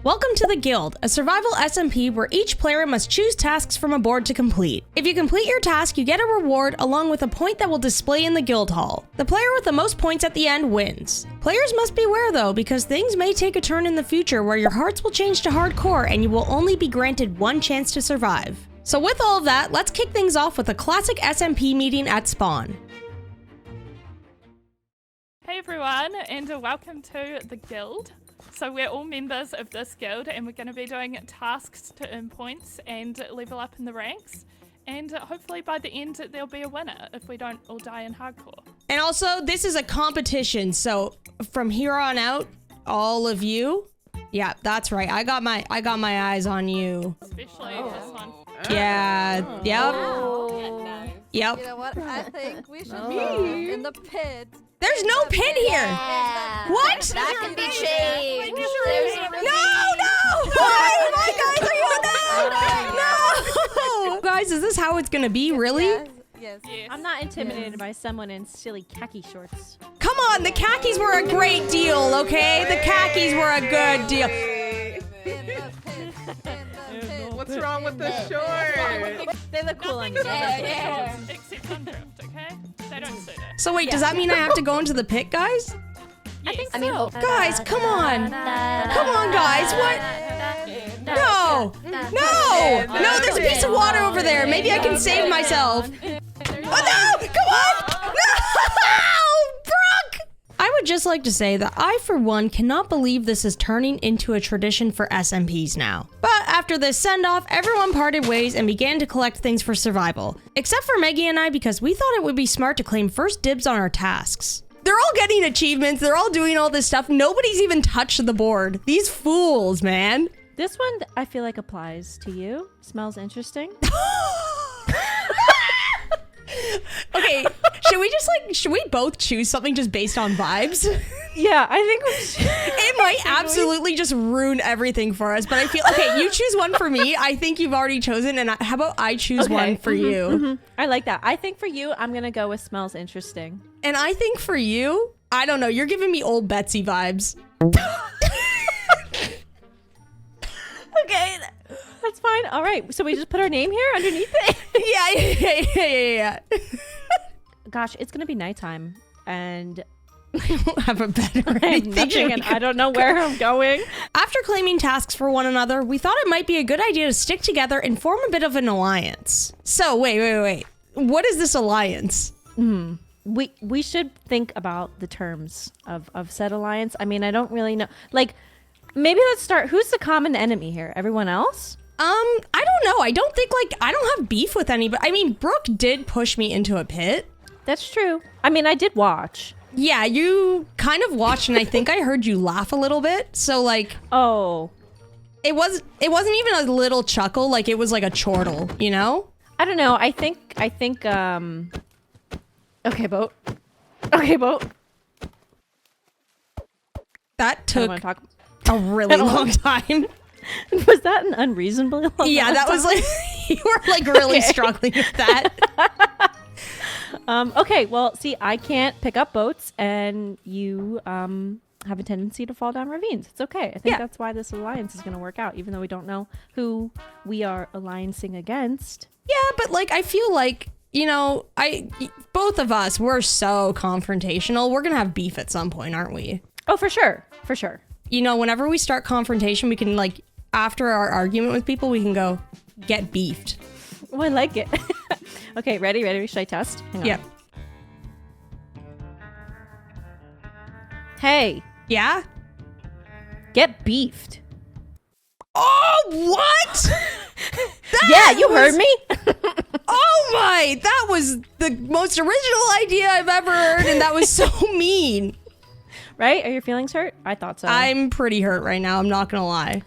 Welcome to the Guild, a survival SMP where each player must choose tasks from a board to complete. If you complete your task, you get a reward along with a point that will display in the guild hall. The player with the most points at the end wins. Players must beware though, because things may take a turn in the future where your hearts will change to hardcore and you will only be granted one chance to survive. So with all of that, let's kick things off with a classic SMP meeting at spawn. Hey everyone, and welcome to the guild. So we're all members of this guild and we're going to be doing tasks to earn points and level up in the ranks. And hopefully by the end there'll be a winner if we don't all die in hardcore. And also, this is a competition, so from here on out, all of you, yeah, that's right. I got my eyes on you. Especially this one. Yeah. Yep. Oh. Yep. You know what? I think we should be in the pit. There's no pit here. Yeah. What? That can be changed. No! Why? Why, guys? Are you no? Guys, is this how it's gonna be? Really? Yes. Yes. I'm not intimidated by someone in silly khaki shorts. Come on, the khakis were a great deal, okay? The khakis were a good deal. In the pit. In the pit. What's wrong with the shorts? They look cool on you. Except on drift, okay? They don't suit it. So wait, does that mean I have to go into the pit, guys? Yes. I mean, Guys, come on. Come on, guys. What? No. No, there's a piece of water over there. Maybe I can save myself. Oh, no! Come on! No! Brooke! I would just like to say that I, for one, cannot believe this is turning into a tradition for SMPs now. But after this send-off, everyone parted ways and began to collect things for survival. Except for Maggie and I, because we thought it would be smart to claim first dibs on our tasks. They're all getting achievements, they're all doing all this stuff, nobody's even touched the board. These fools, man. this one I feel like applies to you. Smells interesting. Okay, should we both choose something just based on vibes? Yeah, I think we should. It might absolutely just ruin everything for us, but I feel, okay, you choose one for me. I think you've already chosen, and how about I choose one for you? I like that. I think for you, I'm going to go with smells interesting. And I think for you, I don't know, you're giving me old Betsy vibes. Okay, that's fine. All right, so we just put our name here underneath it? Yeah. Gosh, it's going to be nighttime, and I don't have a bed or I have anything. nothing, and I don't know where I'm going. After claiming tasks for one another, we thought it might be a good idea to stick together and form a bit of an alliance. So, wait. What is this alliance? We should think about the terms of said alliance. I mean, I don't really know. Like, maybe let's start. Who's the common enemy here? Everyone else? I don't know. I don't think, I don't have beef with anybody. I mean, Brooke did push me into a pit. That's true. I mean, I did watch. Yeah, you kind of watched, and I think I heard you laugh a little bit. So, Oh, it wasn't even a little chuckle. Like, it was like a chortle, you know? I don't know. I think. Okay, boat. That I took don't want to talk. a really long time. Was that an unreasonably long? Yeah, that was like, you were really struggling with that. Okay, well, see, I can't pick up boats, and you have a tendency to fall down ravines. It's okay. I think that's why this alliance is going to work out, even though we don't know who we are alliancing against. Yeah, but I feel like, you know, both of us, we're so confrontational. We're going to have beef at some point, aren't we? Oh, for sure. For sure. You know, whenever we start confrontation, we can after our argument with people, we can go get beefed. Oh, I like it. Okay, ready? Should I test? Hang on. Yep. Hey, Yeah? get beefed. Oh, what? Yeah, you heard me. Oh my, that was the most original idea I've ever heard, and that was so mean. Right? Are your feelings hurt? I thought so. I'm pretty hurt right now, I'm not gonna lie.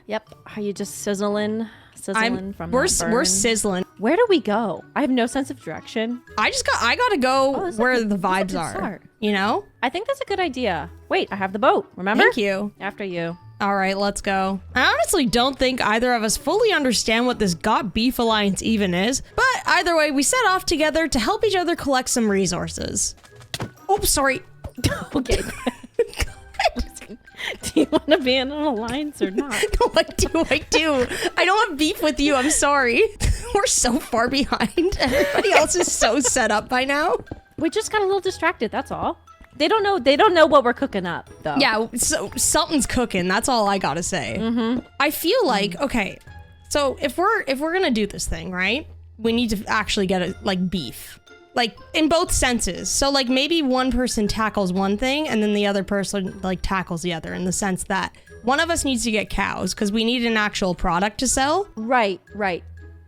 Yep. Are you just sizzling from We're that burn? sizzling. Where do we go? I have no sense of direction. I gotta go that's where like a- the that's a vibes good are. start. You know? I think that's a good idea. Wait, I have the boat. Remember? Thank you. After you. All right, let's go. I honestly don't think either of us fully understand what this Got Beef Alliance even is, but either way, we set off together to help each other collect some resources. Oops, sorry. Okay. Do you want to be in an alliance or not? No, I do. I don't have beef with you. I'm sorry. We're so far behind. Everybody else is so set up by now. We just got a little distracted. That's all. They don't know what we're cooking up, though. Yeah, so something's cooking. That's all I gotta say. I feel like okay. So if we're gonna do this thing, right? We need to actually get it like beef, like in both senses. So like maybe one person tackles one thing and then the other person like tackles the other, in the sense that one of us needs to get cows because we need an actual product to sell. Right.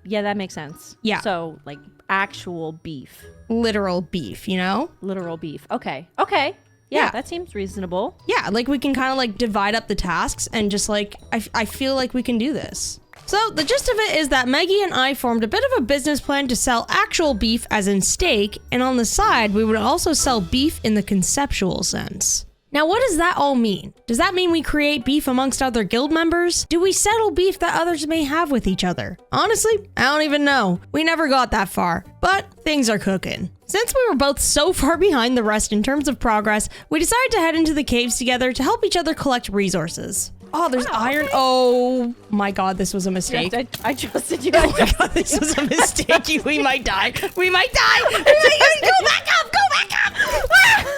Yeah, that makes sense. Yeah. So like actual beef. Literal beef, you know? Literal beef. Okay. Yeah, that seems reasonable. Yeah, like we can kind of like divide up the tasks and just like, I feel like we can do this. So the gist of it is that Maggie and I formed a bit of a business plan to sell actual beef as in steak, and on the side, we would also sell beef in the conceptual sense. Now, what does that all mean? Does that mean we create beef amongst other guild members? Do we settle beef that others may have with each other? Honestly, I don't even know. We never got that far, but things are cooking. Since we were both so far behind the rest in terms of progress, we decided to head into the caves together to help each other collect resources. Oh, there's iron. Oh my god, this was a mistake. Yes, I trusted you. Oh my god, this was a mistake. We might die. We might die. Go back up. Go back up.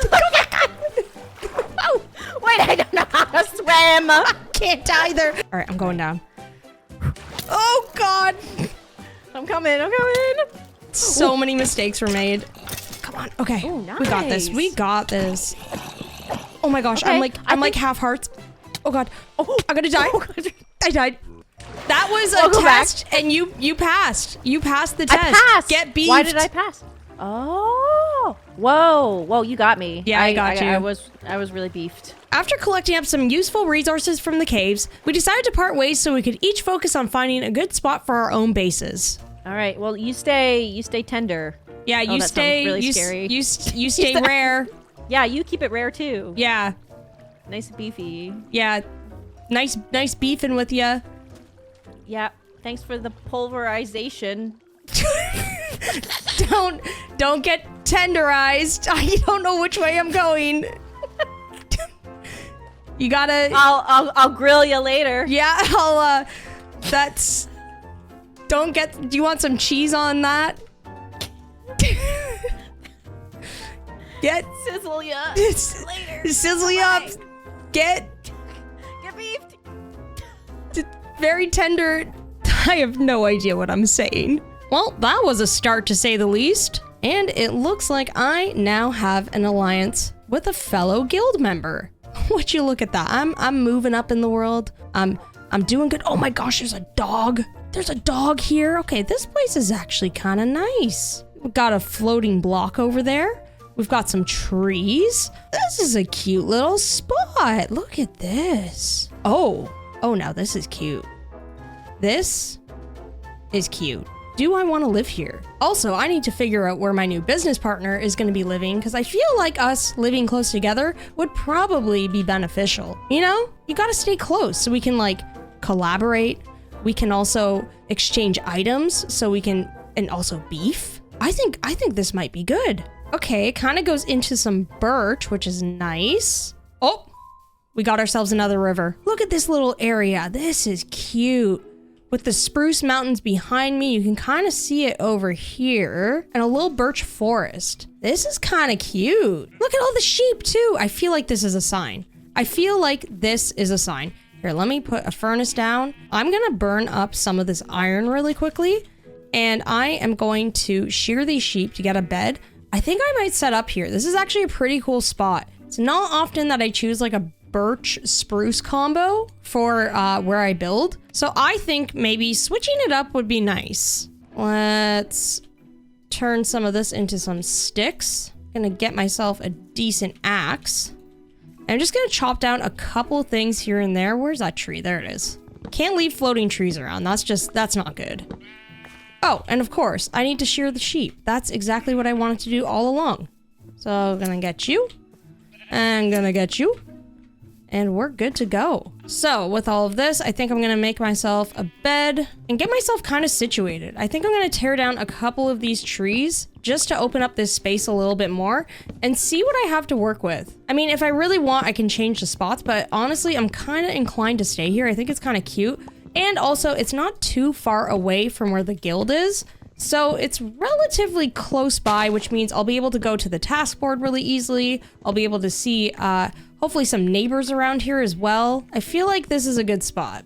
Go back up. Oh, wait, I don't know how to swim. Can't either. All right, I'm going down. Oh god. I'm coming. So many mistakes were made. Come on. Okay. Ooh, nice. We got this. Oh my gosh, Okay, I'm like half hearts. Oh god. Oh, I'm gonna die. I died. That was a test, and you passed. You passed the test. I passed. Get beefed. Why did I pass? Oh. Whoa, you got me. Yeah, I got you. I was really beefed. After collecting up some useful resources from the caves, we decided to part ways so we could each focus on finding a good spot for our own bases. All right. Well, you stay tender. Yeah, you that stay. sounds really scary. You stay rare. Yeah, you keep it rare too. Yeah. Nice and beefy. Yeah. Nice beefing with ya. Yeah. Thanks for the pulverization. Don't get tenderized. I don't know which way I'm going. You gotta. I'll grill you later. Yeah, I'll. That's. Don't get. Do you want some cheese on that? Get. Sizzle ya. Later. Sizzle you up. Get beefed. very tender. I have no idea what I'm saying. Well, that was a start to say the least. And it looks like I now have an alliance with a fellow guild member. Would you look at that? I'm moving up in the world. I'm doing good. Oh my gosh, there's a dog. There's a dog here. Okay, this place is actually kind of nice. We've got a floating block over there. We've got some trees. This is a cute little spot. Look at this. Oh, now this is cute. This is cute. Do I want to live here? Also, I need to figure out where my new business partner is going to be living, because I feel like us living close together would probably be beneficial. You know, you got to stay close so we can like collaborate. We can also exchange items so we can, and also beef. I think this might be good. Okay, it kind of goes into some birch, which is nice. Oh, we got ourselves another river. Look at this little area. This is cute. With the spruce mountains behind me, you can kind of see it over here, and a little birch forest. This is kind of cute. Look at all the sheep too. I feel like this is a sign. Here, let me put a furnace down. I'm gonna burn up some of this iron really quickly, and I am going to shear these sheep to get a bed. I think I might set up here. This is actually a pretty cool spot. It's not often that I choose like a birch spruce combo for where I build. So I think maybe switching it up would be nice. Let's turn some of this into some sticks. Gonna get myself a decent axe. I'm just gonna chop down a couple things here and there. Where's that tree? There it is. Can't leave floating trees around. That's not good. Oh, and of course, I need to shear the sheep. That's exactly what I wanted to do all along. So I'm gonna get you. I'm gonna get you. and we're good to go. So with all of this, I think I'm gonna make myself a bed and get myself kind of situated. I think I'm gonna tear down a couple of these trees just to open up this space a little bit more and see what I have to work with. I mean, if I really want, I can change the spots, but honestly, I'm kind of inclined to stay here. I think it's kind of cute. And also, it's not too far away from where the guild is. So it's relatively close by, which means I'll be able to go to the task board really easily. I'll be able to see hopefully some neighbors around here as well. I feel like this is a good spot.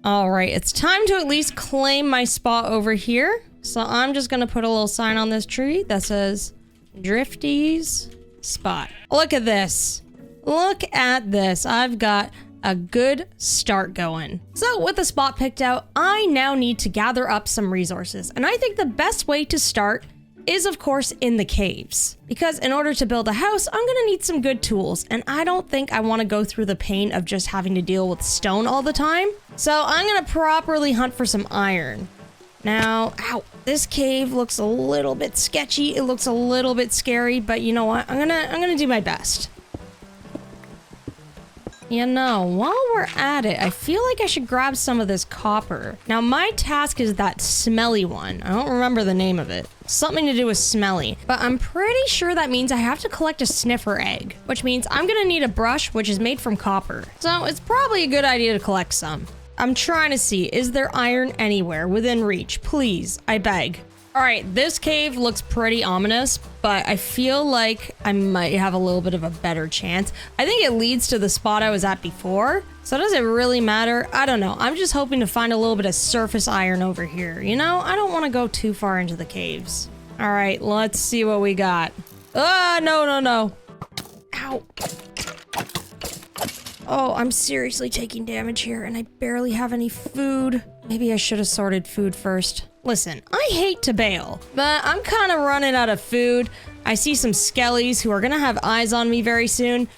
All right, it's time to at least claim my spot over here. So I'm just gonna put a little sign on this tree that says Drifty's spot. Look at this. Look at this. I've got a good start going. So with the spot picked out, I now need to gather up some resources. And I think the best way to start is of course in the caves. Because in order to build a house, I'm gonna need some good tools. And I don't think I wanna go through the pain of just having to deal with stone all the time. So I'm gonna properly hunt for some iron. Now, ow, this cave looks a little bit sketchy. It looks a little bit scary, but you know what? I'm gonna do my best. You know, while we're at it, I feel like I should grab some of this copper. Now, my task is that smelly one. I don't remember the name of it. Something to do with smelly. But I'm pretty sure that means I have to collect a sniffer egg, which means I'm gonna need a brush, which is made from copper. So it's probably a good idea to collect some. I'm trying to see, is there iron anywhere within reach? Please, I beg. All right, this cave looks pretty ominous, but I feel like I might have a little bit of a better chance. I think it leads to the spot I was at before, so does it really matter? I don't know. I'm just hoping to find a little bit of surface iron over here. You know, I don't want to go too far into the caves. All right, let's see what we got. Ah, no. Ow. Oh, I'm seriously taking damage here, and I barely have any food. Maybe I should have sorted food first. Listen, I hate to bail, but I'm kind of running out of food. I see some skellies who are gonna have eyes on me very soon.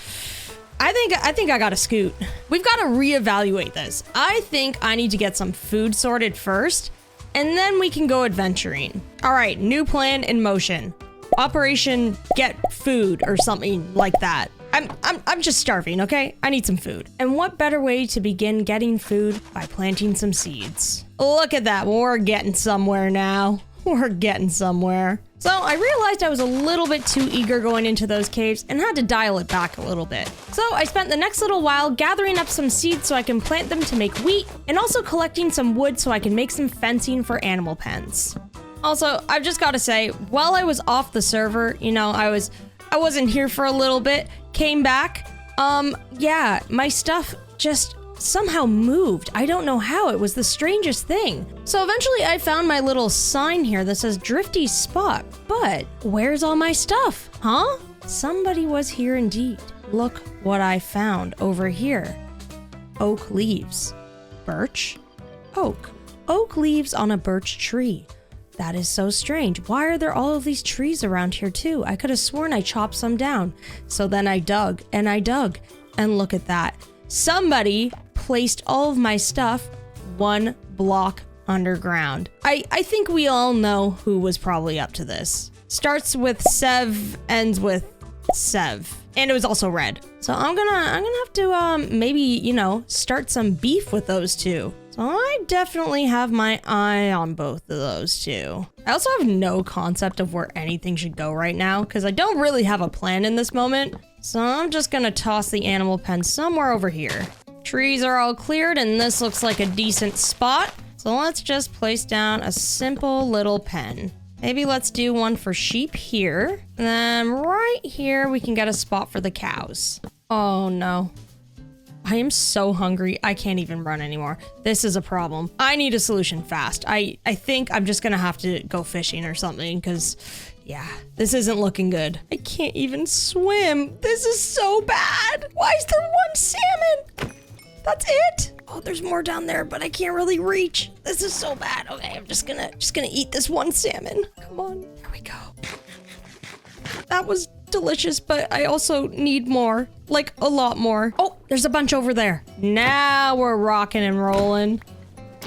I think I gotta scoot. We've got to reevaluate this. I think I need to get some food sorted first, and then we can go adventuring. All right, new plan in motion. Operation Get Food or something like that. I'm just starving, okay? I need some food. And what better way to begin getting food by planting some seeds? Look at that, we're getting somewhere now. We're getting somewhere. So I realized I was a little bit too eager going into those caves and had to dial it back a little bit. So I spent the next little while gathering up some seeds so I can plant them to make wheat, and also collecting some wood so I can make some fencing for animal pens. Also, I've just got to say, while I was off the server, you know, I wasn't here for a little bit, came back, yeah, my stuff just somehow moved. I don't know how. It was the strangest thing. So eventually I found my little sign here that says Drifty's spot, but where's all my stuff? Huh? Somebody was here indeed. Look what I found over here. Oak leaves. Birch. Oak. Oak leaves on a birch tree. That is so strange. Why are there all of these trees around here too? I could have sworn I chopped some down. So then I dug, and look at that. Somebody placed all of my stuff 1 block underground. I think we all know who was probably up to this. Starts with Sev, ends with Sev. And it was also red. So I'm gonna have to maybe, you know, start some beef with those two. So I definitely have my eye on both of those two. I also have no concept of where anything should go right now because I don't really have a plan in this moment. So I'm just gonna toss the animal pen somewhere over here. Trees are all cleared and this looks like a decent spot. So let's just place down a simple little pen. Maybe let's do one for sheep here. And then right here, we can get a spot for the cows. Oh no. I am so hungry. I can't even run anymore. This is a problem. I need a solution fast. I think I'm just gonna have to go fishing or something because, yeah, this isn't looking good. I can't even swim. This is so bad. Why is there 1 salmon? That's it? Oh, there's more down there, but I can't really reach. This is so bad. Okay, I'm just gonna eat this 1 salmon. Come on, here we go. That was delicious, but I also need more, like a lot more. Oh, there's a bunch over there. Now we're rocking and rolling.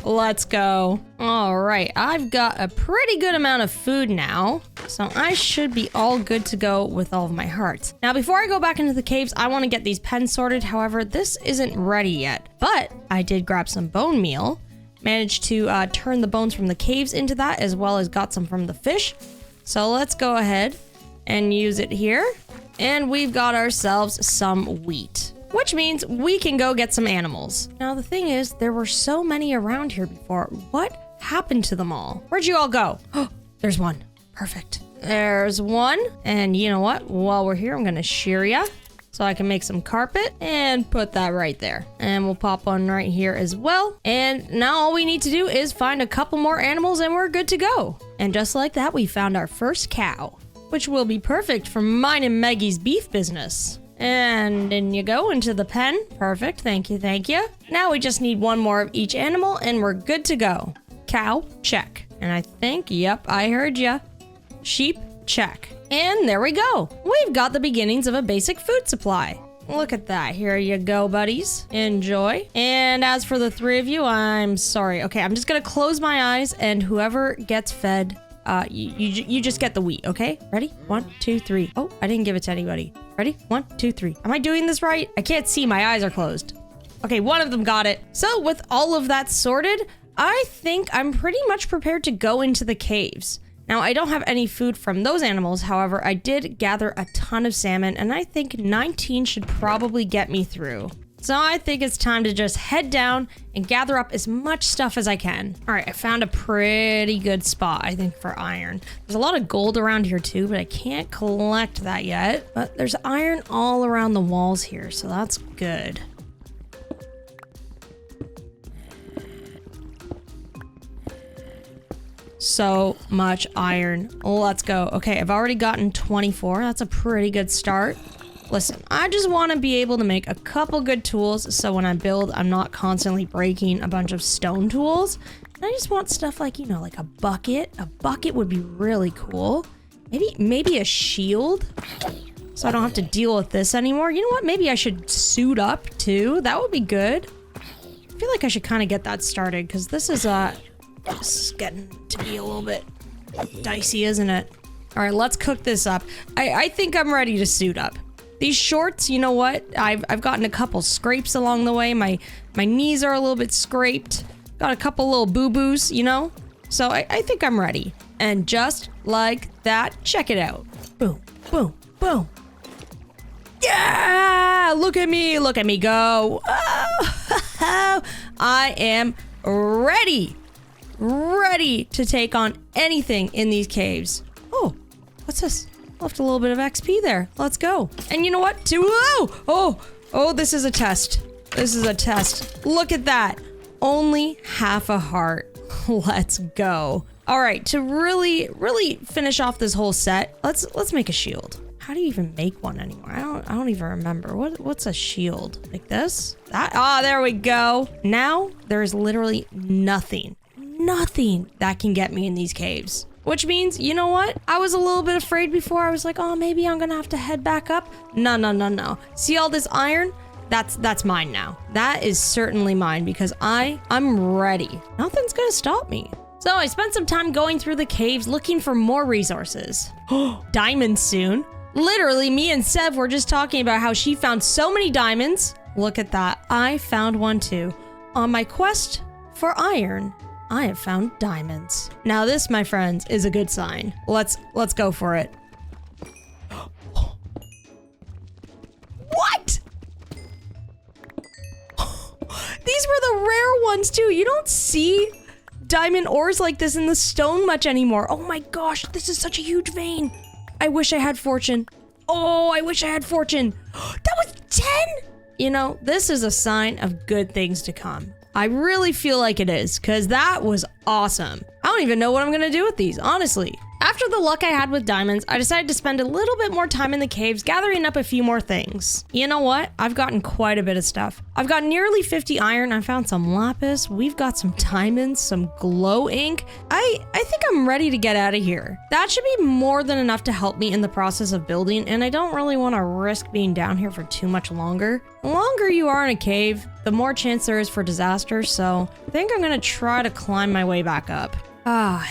Let's go. All right, I've got a pretty good amount of food now, so I should be all good to go with all of my hearts. Now, before I go back into the caves, I want to get these pens sorted. However, this isn't ready yet, but I did grab some bone meal, managed to turn the bones from the caves into that, as well as got some from the fish. So let's go ahead and use it here. And we've got ourselves some wheat, which means we can go get some animals. Now, the thing is, there were so many around here before. What happened to them all? Where'd you all go? Oh, there's one. Perfect. There's one. And you know what? While we're here, I'm going to shear ya so I can make some carpet and put that right there. And we'll pop one right here as well. And now all we need to do is find a couple more animals and we're good to go. And just like that, we found our first cow, which will be perfect for mine and Maggie's beef business. And in you go into the pen. Perfect. Thank you. Thank you. Now we just need one more of each animal and we're good to go. Cow, check. And I think, yep, I heard ya. Sheep, check. And there we go. We've got the beginnings of a basic food supply. Look at that. Here you go, buddies. Enjoy. And as for the three of you, I'm sorry. Okay, I'm just gonna close my eyes and whoever gets fed, you just get the wheat, okay? Ready? 1, 2, 3. Oh, I didn't give it to anybody. Ready? 1, 2, 3. Am I doing this right? I can't see. My eyes are closed. Okay, one of them got it. So with all of that sorted, I think I'm pretty much prepared to go into the caves. Now, I don't have any food from those animals. However, I did gather a ton of salmon, and I think 19 should probably get me through. So I think it's time to just head down and gather up as much stuff as I can. All right, I found a pretty good spot, I think, for iron. There's a lot of gold around here too, but I can't collect that yet. But there's iron all around the walls here, so that's good. So much iron. Let's go. Okay, I've already gotten 24. That's a pretty good start. Listen, I just want to be able to make a couple good tools so when I build, I'm not constantly breaking a bunch of stone tools. And I just want stuff like, you know, like a bucket. A bucket would be really cool. Maybe a shield so I don't have to deal with this anymore. You know what? Maybe I should suit up too. That would be good. I feel like I should kind of get that started because this is getting to be a little bit dicey, isn't it? All right, let's cook this up. I think I'm ready to suit up. These shorts, you know what? I've gotten a couple scrapes along the way. My knees are a little bit scraped. Got a couple little boo-boos, you know? So I think I'm ready. And just like that, check it out. Boom, boom, boom. Yeah! Look at me go. Oh, I am ready to take on anything in these caves. Oh, what's this? Left a little bit of XP there. Let's go. And you know what? Oh, this is a test. This is a test. Look at that. Only half a heart. Let's go. All right, to really finish off this whole set, let's make a shield. How do you even make one anymore? I don't even remember. What's a shield? Like this? There we go. Now there's literally nothing that can get me in these caves. Which means, you know what? I was a little bit afraid before. I was like, oh, maybe I'm gonna have to head back up. No. See all this iron? That's mine now. That is certainly mine because I'm ready. Nothing's gonna stop me. So I spent some time going through the caves looking for more resources. Diamonds soon. Literally, me and Sev were just talking about how she found so many diamonds. Look at that. I found one too. On my quest for iron, I have found diamonds. Now this, my friends, is a good sign. Let's go for it. What? These were the rare ones too. You don't see diamond ores like this in the stone much anymore. Oh my gosh, this is such a huge vein. I wish I had fortune. Oh, I wish I had fortune. That was 10? You know, this is a sign of good things to come. I really feel like it is, because that was awesome. I don't even know what I'm going to do with these, honestly. After the luck I had with diamonds, I decided to spend a little bit more time in the caves gathering up a few more things. You know what? I've gotten quite a bit of stuff. I've got nearly 50 iron, I found some lapis, we've got some diamonds, some glow ink. I think I'm ready to get out of here. That should be more than enough to help me in the process of building, and I don't really want to risk being down here for too much longer. The longer you are in a cave, the more chance there is for disaster, so I think I'm gonna try to climb my way back up.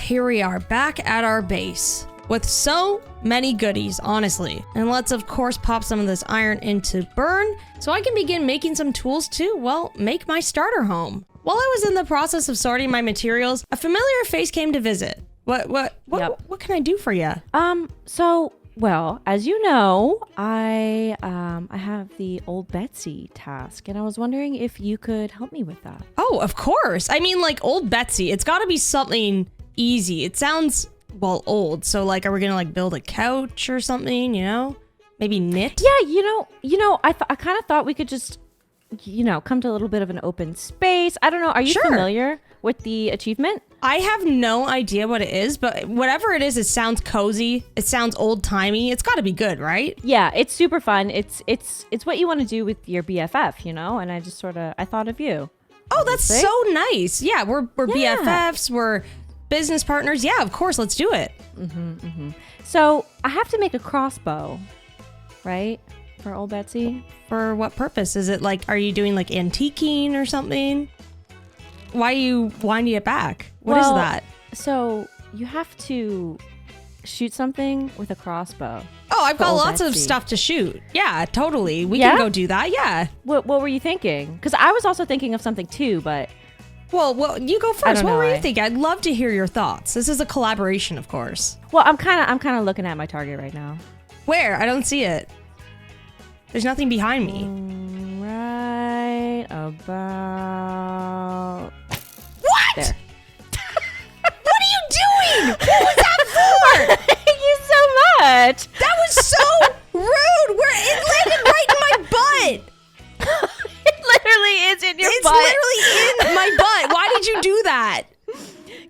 Here we are, back at our base. With so many goodies, honestly. And let's of course pop some of this iron into burn, so I can begin making some tools to, well, make my starter home. While I was in the process of sorting my materials, a familiar face came to visit. What can I do for you? Well, as you know, I have the old Betsy task, and I was wondering if you could help me with that. Oh, of course. I mean, like, old Betsy, it's gotta be something easy. It sounds, well, old. So, like, are we gonna, like, build a couch or something, you know? Maybe knit? Yeah, you know, I kind of thought we could just, come to a little bit of an open space. I don't know. Are you familiar with the achievement? I have no idea what it is, but whatever it is, it sounds cozy. It sounds old-timey. It's got to be good, right? Yeah, it's super fun. It's what you want to do with your BFF, and I just I thought of you. Oh, that's so nice. Yeah, we're BFFs. We're business partners. Yeah, of course. Let's do it. So I have to make a crossbow, right? For old Betsy. For what purpose? Is it like, are you doing like antiquing or something? Why are you winding it back? What is that? So you have to shoot something with a crossbow. Oh, I've got lots of Betsy. stuff to shoot. Yeah, totally. We can go do that. Yeah. What were you thinking? Because I was also thinking of something too, but... Well, you go first. What were you thinking? I'd love to hear your thoughts. This is a collaboration, of course. Well, I'm kind of looking at my target right now. Where? I don't see it. There's nothing behind me. Right about... What? There. What are you doing? What was that for? Thank you so much. That was so rude. It landed right in my butt. It literally is in your butt. It's literally in my butt. Why did you do that?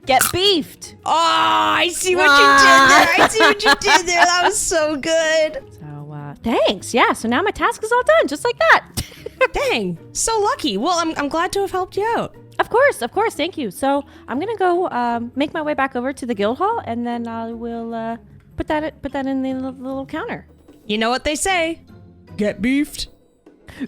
Get beefed. Oh, I see what you did there. I see what you did there. That was so good. So, thanks. Yeah, so now my task is all done, just like that. Dang, so lucky. Well, I'm glad to have helped you out. Of course. Thank you. So I'm gonna go make my way back over to the guild hall, and then I will put that in the little counter. You know what they say? Get beefed.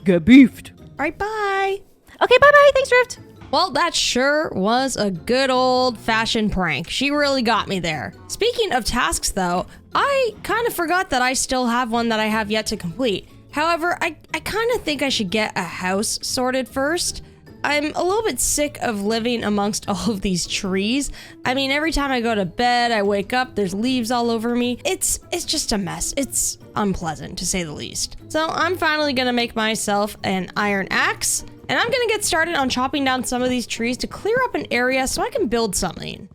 Get beefed. All right, bye. Okay, bye. Thanks, Rift. Well, that sure was a good old-fashioned prank. She really got me there. Speaking of tasks, though, I kind of forgot that I still have one that I have yet to complete. However, I kind of think I should get a house sorted first. I'm a little bit sick of living amongst all of these trees. I mean, every time I go to bed, I wake up, there's leaves all over me. It's just a mess. It's unpleasant, to say the least. So I'm finally gonna make myself an iron axe, and I'm gonna get started on chopping down some of these trees to clear up an area so I can build something.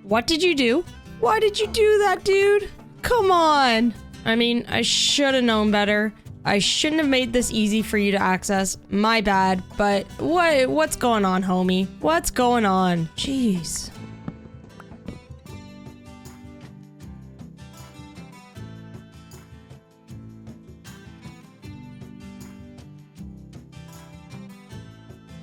What did you do? Why did you do that, dude? Come on. I mean, I should have known better. I shouldn't have made this easy for you to access. My bad, but what's going on, homie? What's going on? Jeez.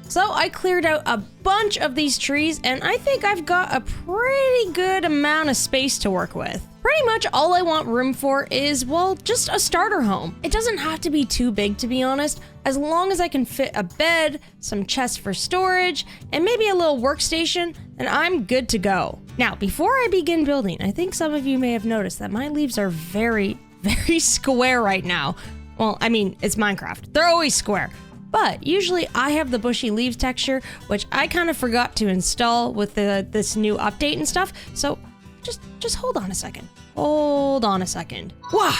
So I cleared out a bunch of these trees, and I think I've got a pretty good amount of space to work with. Pretty much all I want room for is, well, just a starter home. It doesn't have to be too big, to be honest, as long as I can fit a bed, some chests for storage, and maybe a little workstation, and I'm good to go. Now, before I begin building, I think some of you may have noticed that my leaves are very, very square right now. Well, I mean, it's Minecraft. They're always square. But usually I have the bushy leaves texture, which I kind of forgot to install with this new update and stuff. So just hold on a second. Hold on a second. Wow,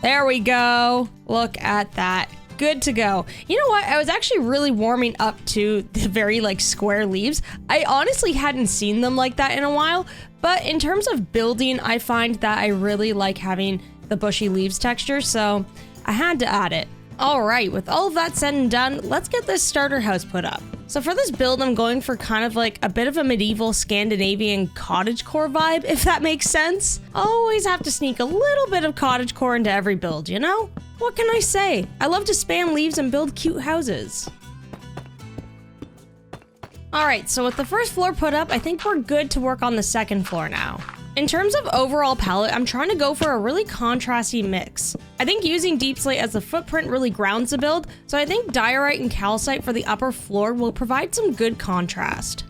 there we go. Look at that. good to go. You know what? I was actually really warming up to the very like square leaves. I honestly hadn't seen them like that in a while, but in terms of building, I find that I really like having the bushy leaves texture, so I had to add it. All right, with all of that said and done, let's get this starter house put up. So for this build, I'm going for kind of like a bit of a medieval Scandinavian cottagecore vibe, if that makes sense. Always have to sneak a little bit of cottagecore into every build, you know? What can I say? I love to spam leaves and build cute houses. All right, so with the first floor put up, I think we're good to work on the second floor now. In terms of overall palette, I'm trying to go for a really contrasty mix. I think using deep slate as the footprint really grounds the build, so I think diorite and calcite for the upper floor will provide some good contrast.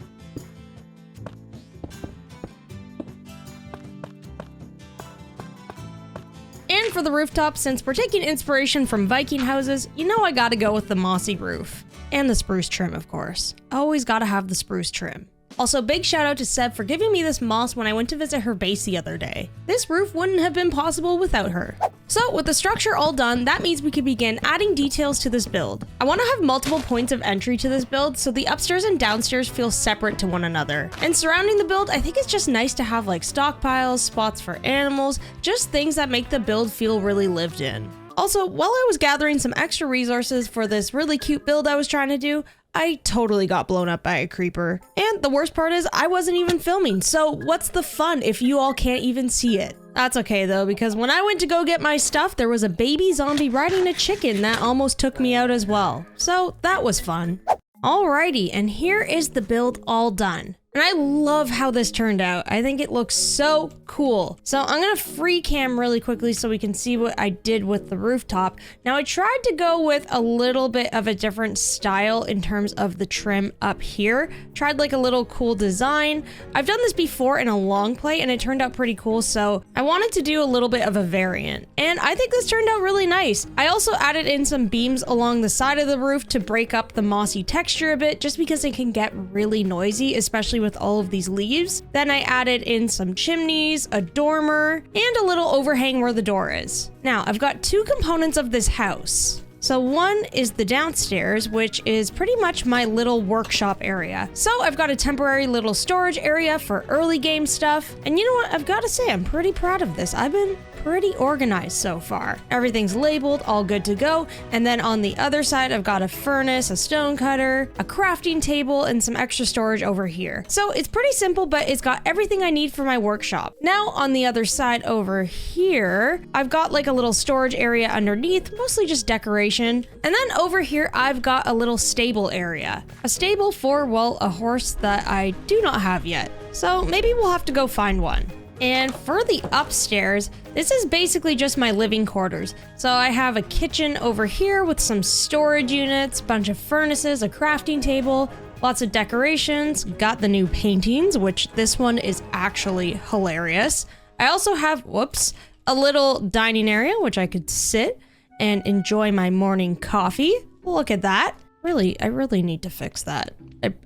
And for the rooftop, since we're taking inspiration from Viking houses, you know I gotta go with the mossy roof. And the spruce trim, of course. Always gotta have the spruce trim. Also, big shout out to Seb for giving me this moss when I went to visit her base the other day. This roof wouldn't have been possible without her. So with the structure all done, that means we can begin adding details to this build. I want to have multiple points of entry to this build so the upstairs and downstairs feel separate to one another. And surrounding the build, I think it's just nice to have like stockpiles, spots for animals, just things that make the build feel really lived in. Also, while I was gathering some extra resources for this really cute build I was trying to do, I totally got blown up by a creeper. And the worst part is I wasn't even filming, so what's the fun if you all can't even see it? That's okay though, because when I went to go get my stuff, there was a baby zombie riding a chicken that almost took me out as well. So that was fun. Alrighty, and here is the build all done. And I love how this turned out. I think it looks so cool. So I'm gonna free cam really quickly so we can see what I did with the rooftop. Now I tried to go with a little bit of a different style in terms of the trim up here. Tried like a little cool design. I've done this before in a long play and it turned out pretty cool, so I wanted to do a little bit of a variant. And I think this turned out really nice. I also added in some beams along the side of the roof to break up the mossy texture a bit, just because it can get really noisy, especially with all of these leaves. Then I added in some chimneys, a dormer, and a little overhang where the door is. Now, I've got two components of this house. So one is the downstairs, which is pretty much my little workshop area. So I've got a temporary little storage area for early game stuff. And you know what? I've got to say, I'm pretty proud of this. I've been pretty organized so far. Everything's labeled, all good to go. And then on the other side, I've got a furnace, a stone cutter, a crafting table, and some extra storage over here. So it's pretty simple, but it's got everything I need for my workshop. Now on the other side over here, I've got like a little storage area underneath, mostly just decoration. And then over here, I've got a little stable area. A stable for, well, a horse that I do not have yet. So maybe we'll have to go find one. And for the upstairs, this is basically just my living quarters. So I have a kitchen over here with some storage units, bunch of furnaces, a crafting table, lots of decorations, got the new paintings, which this one is actually hilarious. I also have, a little dining area, which I could sit and enjoy my morning coffee. Look at that. I really need to fix that.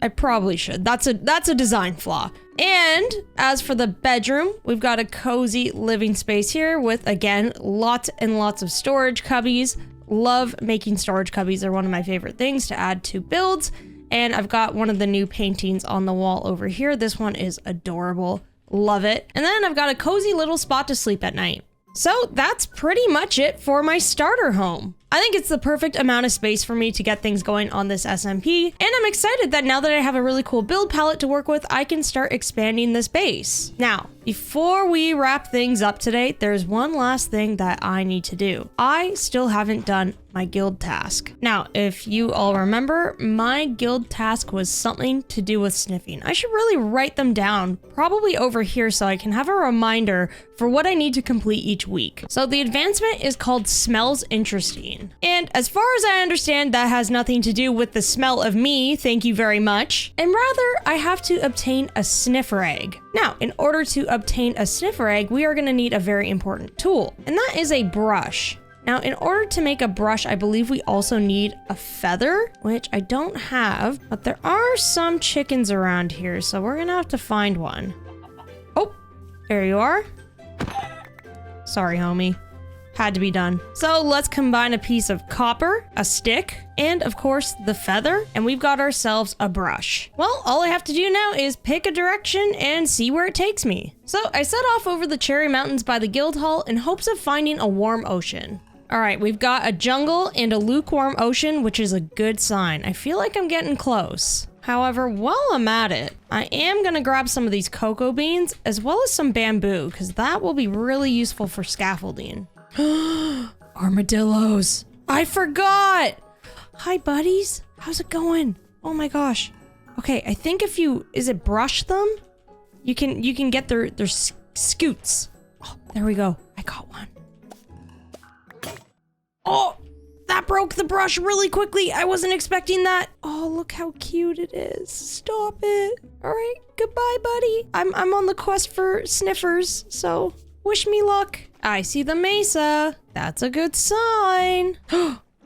I probably should. That's a design flaw. And as for the bedroom, we've got a cozy living space here with, again, lots and lots of storage cubbies. Love making storage cubbies. They're one of my favorite things to add to builds. And I've got one of the new paintings on the wall over here. This one is adorable. Love it. And then I've got a cozy little spot to sleep at night. So that's pretty much it for my starter home. I think it's the perfect amount of space for me to get things going on this SMP, and I'm excited that now that I have a really cool build palette to work with, I can start expanding this base. Now, before we wrap things up today, there's one last thing that I need to do. I still haven't done my guild task. Now, if you all remember, my guild task was something to do with sniffing. I should really write them down, probably over here, so I can have a reminder for what I need to complete each week. So the advancement is called Smells Interesting. And as far as I understand, that has nothing to do with the smell of me, thank you very much. And rather, I have to obtain a sniffer egg. Now, in order to obtain a sniffer egg, we are going to need a very important tool, and that is a brush. Now, in order to make a brush, I believe we also need a feather, which I don't have, but there are some chickens around here, so we're gonna have to find one. Oh, there you are. Sorry, homie. Had to be done. So let's combine a piece of copper, a stick, and of course the feather, and we've got ourselves a brush. Well, all I have to do now is pick a direction and see where it takes me. So I set off over the Cherry Mountains by the guild hall in hopes of finding a warm ocean. All right, we've got a jungle and a lukewarm ocean, which is a good sign. I feel like I'm getting close. However, while I'm at it, I am gonna grab some of these cocoa beans as well as some bamboo, because that will be really useful for scaffolding. Armadillos. I forgot. Hi, buddies. How's it going? Oh my gosh. Okay, I think if you, is it brush them? You can get their scoots. Oh, there we go. I got one. Oh, that broke the brush really quickly. I wasn't expecting that. Oh, look how cute it is. Stop it. All right, goodbye, buddy. I'm on the quest for sniffers, so wish me luck. I see the mesa. That's a good sign.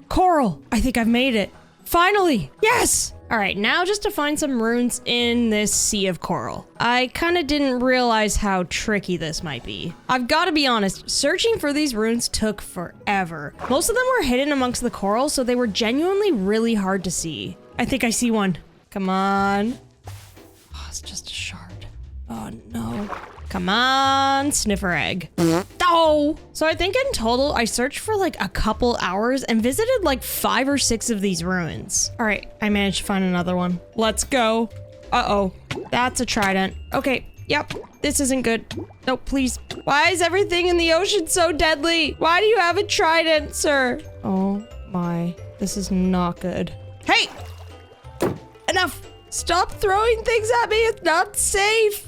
Coral. I think I've made it. Finally. Yes. All right, now just to find some runes in this sea of coral. I kind of didn't realize how tricky this might be. I've got to be honest, searching for these runes took forever. Most of them were hidden amongst the coral, so they were genuinely really hard to see. I think I see one. Come on. Oh, it's just a shard. Oh no. Come on, sniffer egg. Oh! So I think in total, I searched for like a couple hours and visited like 5 or 6 of these ruins. All right, I managed to find another one. Let's go. Uh-oh, that's a trident. Okay, yep, this isn't good. No, please. Why is everything in the ocean so deadly? Why do you have a trident, sir? Oh my, this is not good. Hey! Enough! Stop throwing things at me, it's not safe.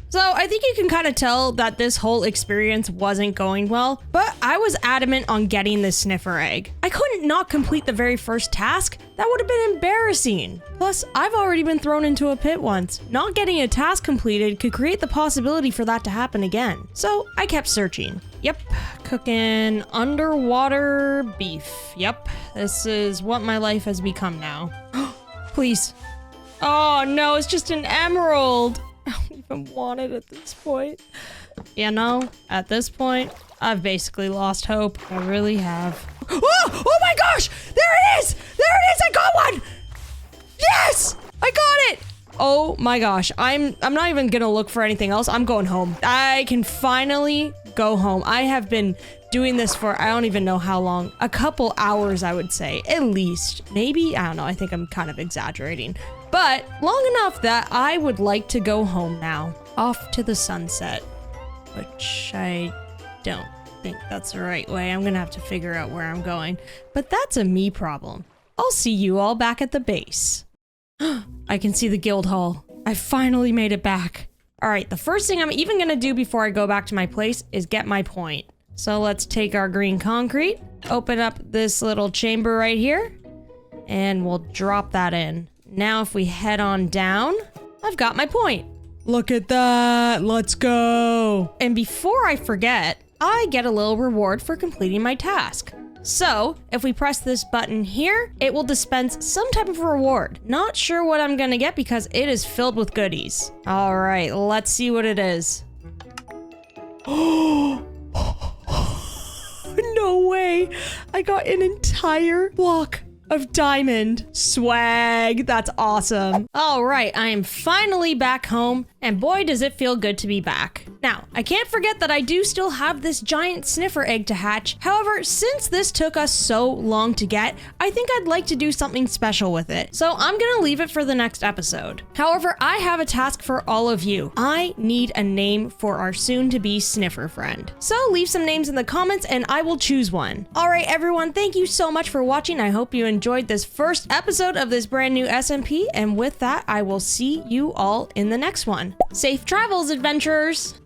So I think you can kind of tell that this whole experience wasn't going well, but I was adamant on getting this sniffer egg. I couldn't not complete the very first task. That would have been embarrassing. Plus, I've already been thrown into a pit once. Not getting a task completed could create the possibility for that to happen again. So I kept searching. Yep, cooking underwater beef. Yep, this is what my life has become now. Please. Oh no, it's just an emerald. I don't even want it at this point. You know, at this point, I've basically lost hope. I really have. Oh my gosh! There it is! There it is! I got one! Yes! I got it! Oh my gosh, I'm not even gonna look for anything else. I'm going home. I can finally go home. I have been doing this for I don't even know how long. A couple hours, I would say, at least. Maybe, I don't know, I think I'm kind of exaggerating. But long enough that I would like to go home now. Off to the sunset. Which I don't think that's the right way. I'm gonna have to figure out where I'm going. But that's a me problem. I'll see you all back at the base. I can see the guild hall. I finally made it back. All right, the first thing I'm even gonna do before I go back to my place is get my point. So let's take our green concrete, open up this little chamber right here, and we'll drop that in. Now if we head on down, I've got my point. Look at that, let's go. And before I forget, I get a little reward for completing my task. So if we press this button here, it will dispense some type of reward. Not sure what I'm gonna get because it is filled with goodies. All right, let's see what it is. Oh, no way. I got an entire block of diamond. Swag, that's awesome. All right, I am finally back home, and boy does it feel good to be back. Now, I can't forget that I do still have this giant sniffer egg to hatch. However, since this took us so long to get, I think I'd like to do something special with it. So I'm gonna leave it for the next episode. However, I have a task for all of you. I need a name for our soon-to-be sniffer friend. So leave some names in the comments and I will choose one. All right, everyone, thank you so much for watching. I hope you enjoyed this first episode of this brand new SMP, and with that, I will see you all in the next one. Safe travels, adventurers!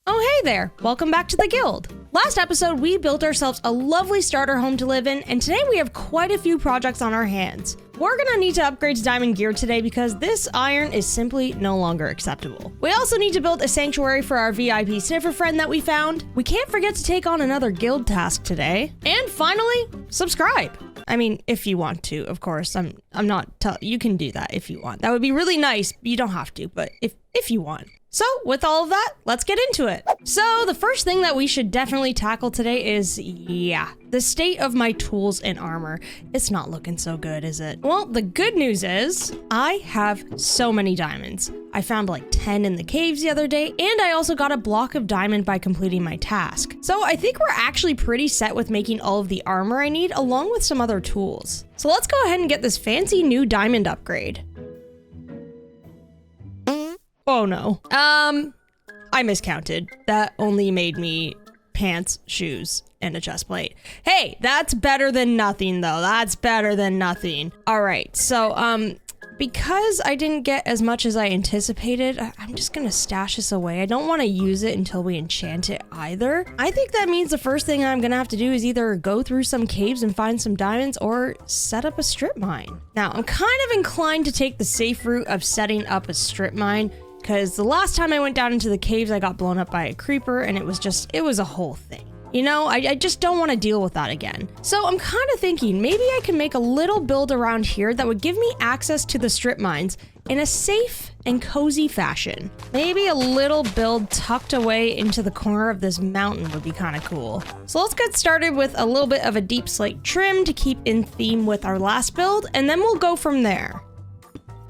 Oh hey there, welcome back to the guild. Last episode, we built ourselves a lovely starter home to live in, and today we have quite a few projects on our hands. We're gonna need to upgrade to diamond gear today because this iron is simply no longer acceptable. We also need to build a sanctuary for our VIP sniffer friend that we found. We can't forget to take on another guild task today. And finally, subscribe. I mean, if you want to, of course. I'm not you can do that if you want. That would be really nice. You don't have to, but if you want. So with all of that, let's get into it. So the first thing that we should definitely tackle today is, the state of my tools and armor. It's not looking so good, is it? Well, the good news is I have so many diamonds. I found like 10 in the caves the other day, and I also got a block of diamond by completing my task. So I think we're actually pretty set with making all of the armor I need, along with some other tools. So let's go ahead and get this fancy new diamond upgrade. Oh no. I miscounted. That only made me pants, shoes, and a chest plate. Hey, that's better than nothing though. That's better than nothing. All right, so because I didn't get as much as I anticipated, I'm just gonna stash this away. I don't want to use it until we enchant it either. I think that means the first thing I'm gonna have to do is either go through some caves and find some diamonds or set up a strip mine. Now, I'm kind of inclined to take the safe route of setting up a strip mine, because the last time I went down into the caves, I got blown up by a creeper, and it was a whole thing. You know, I just don't want to deal with that again. So I'm kind of thinking maybe I can make a little build around here that would give me access to the strip mines in a safe and cozy fashion. Maybe a little build tucked away into the corner of this mountain would be kind of cool. So let's get started with a little bit of a deep slate trim to keep in theme with our last build, and then we'll go from there.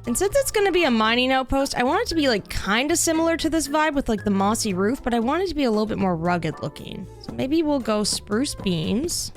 And since it's going to be a mining outpost, I want it to be like kind of similar to this vibe with like the mossy roof, but I want it to be a little bit more rugged looking. So maybe we'll go spruce beams.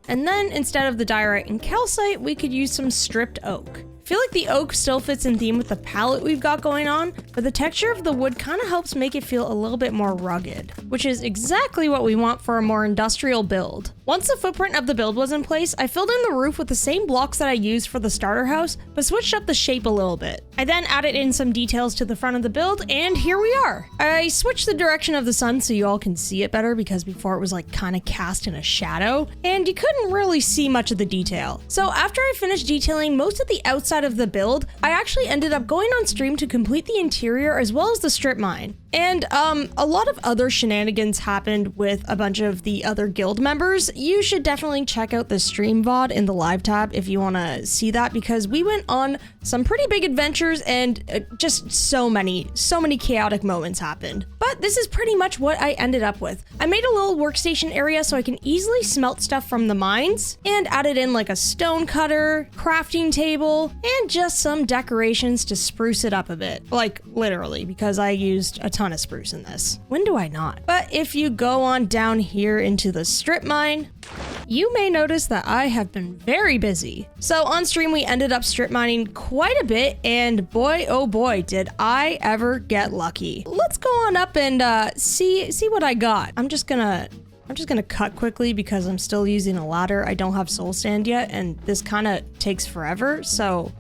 And then instead of the diorite and calcite, we could use some stripped oak. I feel like the oak still fits in theme with the palette we've got going on, but the texture of the wood kind of helps make it feel a little bit more rugged, which is exactly what we want for a more industrial build. Once the footprint of the build was in place, I filled in the roof with the same blocks that I used for the starter house, but switched up the shape a little bit. I then added in some details to the front of the build, and here we are. I switched the direction of the sun so you all can see it better, because before it was like kind of cast in a shadow, and you couldn't really see much of the detail. So after I finished detailing most of the outside of the build, I actually ended up going on stream to complete the interior as well as the strip mine. And a lot of other shenanigans happened with a bunch of the other guild members. You should definitely check out the stream VOD in the live tab if you want to see that, because we went on some pretty big adventures and just so many chaotic moments happened. But this is pretty much what I ended up with. I made a little workstation area so I can easily smelt stuff from the mines, and added in like a stone cutter, crafting table, and just some decorations to spruce it up a bit. Like literally, because I used a ton of spruce in this. When do I not? But if you go on down here into the strip mine, you may notice that I have been very busy. So on stream, we ended up strip mining quite a bit, and boy, oh boy, did I ever get lucky. Let's go on up and see what I got. I'm just gonna cut quickly because I'm still using a ladder. I don't have soul sand yet, and this kind of takes forever, so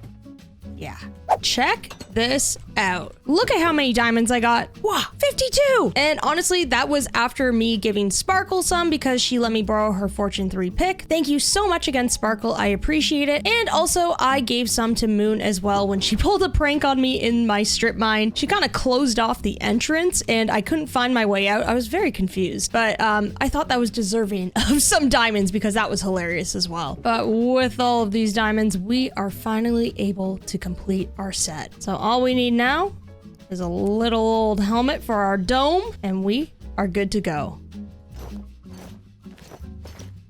yeah. Check this out. Look at how many diamonds I got. Wow, 52! And honestly, that was after me giving Sparkle some because she let me borrow her Fortune 3 pick. Thank you so much again, Sparkle. I appreciate it. And also, I gave some to Moon as well when she pulled a prank on me in my strip mine. She kind of closed off the entrance and I couldn't find my way out. I was very confused, but I thought that was deserving of some diamonds because that was hilarious as well. But with all of these diamonds, we are finally able to complete our set. So all we need now is a little old helmet for our dome, and we are good to go.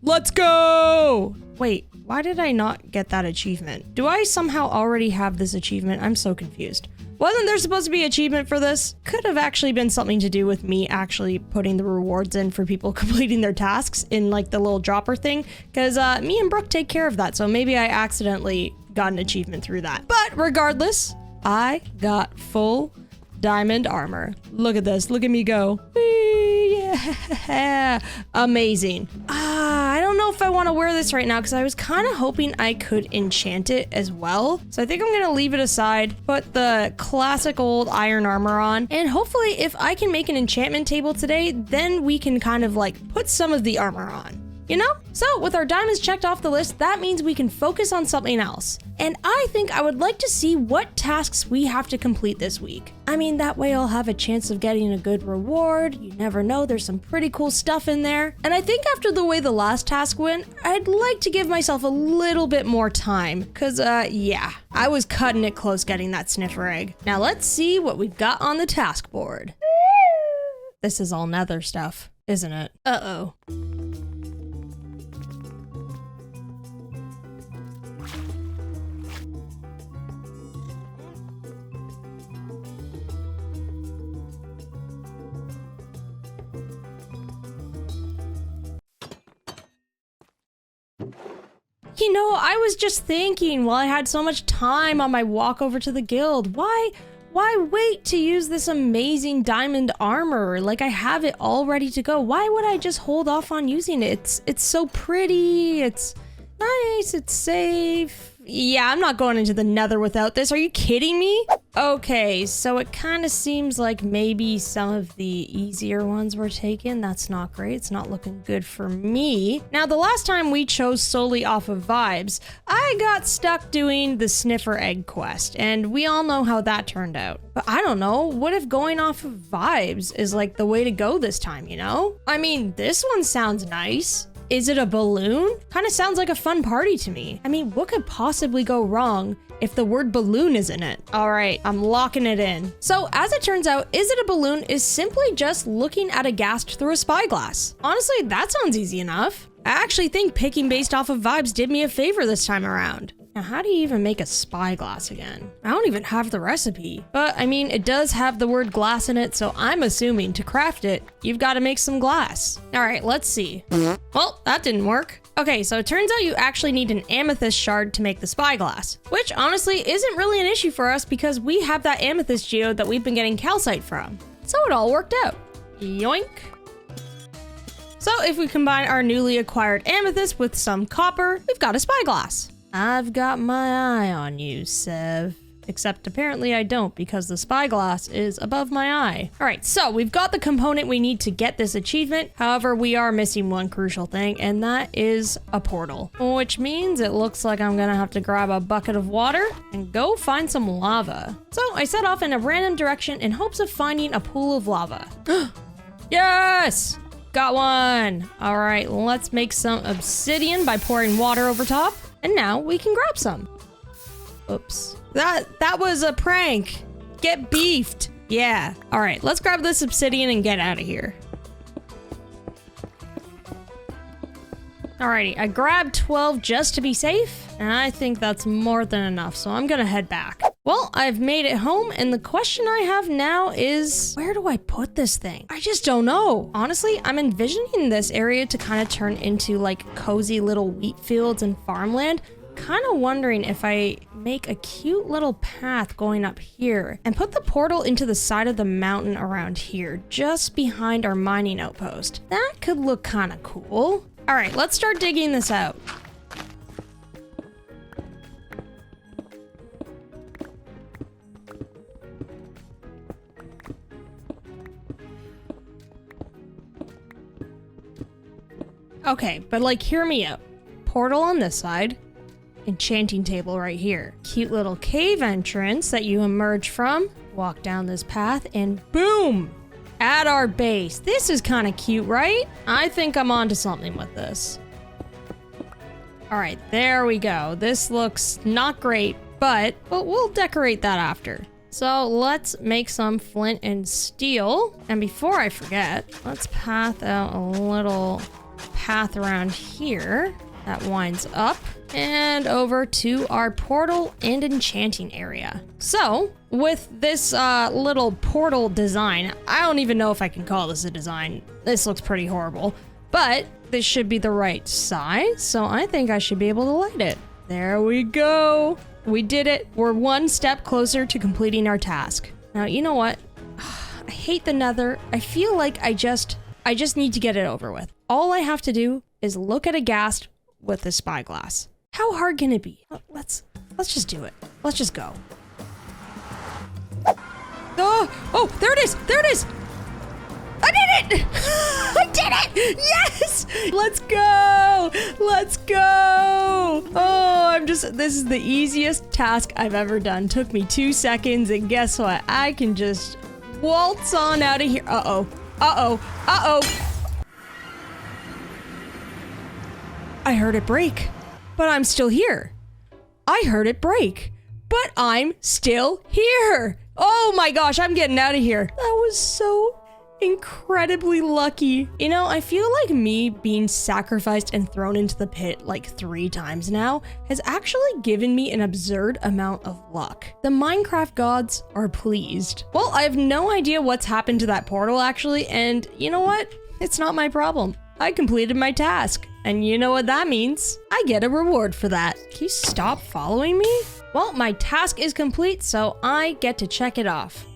Let's go! Wait, why did I not get that achievement? Do I somehow already have this achievement? I'm so confused. Wasn't there supposed to be an achievement for this? Could have actually been something to do with me actually putting the rewards in for people completing their tasks in like the little dropper thing, because me and Brooke take care of that, so maybe I accidentally got an achievement through that. But regardless, I got full diamond armor. Look at this. Look at me go. Whee, yeah. Amazing. I don't know if I want to wear this right now because I was kind of hoping I could enchant it as well. So I think I'm going to leave it aside, put the classic old iron armor on, and hopefully if I can make an enchantment table today, then we can kind of like put some of the armor on. you know? So with our diamonds checked off the list, that means we can focus on something else. And I think I would like to see what tasks we have to complete this week. I mean, that way I'll have a chance of getting a good reward. You never know, there's some pretty cool stuff in there. And I think after the way the last task went, I'd like to give myself a little bit more time. Cause yeah, I was cutting it close getting that sniffer egg. Now let's see what we've got on the task board. This is all nether stuff, isn't it? Uh-oh. You know, I was just thinking while I had so much time on my walk over to the guild, why wait to use this amazing diamond armor? Like, I have it all ready to go. Why would I just hold off on using it? It's so pretty, it's nice, it's safe. Yeah, I'm not going into the nether without this. Are you kidding me? Okay, so it kind of seems like maybe some of the easier ones were taken. That's not great. It's not looking good for me. Now, the last time we chose solely off of vibes, I got stuck doing the sniffer egg quest, and we all know how that turned out. But I don't know, what if going off of vibes is like the way to go this time, you know? I mean, this one sounds nice. Is it a balloon? Kind of sounds like a fun party to me. I mean, what could possibly go wrong if the word balloon is in it? All right, I'm locking it in. So as it turns out, Is It a Balloon is simply just looking at a ghast through a spyglass. Honestly, that sounds easy enough. I actually think picking based off of vibes did me a favor this time around. Now, how do you even make a spyglass again? I don't even have the recipe. But, I mean, it does have the word glass in it, so I'm assuming to craft it, you've got to make some glass. All right, let's see. Well, that didn't work. Okay, so it turns out you actually need an amethyst shard to make the spyglass, which honestly isn't really an issue for us because we have that amethyst geode that we've been getting calcite from. So it all worked out. Yoink. So if we combine our newly acquired amethyst with some copper, we've got a spyglass. I've got my eye on you, Sev. Except apparently I don't because the spyglass is above my eye. All right, so we've got the component we need to get this achievement. However, we are missing one crucial thing, and that is a portal. Which means it looks like I'm gonna have to grab a bucket of water and go find some lava. So I set off in a random direction in hopes of finding a pool of lava. Yes! Got one! All right, let's make some obsidian by pouring water over top. And now we can grab some. Oops. That was a prank. Get beefed. Yeah. All right, let's grab this obsidian and get out of here. Alrighty, I grabbed 12 just to be safe, and I think that's more than enough, so I'm gonna head back. Well, I've made it home, and the question I have now is, where do I put this thing? I just don't know. Honestly, I'm envisioning this area to kind of turn into like cozy little wheat fields and farmland. Kind of wondering if I make a cute little path going up here and put the portal into the side of the mountain around here, just behind our mining outpost. That could look kind of cool. All right, let's start digging this out. Okay, but like, hear me out. Portal on this side. Enchanting table right here. Cute little cave entrance that you emerge from. Walk down this path and boom! At our base. This is kind of cute, right? I think I'm onto something with this. All right, there we go. This looks not great, but we'll decorate that after. So let's make some flint and steel. And before I forget, let's path out a little path around here that winds up and over to our portal and enchanting area. So with this little portal design, I don't even know if I can call this a design. This looks pretty horrible, but this should be the right size. So I think I should be able to light it. There we go. We did it. We're one step closer to completing our task. Now, you know what? I hate the nether. I feel like I just need to get it over with. All I have to do is look at a ghast with a spyglass. How hard can it be? Let's just do it. Let's just go. Oh, there it is! There it is! I did it! I did it! Yes! Let's go! Let's go! Oh, this is the easiest task I've ever done. Took me 2 seconds, and guess what? I can just waltz on out of here. Uh-oh. Uh-oh. Uh-oh. I heard it break, but I'm still here. I heard it break, but I'm still here. Oh my gosh, I'm getting out of here. That was so incredibly lucky. You know, I feel like me being sacrificed and thrown into the pit like 3 times now has actually given me an absurd amount of luck. The Minecraft gods are pleased. Well, I have no idea what's happened to that portal actually, and you know what? It's not my problem. I completed my task. And you know what that means? I get a reward for that. Can you stop following me? Well, my task is complete, so I get to check it off.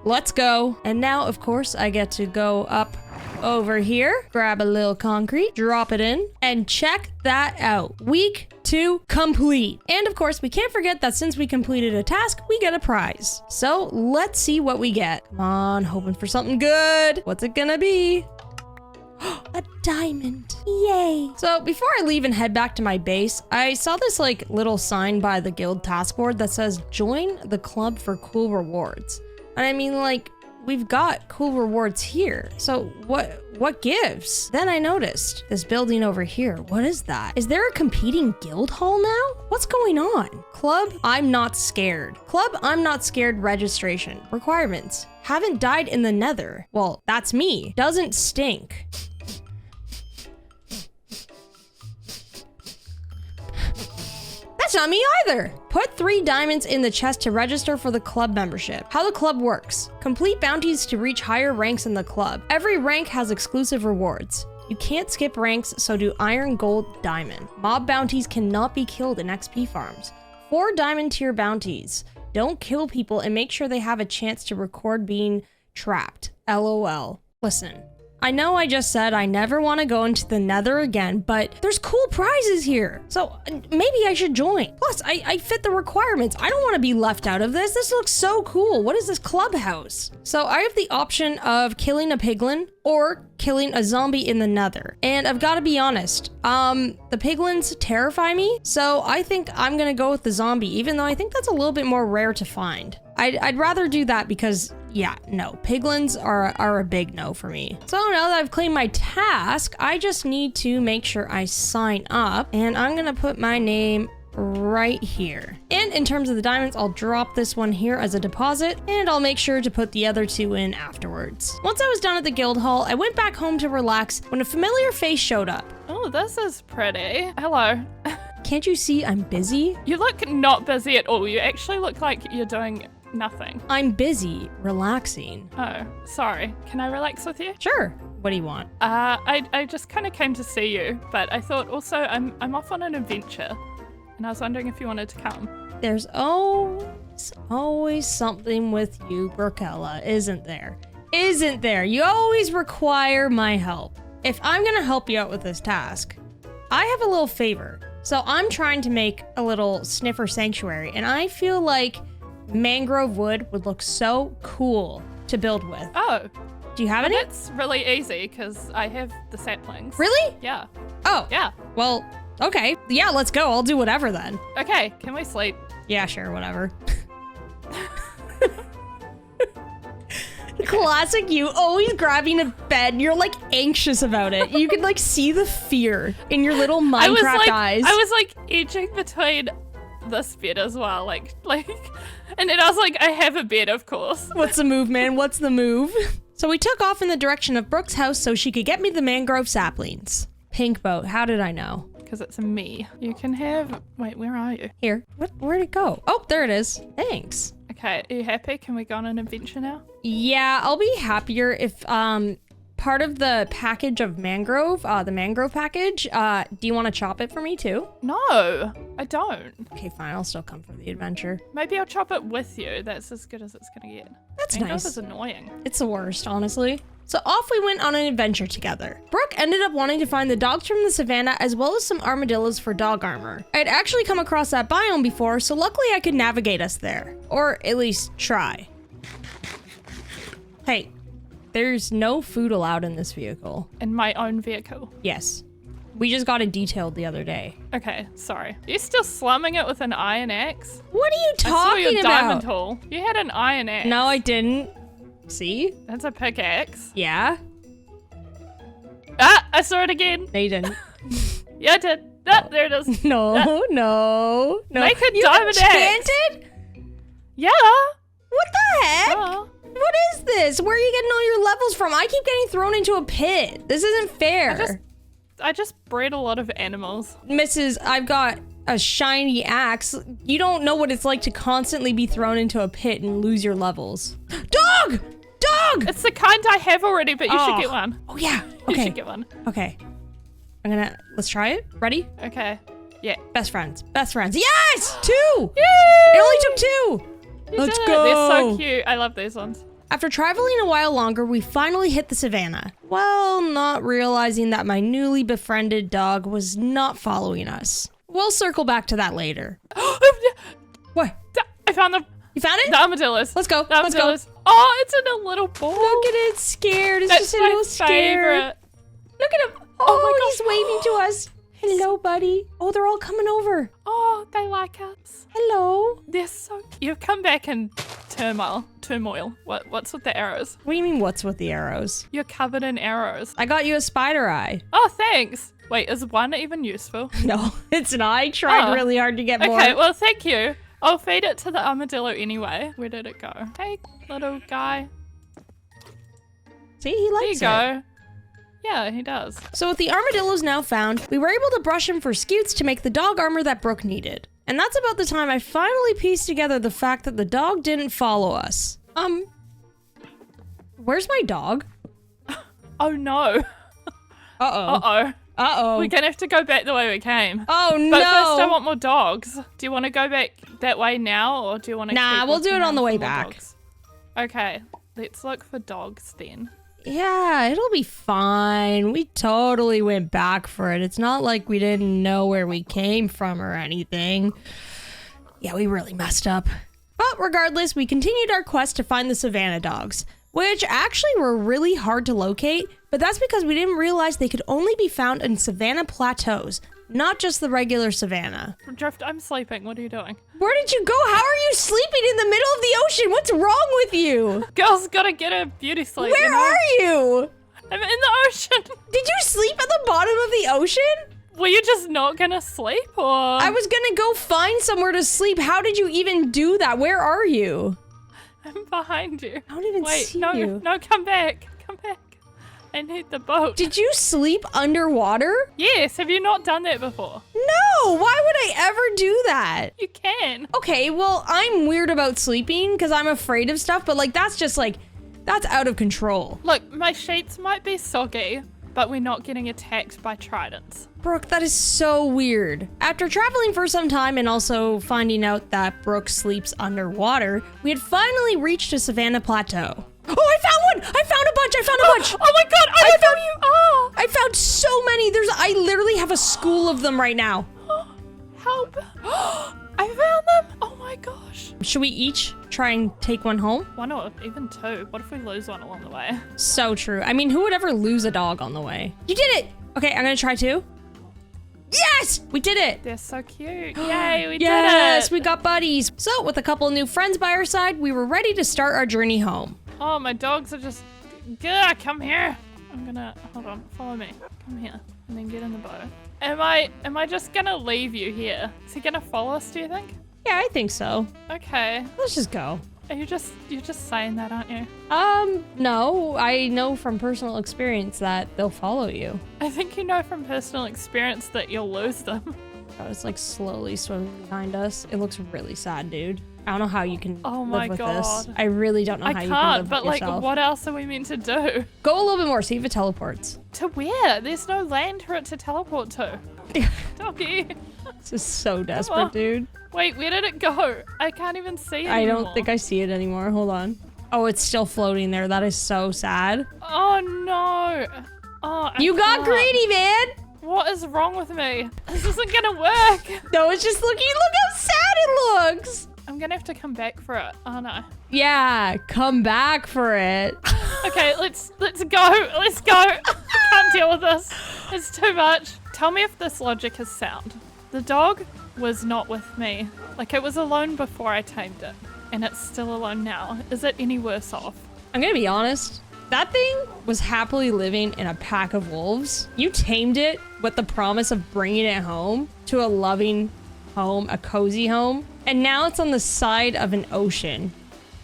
Let's go. And now, of course, I get to go up over here, grab a little concrete, drop it in, and check that out. Week 2 complete. And of course, we can't forget that since we completed a task, we get a prize. So let's see what we get. Come on, hoping for something good. What's it gonna be? A diamond. Yay. So before I leave and head back to my base, I saw this like little sign by the guild task board that says join the club for cool rewards. And I mean, like, we've got cool rewards here. So what gives? Then I noticed this building over here. What is that? Is there a competing guild hall now? What's going on? Club, I'm not scared. Club, I'm not scared registration. Requirements. Haven't died in the nether. Well, that's me. Doesn't stink. That's not me either. Put 3 diamonds in the chest to register for the club membership. How the club works. Complete bounties to reach higher ranks in the club. Every rank has exclusive rewards. You can't skip ranks, so do iron, gold, diamond. Mob bounties cannot be killed in XP farms. 4 diamond tier bounties. Don't kill people and make sure they have a chance to record being trapped. LOL. Listen. I know I just said I never want to go into the nether again, but there's cool prizes here. So maybe I should join. Plus, I fit the requirements. I don't want to be left out of this. This looks so cool. What is this clubhouse? So I have the option of killing a piglin or killing a zombie in the nether. And I've got to be honest, the piglins terrify me. So I think I'm going to go with the zombie, even though I think that's a little bit more rare to find. I'd rather do that because, yeah, no, piglins are a big no for me. So now that I've claimed my task, I just need to make sure I sign up, and I'm gonna put my name right here. And in terms of the diamonds, I'll drop this one here as a deposit, and I'll make sure to put the other 2 in afterwards. Once I was done at the guild hall, I went back home to relax when a familiar face showed up. Oh, this is pretty. Hello. Can't you see I'm busy? You look not busy at all. You actually look like you're doing nothing. I'm busy relaxing. Oh, sorry. Can I relax with you? Sure. What do you want? I just kind of came to see you, but I thought also I'm off on an adventure, and I was wondering if you wanted to come. There's always something with you, Brokella, isn't there? Isn't there? You always require my help. If I'm gonna help you out with this task, I have a little favor. So I'm trying to make a little sniffer sanctuary, and I feel like mangrove wood would look so cool to build with. Oh. Do you have any? It's really easy because I have the saplings. Really? Yeah. Oh. Yeah. Well, okay. Yeah, let's go. I'll do whatever then. Okay, can we sleep? Yeah, sure, whatever. Classic you, always grabbing a bed. You're like anxious about it. You can like see the fear in your little Minecraft eyes. I was like edging between this bed as well, like, and then I was like, I have a bed, of course. What's the move, man? What's the move? So we took off in the direction of Brooke's house so she could get me the mangrove saplings. Pink boat, how did I know? Because it's me. You can have, wait, where are you? Here, where'd it go? Oh, there it is. Thanks. Okay, are you happy? Can we go on an adventure now? Yeah, I'll be happier if, part of the package of mangrove, the mangrove package, do you want to chop it for me too? No, I don't. Okay, fine, I'll still come for the adventure. Maybe I'll chop it with you. That's as good as it's gonna get. That's mangrove nice. is annoying. It's the worst, honestly. So off we went on an adventure together. Brooke ended up wanting to find the dogs from the savannah as well as some armadillos for dog armor. I'd actually come across that biome before, so luckily I could navigate us there. Or at least try. Hey, there's no food allowed in this vehicle. In my own vehicle. Yes. We just got it detailed the other day. Okay, sorry. You're still slumming it with an iron axe? What are you I saw talking your about? diamond tool. You had an iron axe. No, I didn't. See? That's a pickaxe. Yeah? Ah, I saw it again. No, you didn't. Yeah, I did. Ah, there it is. No, no. Make a You diamond axe. enchanted? Yeah. What the heck? Oh. What is this? Where are you getting all your levels from? I keep getting thrown into a pit. This isn't fair. I just bred a lot of animals. Mrs., I've got a shiny axe. You don't know what it's like to constantly be thrown into a pit and lose your levels. Dog! Dog! It's the kind I have already, but you should get one. Oh, yeah. You Okay. should get one. Okay. Let's try it. Ready? Okay. Yeah. Best friends. Best friends. Yes! 2! Yay! It only took 2! You Let's did it. go! They're so cute. I love these ones. After traveling a while longer, we finally hit the savannah. Well, not realizing that my newly befriended dog was not following us. We'll circle back to that later. What? I found them. You found it? The armadillos. Let's go. The Let's go. armadillos. Oh, it's in a little ball. Look at it, scared. It's That's just a my little scared. favorite. Look at him. Oh Oh, my he's waving to us. Hello, buddy. Oh, they're all coming over. Oh, they like us. Hello. They're so. You've come back in turmoil. What's with the arrows? What do you mean, what's with the arrows? You're covered in arrows. I got you a spider eye. Oh, thanks. Wait, is one even useful? No, it's not. I tried Oh. really hard to get more. Okay, well, thank you. I'll feed it to the armadillo anyway. Where did it go? Hey, little guy. See, he There you likes it. go. Yeah, he does. So with the armadillos now found, we were able to brush him for scutes to make the dog armor that Brooke needed. And that's about the time I finally pieced together the fact that the dog didn't follow us. Where's my dog? Oh no. Uh-oh. Uh-oh. Uh-oh. We're gonna have to go back the way we came. Oh, no. But first I want more dogs. Do you want to go back that way now, or do you want to Nah, keep we'll do looking it on around the for way more back. dogs? Okay, let's look for dogs then. Yeah, it'll be fine. We totally went back for it. It's not like we didn't know where we came from or anything. Yeah, we really messed up. But regardless, we continued our quest to find the savannah dogs, which actually were really hard to locate, but that's because we didn't realize they could only be found in savannah plateaus, not just the regular savannah. Drift, I'm sleeping. What are you doing? Where did you go? How are you sleeping in the middle of the ocean? What's wrong with you? Girl's gotta get a beauty sleep. Where you know? are you? I'm in the ocean. Did you sleep at the bottom of the ocean? Were you just not gonna sleep, or? I was gonna go find somewhere to sleep. How did you even do that? Where are you? I'm behind you. I don't even Wait, see no, you. no, come back. Come back. I need the boat. Did you sleep underwater? Yes, have you not done that before? No, why would I ever do that? You can. Okay, well, I'm weird about sleeping because I'm afraid of stuff, but like that's just like, that's out of control. Look, my sheets might be soggy, but we're not getting attacked by tridents. Brooke, that is so weird. After traveling for some time and also finding out that Brooke sleeps underwater, we had finally reached a savannah plateau. Oh, I found one! I found a bunch! I found a bunch! Oh my god, I don't know who you are! I found so many! I literally have a school of them right now. Help! I found them! Oh my gosh. Should we each try and take one home? One or even two. What if we lose one along the way? So true. I mean, who would ever lose a dog on the way? You did it! Okay, I'm gonna try two. Yes! We did it! They're so cute. Yay, we Yes, did it! we got buddies. So, with a couple new friends by our side, we were ready to start our journey home. Oh, my dogs are just... Gah, come here. I'm gonna... Hold on, follow me. Come here. And then get in the boat. Am I just gonna leave you here? Is he gonna follow us, do you think? Yeah, I think so. Okay. Let's just go. You're just saying that, aren't you? No, I know from personal experience that they'll follow you. I think you know from personal experience that you'll lose them. Oh, it's like slowly swimming behind us. It looks really sad, dude. I don't know how you can Oh my live with God. this. I really don't know how I you can can't, live but with like, yourself. what else are we meant to do? Go a little bit more, see if it teleports. To where? There's no land for it to teleport to. Doggy. This is so on. desperate, dude. Wait, where did it go? I can't even see it I anymore. don't think I see it anymore. Hold on. Oh, it's still floating there. That is so sad. Oh no. Oh, I You got can't. greedy, man! What is wrong with me? This isn't gonna work. No, it's just looking. Look how sad it looks! I'm gonna have to come back for it, aren't I? Yeah, come back for it. Okay, let's go. Let's go. I can't deal with this. It's too much. Tell me if this logic is sound. The dog was not with me. Like, it was alone before I tamed it, and it's still alone now. Is it any worse off? I'm gonna be honest. That thing was happily living in a pack of wolves. You tamed it with the promise of bringing it home to a loving home, a cozy home, and now it's on the side of an ocean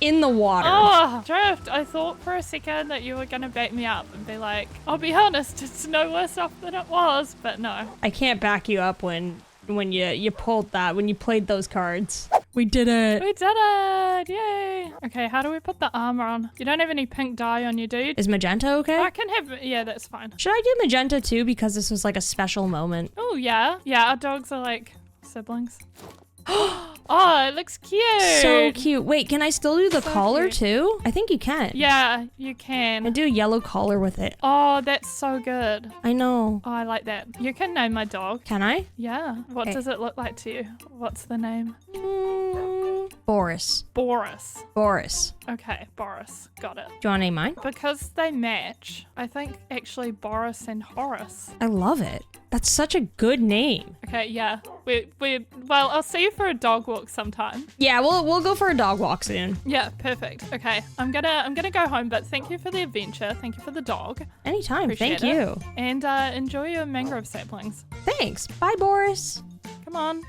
in the water. Oh, Drift, I thought for a second that you were gonna bait me up and be like, I'll be honest, it's no worse off than it was, but no. I can't back you up when you pulled that, when you played those cards. We did it. We did it! Yay! Okay, how do we put the armor on? You don't have any pink dye on you, dude. Is magenta okay? I can have, yeah, that's fine. Should I do magenta too, because this was like a special moment? Oh, yeah. Yeah, our dogs are like siblings. Oh, it looks cute. So cute. Wait, can I still do the So collar cute. too? I think you can. Yeah, you I can. do a yellow collar with it. Oh, that's so good. I know. Oh, I like that. You can name my dog. Can I? Yeah. What Okay. does it look like to you? What's the name? Boris. Boris. Boris. Okay, Boris. Got it. Do you want to name mine? Because they match, I think actually Boris and Horace. I love it. That's such a good name. Okay, yeah. Well, I'll see you for a dog walk sometime. Yeah, we'll go for a dog walk soon. Yeah, perfect. Okay, I'm gonna go home, but thank you for the adventure. Thank you for the dog. Anytime. Appreciate Thank you. it. And enjoy your mangrove saplings. Thanks. Bye, Boris. Come on,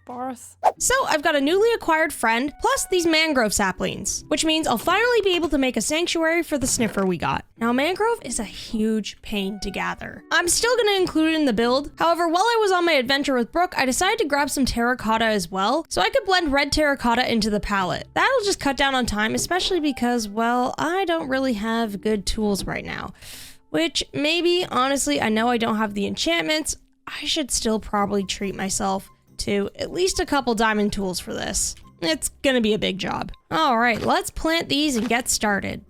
Boris. So I've got a newly acquired friend, plus these mangrove saplings, which means I'll finally be able to make a sanctuary for the sniffer we got. Now, mangrove is a huge pain to gather. I'm still gonna include it in the build. However, while I was on my adventure with Brooke, I decided to grab some terracotta as well, so I could blend red terracotta into the palette. That'll just cut down on time, especially because, well, I don't really have good tools right now. Which, maybe, honestly, I know I don't have the enchantments. I should still probably treat myself to at least a couple diamond tools for this. It's gonna be a big job. All right, let's plant these and get started.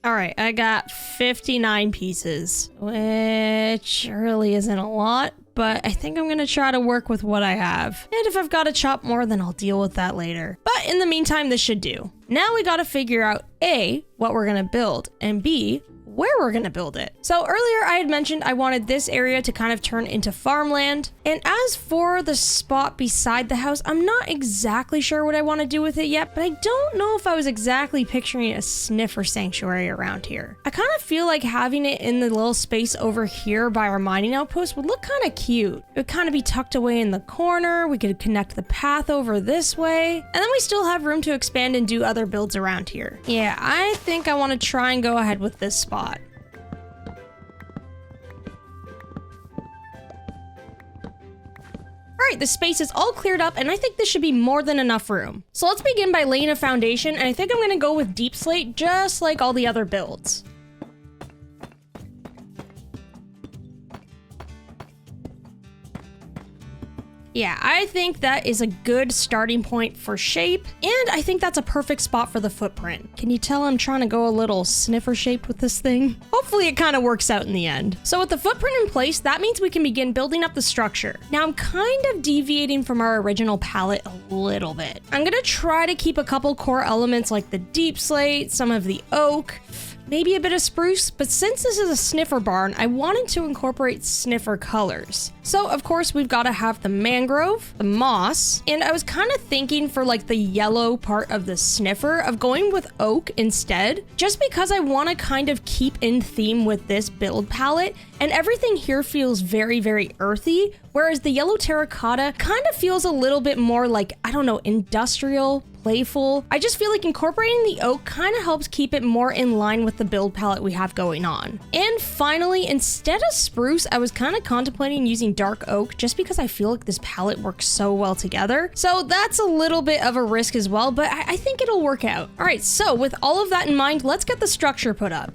All right, I got 59 pieces, which really isn't a lot, but I think I'm gonna try to work with what I have. And if I've got to chop more, then I'll deal with that later. But in the meantime, this should do. Now we gotta figure out A, what we're gonna build, and B, where we're gonna build it. So earlier I had mentioned I wanted this area to kind of turn into farmland. And as for the spot beside the house, I'm not exactly sure what I want to do with it yet, but I don't know if I was exactly picturing a sniffer sanctuary around here. I kind of feel like having it in the little space over here by our mining outpost would look kind of cute. It would kind of be tucked away in the corner. We could connect the path over this way. And then we still have room to expand and do other builds around here. Yeah, I think I want to try and go ahead with this spot. Alright, the space is all cleared up, and I think this should be more than enough room. So let's begin by laying a foundation, and I think I'm gonna go with deep slate, just like all the other builds. Yeah, I think that is a good starting point for shape, and I think that's a perfect spot for the footprint. Can you tell I'm trying to go a little sniffer shaped with this thing? Hopefully it kind of works out in the end. So with the footprint in place, that means we can begin building up the structure. Now I'm kind of deviating from our original palette a little bit. I'm gonna try to keep a couple core elements like the deep slate, some of the oak, maybe a bit of spruce, but since this is a sniffer barn, I wanted to incorporate sniffer colors. So of course we've got to have the mangrove, the moss, and I was kind of thinking for like the yellow part of the sniffer of going with oak instead, just because I want to kind of keep in theme with this build palette, and everything here feels very, very earthy, whereas the yellow terracotta kind of feels a little bit more like, I don't know, industrial, playful. I just feel like incorporating the oak kind of helps keep it more in line with the build palette we have going on. And finally, instead of spruce, I was kind of contemplating using dark oak just because I feel like this palette works so well together. So that's a little bit of a risk as well, but I think it'll work out. All right, so with all of that in mind, let's get the structure put up.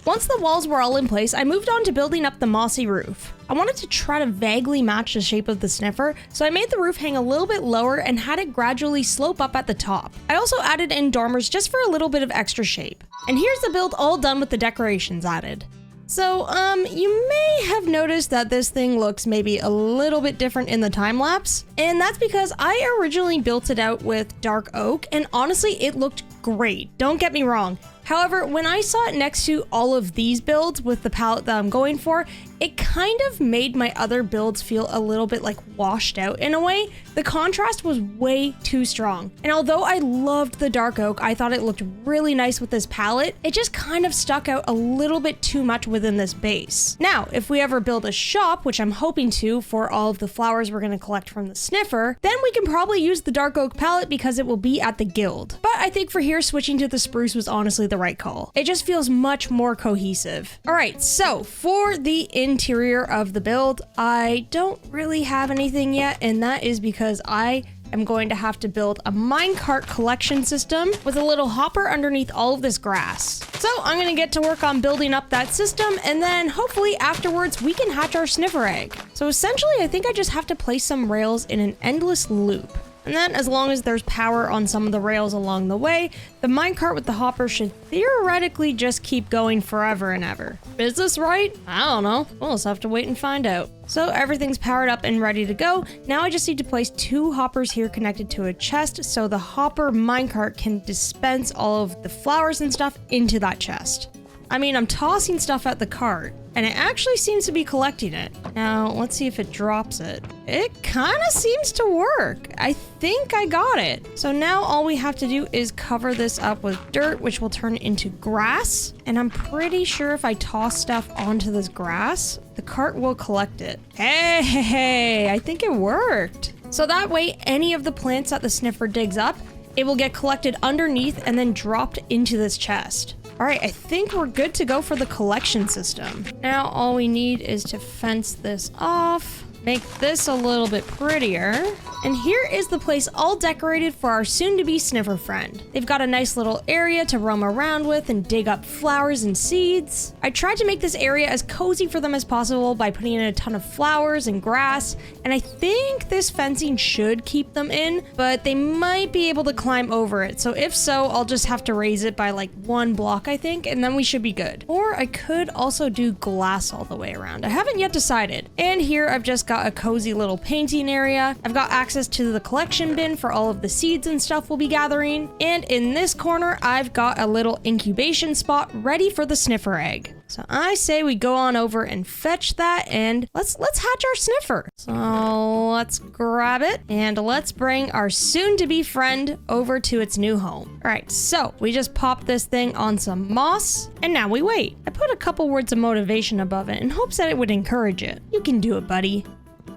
Once the walls were all in place, I moved on to building up the mossy roof. I wanted to try to vaguely match the shape of the sniffer, so I made the roof hang a little bit lower and had it gradually slope up at the top. I also added in dormers just for a little bit of extra shape. And here's the build all done with the decorations added. So, you may have noticed that this thing looks maybe a little bit different in the time lapse, and that's because I originally built it out with dark oak, and honestly, it looked great. Don't get me wrong. However, when I saw it next to all of these builds with the palette that I'm going for, it kind of made my other builds feel a little bit like washed out in a way. The contrast was way too strong. And although I loved the dark oak, I thought it looked really nice with this palette, it just kind of stuck out a little bit too much within this base. Now, if we ever build a shop, which I'm hoping to for all of the flowers we're going to collect from the sniffer, then we can probably use the dark oak palette because it will be at the guild. But I think for here, switching to the spruce was honestly the right call. It just feels much more cohesive. All right, so for the interior of the build, I don't really have anything yet, and that is because I am going to have to build a minecart collection system with a little hopper underneath all of this grass. So I'm gonna get to work on building up that system, and then hopefully afterwards we can hatch our sniffer egg. So essentially, I think I just have to place some rails in an endless loop. And then as long as there's power on some of the rails along the way, the minecart with the hopper should theoretically just keep going forever and ever. Is this right? I don't know. We'll just have to wait and find out. So everything's powered up and ready to go. Now I just need to place 2 hoppers here connected to a chest so the hopper minecart can dispense all of the flowers and stuff into that chest. I mean, I'm tossing stuff at the cart, and it actually seems to be collecting it. Now, let's see if it drops it. It kind of seems to work. I think I got it. So now all we have to do is cover this up with dirt, which will turn into grass. And I'm pretty sure if I toss stuff onto this grass, the cart will collect it. Hey, I think it worked. So that way, any of the plants that the sniffer digs up, it will get collected underneath and then dropped into this chest. All right, I think we're good to go for the collection system. Now all we need is to fence this off, make this a little bit prettier. And here is the place all decorated for our soon-to-be sniffer friend. They've got a nice little area to roam around with and dig up flowers and seeds. I tried to make this area as cozy for them as possible by putting in a ton of flowers and grass, and I think this fencing should keep them in, but they might be able to climb over it. So if so, I'll just have to raise it by like 1 block, I think, and then we should be good. Or I could also do glass all the way around. I haven't yet decided. And here I've just got a cozy little painting area. I've got access to the collection bin for all of the seeds and stuff we'll be gathering. And in this corner, I've got a little incubation spot ready for the sniffer egg. So I say we go on over and fetch that, and let's hatch our sniffer. So let's grab it and let's bring our soon-to-be friend over to its new home. All right, so we just pop this thing on some moss, and now we wait. I put a couple words of motivation above it in hopes that it would encourage it. You can do it, buddy.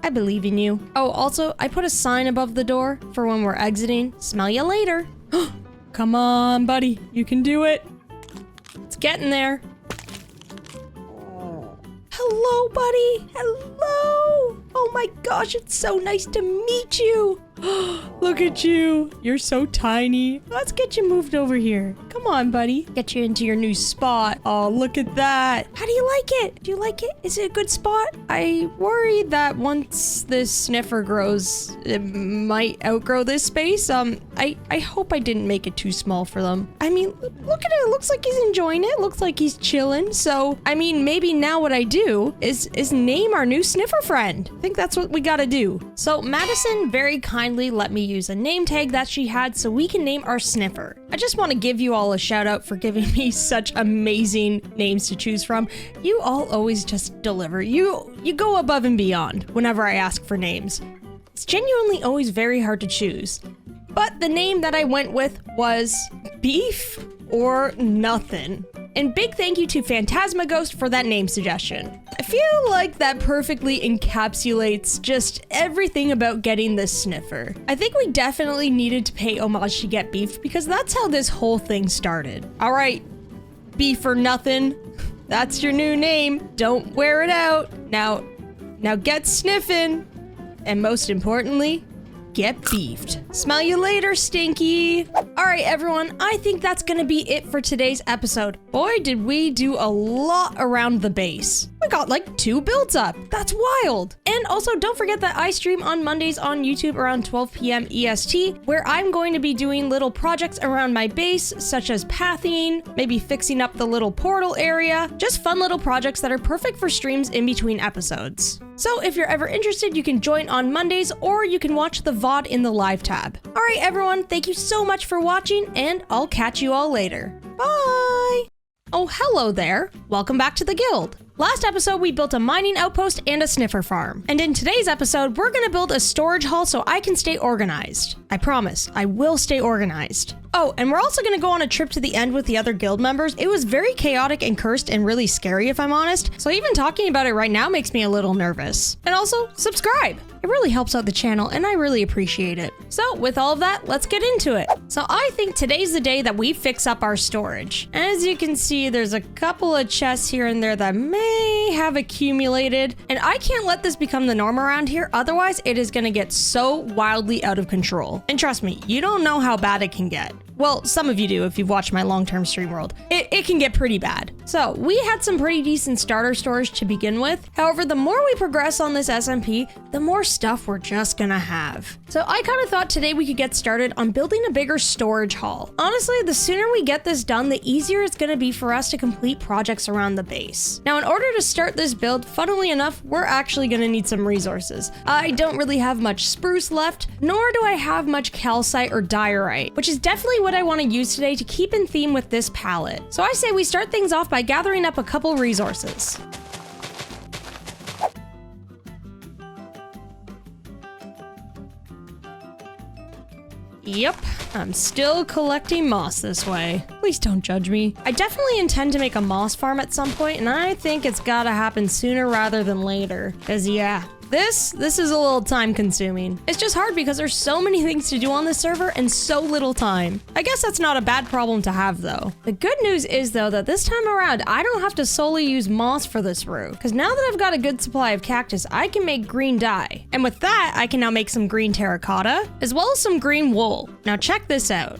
I believe in you. Oh, also, I put a sign above the door for when we're exiting. Smell you later. Come on, buddy. You can do it. It's getting there. Hello, buddy. Hello. Oh my gosh, it's so nice to meet you. Look at you. You're so tiny. Let's get you moved over here. Come on, buddy. Get you into your new spot. Oh, look at that. How do you like it? Do you like it? Is it a good spot? I worry that once this sniffer grows, it might outgrow this space. I hope I didn't make it too small for them. I mean, look at it. It looks like he's enjoying it. Looks like he's chilling. So, I mean, maybe now what I do is name our new sniffer friend. I think that's what we gotta do. So Madison very kindly let me use a name tag that she had so we can name our sniffer. I just want to give you all a shout out for giving me such amazing names to choose from. You all always just deliver. You go above and beyond whenever I ask for names. It's genuinely always very hard to choose. But the name that I went with was Beef or Nothing. And big thank you to Phantasma Ghost for that name suggestion. I feel like that perfectly encapsulates just everything about getting this sniffer. I think we definitely needed to pay homage to Get Beef because that's how this whole thing started. All right, Beef or Nothing, that's your new name. Don't wear it out. Now get sniffing. And most importantly, get beefed. Smell you later, Stinky. All right, everyone, I think that's gonna be it for today's episode. Boy, did we do a lot around the base. We got like 2 builds up. That's wild. And also, don't forget that I stream on Mondays on YouTube around 12 p.m. EST, where I'm going to be doing little projects around my base, such as pathing, maybe fixing up the little portal area, just fun little projects that are perfect for streams in between episodes. So if you're ever interested, you can join on Mondays, or you can watch the VOD in the live tab. All right, everyone, thank you so much for watching, and I'll catch you all later. Bye! Oh, hello there. Welcome back to the guild. Last episode, we built a mining outpost and a sniffer farm. And in today's episode, we're gonna build a storage hall so I can stay organized. I promise, I will stay organized. Oh, and we're also gonna go on a trip to the end with the other guild members. It was very chaotic and cursed and really scary, if I'm honest. So even talking about it right now makes me a little nervous. And also, subscribe. It really helps out the channel, and I really appreciate it. So with all of that, let's get into it. So I think today's the day that we fix up our storage. As you can see, there's a couple of chests here and there that may have accumulated, and I can't let this become the norm around here, otherwise it is gonna get so wildly out of control. And trust me, you don't know how bad it can get. Well, some of you do if you've watched my long-term stream world. It can get pretty bad. So we had some pretty decent starter storage to begin with. However, the more we progress on this SMP, the more stuff we're just gonna have. So I kind of thought today we could get started on building a bigger storage hall. Honestly, the sooner we get this done, the easier it's gonna be for us to complete projects around the base. Now, in order to start this build, funnily enough, we're actually gonna need some resources. I don't really have much spruce left, nor do I have much calcite or diorite, which is definitely what I want to use today to keep in theme with this palette. So I say we start things off by gathering up a couple resources. Yep, I'm still collecting moss this way. Please don't judge me. I definitely intend to make a moss farm at some point, and I think it's gotta happen sooner rather than later. Cause yeah, this is a little time consuming. It's just hard because there's so many things to do on this server and so little time. I guess that's not a bad problem to have though. The good news is though that this time around, I don't have to solely use moss for this route. Because now that I've got a good supply of cactus, I can make green dye. And with that, I can now make some green terracotta, as well as some green wool. Now check this out.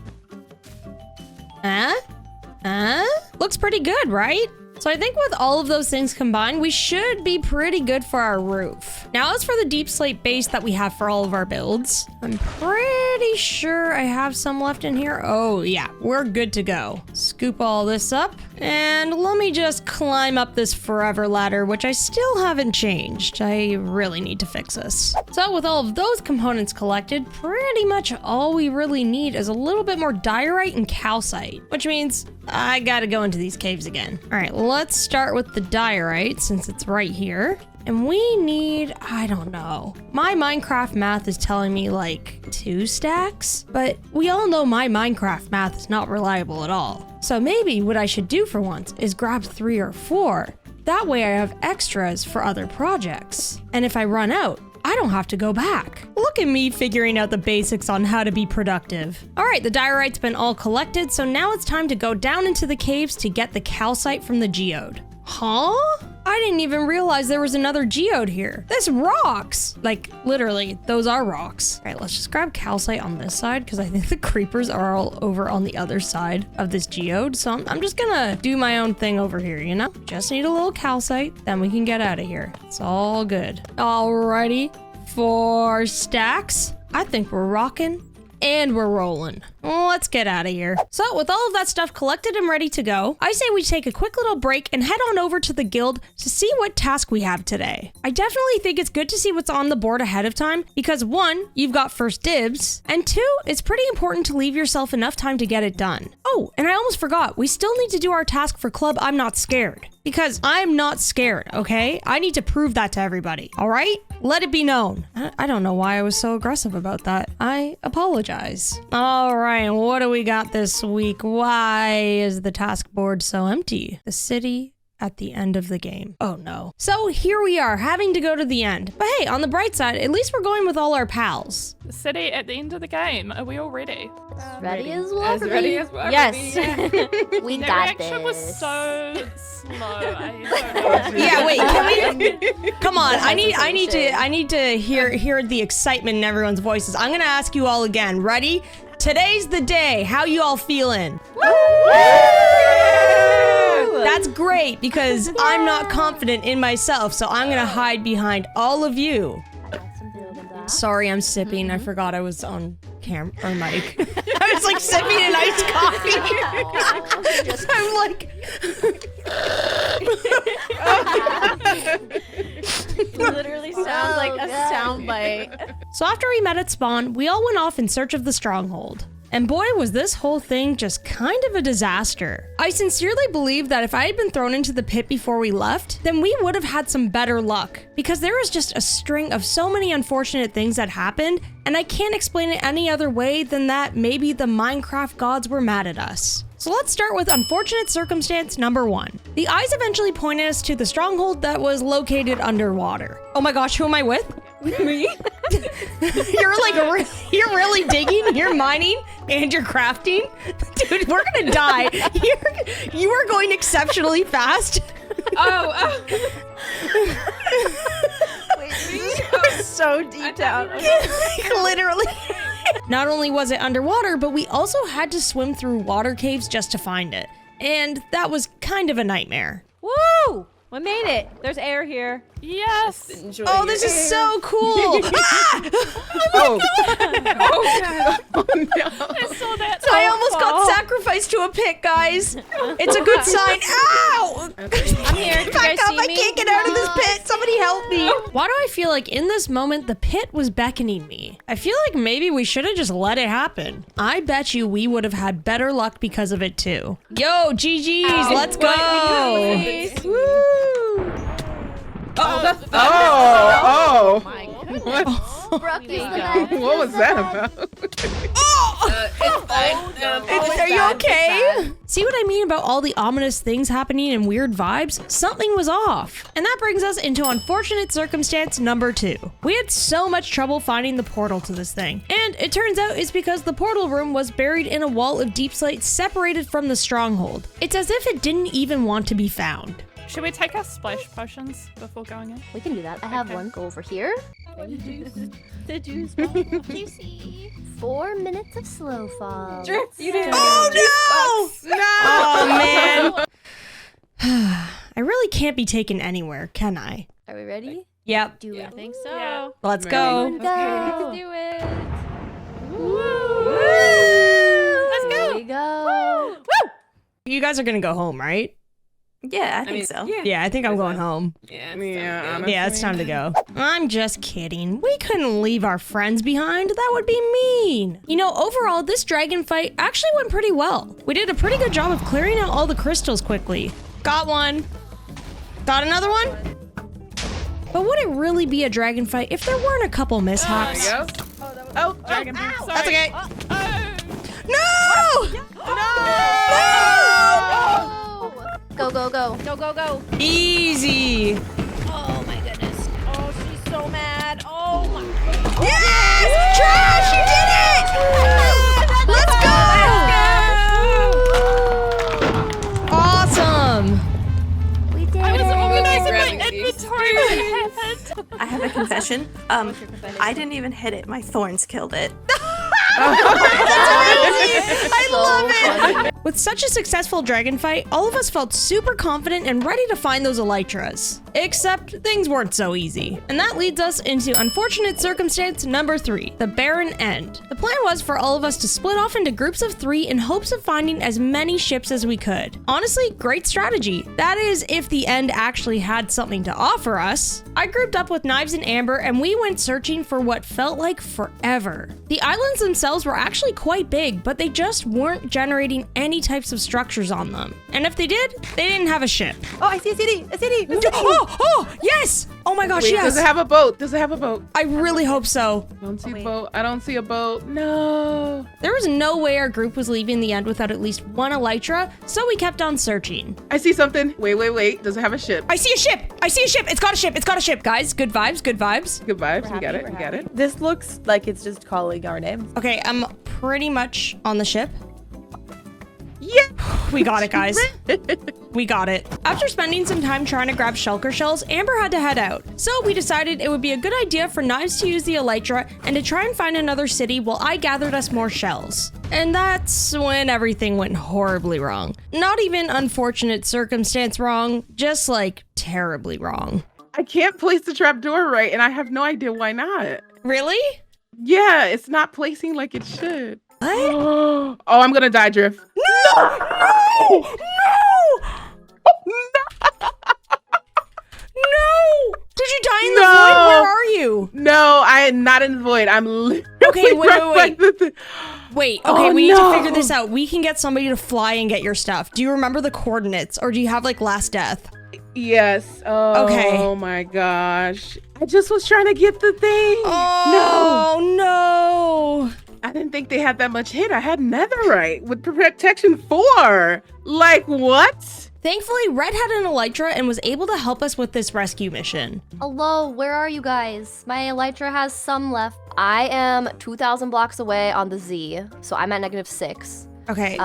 Looks pretty good, right? So I think with all of those things combined, we should be pretty good for our roof. Now, as for the deep slate base that we have for all of our builds, I'm pretty sure I have some left in here. Oh yeah, we're good to go. Scoop all this up, and let me just climb up this forever ladder, which I still haven't changed. I really need to fix this. So with all of those components collected, pretty much all we really need is a little bit more diorite and calcite, which means I gotta go into these caves again. All right, let's start with the diorite since it's right here. And we need, I don't know. My Minecraft math is telling me like 2 stacks, but we all know my Minecraft math is not reliable at all. So maybe what I should do for once is grab 3 or 4. That way I have extras for other projects. And if I run out, I don't have to go back. Look at me figuring out the basics on how to be productive. All right, the diorite's been all collected, so now it's time to go down into the caves to get the calcite from the geode. Huh? I didn't even realize there was another geode here. This rocks! Like, literally, those are rocks. All right, let's just grab calcite on this side because I think the creepers are all over on the other side of this geode. So I'm just gonna do my own thing over here, you know? Just need a little calcite, then we can get out of here. It's all good. Alrighty, 4 stacks. I think we're rocking. And we're rolling. Let's get out of here. So with all of that stuff collected and ready to go, I say we take a quick little break and head on over to the guild to see what task we have today. I definitely think it's good to see what's on the board ahead of time because 1, you've got first dibs, and 2, it's pretty important to leave yourself enough time to get it done. Oh, and I almost forgot, we still need to do our task for Club I'm Not Scared. Because I'm not scared, okay? I need to prove that to everybody, all right? Let it be known. I don't know why I was so aggressive about that. I apologize. All right, what do we got this week? Why is the task board so empty? The city at the end of the game. Oh no. So here we are, having to go to the end. But hey, on the bright side, at least we're going with all our pals. The city at the end of the game. Are we all ready? Ready as well. As ready as well. Yes. We That got reaction this. was so slow. I don't know. Yeah, wait, can we? Come on, I need to hear the excitement in everyone's voices. I'm gonna ask you all again. Ready? Today's the day. How you all feeling? That's great because I'm not confident in myself, so I'm gonna hide behind all of you. Sorry, I'm sipping. I forgot I was on camera or mic. I was like sipping an iced coffee. I'm like. Literally sounds like a soundbite. So after we met at spawn, we all went off in search of the stronghold. And boy, was this whole thing just kind of a disaster. I sincerely believe that if I had been thrown into the pit before we left, then we would have had some better luck. Because there was just a string of so many unfortunate things that happened, and I can't explain it any other way than that maybe the Minecraft gods were mad at us. So let's start with unfortunate circumstance number 1. The eyes eventually pointed us to the stronghold that was located underwater. Oh my gosh, who am I with? Me? You're really digging, you're mining, and you're crafting? Dude, we're gonna die. You are going exceptionally fast. Oh. We're so deep down. Literally. Not only was it underwater, but we also had to swim through water caves just to find it. And that was kind of a nightmare. Woo! We made it. There's air here. Yes. Oh, this is so cool. Ah! Oh. Oh, God. Oh, no. I saw that. I almost got sacrificed to a pit, guys. It's a good sign. Ow! I'm here. You Back guys up, see I me? can't get out of this pit. Somebody help me. Why do I feel like in this moment, the pit was beckoning me? I feel like maybe we should have just let it happen. I bet you we would have had better luck because of it too. Yo, GG's, let's go. Woo! Oh. My Brooke is the best. What was that about? Are you okay? See what I mean about all the ominous things happening and weird vibes? Something was off. And that brings us into unfortunate circumstance number 2. We had so much trouble finding the portal to this thing. And it turns out it's because the portal room was buried in a wall of deep slate separated from the stronghold. It's as if it didn't even want to be found. Should we take our splash potions before going in? We can do that. I have one. Go over here. The juice. Juicy. 4 minutes of slow fall. You did. Oh no! No. Oh man. I really can't be taken anywhere, can I? Are we ready? Yep. Do I it. think so. Yeah. Let's go. Go. Let's do it. Let's Here go. we go. You guys are gonna go home, right? Yeah, I think so. Yeah, I think I'm going home. Yeah, Yeah, it's time to go. I'm just kidding. We couldn't leave our friends behind. That would be mean. You know, overall, this dragon fight actually went pretty well. We did a pretty good job of clearing out all the crystals quickly. Got one. Got another one. But would it really be a dragon fight if there weren't a couple mishaps? There you go. Dragon. That's Sorry. okay. Oh. No! Go, go, go. Go, go, go. Easy. Oh my goodness. Oh, she's so mad. Oh my. Yes! Trash! You did it! Let's go! Awesome! We did I was it. organizing my Grabbing these. inventory when it happened. I have a confession. I didn't even hit it. My thorns killed it. I love it! Funny. With such a successful dragon fight, all of us felt super confident and ready to find those elytras. Except things weren't so easy. And that leads us into unfortunate circumstance number 3, the barren end. The plan was for all of us to split off into groups of 3 in hopes of finding as many ships as we could. Honestly, great strategy. That is, if the end actually had something to offer us. I grouped up with Knives and Amber and we went searching for what felt like forever. The islands themselves were actually quite big, but they just weren't generating any types of structures on them. And if they did, they didn't have a ship. Oh, I see a CD. A CD. Oh! Oh, yes. Oh my gosh, Wait, yes. does it have a boat? Does it have a boat? I really hope so. I don't see a boat. I don't see a boat. No. There was no way our group was leaving the end without at least one elytra, so we kept on searching. I see something. Wait. Does it have a ship? I see a ship. It's got a ship. Guys, good vibes. Good vibes. We got it. This looks like it's just calling our names. Okay, I'm pretty much on the ship. Yeah. We got it, guys. We got it. After spending some time trying to grab shulker shells, Amber had to head out. So we decided it would be a good idea for Knives to use the elytra and to try and find another city while I gathered us more shells. And that's when everything went horribly wrong. Not even unfortunate circumstance wrong, just like terribly wrong. I can't place the trapdoor right, and I have no idea why not. Really? Yeah, it's not placing like it should. What? Oh, I'm gonna die, Drift. No! Did you die in the void? Where are you? No, I am not in the void. I'm literally Okay, wait. by the thing. Wait, okay, Oh, we need no. to figure this out. We can get somebody to fly and get your stuff. Do you remember the coordinates, or do you have like last death? Yes. Oh, Okay. my gosh. I just was trying to get the thing. Oh no! I didn't think they had that much hit. I had netherite with protection 4. Like, what? Thankfully, Red had an elytra and was able to help us with this rescue mission. Hello, where are you guys? My elytra has some left. I am 2,000 blocks away on the Z, so I'm at -6. Okay,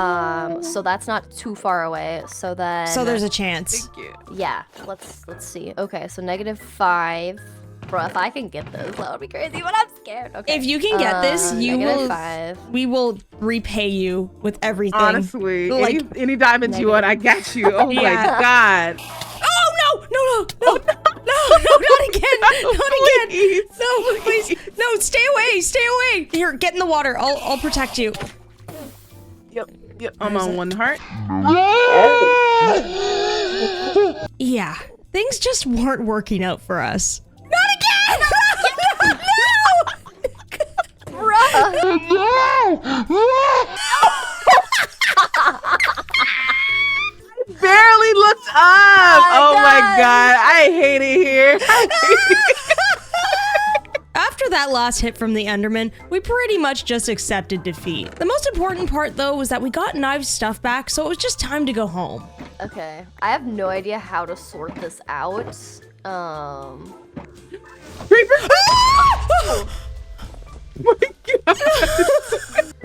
So that's not too far away. So then, so there's a chance. Thank you. yeah. Let's see. Okay, so -5. Bro, if I can get this, that would be crazy. But I'm scared. Okay. If you can get this, you will. -5. We will repay you with everything. Honestly, Like- any diamonds you want, I got you. Oh Yeah. my god. Oh no! No, not again! Not again! Please. No, please! No, stay away! Here, get in the water. I'll protect you. Yep. I'm on 1 heart. Yeah, things just weren't working out for us. Not again! Barely looked up. Oh my god. I hate it here. After that last hit from the Enderman, we pretty much just accepted defeat. The most important part, though, was that we got Knives' stuff back, so it was just time to go home. Okay, I have no idea how to sort this out. Creeper. Oh my god.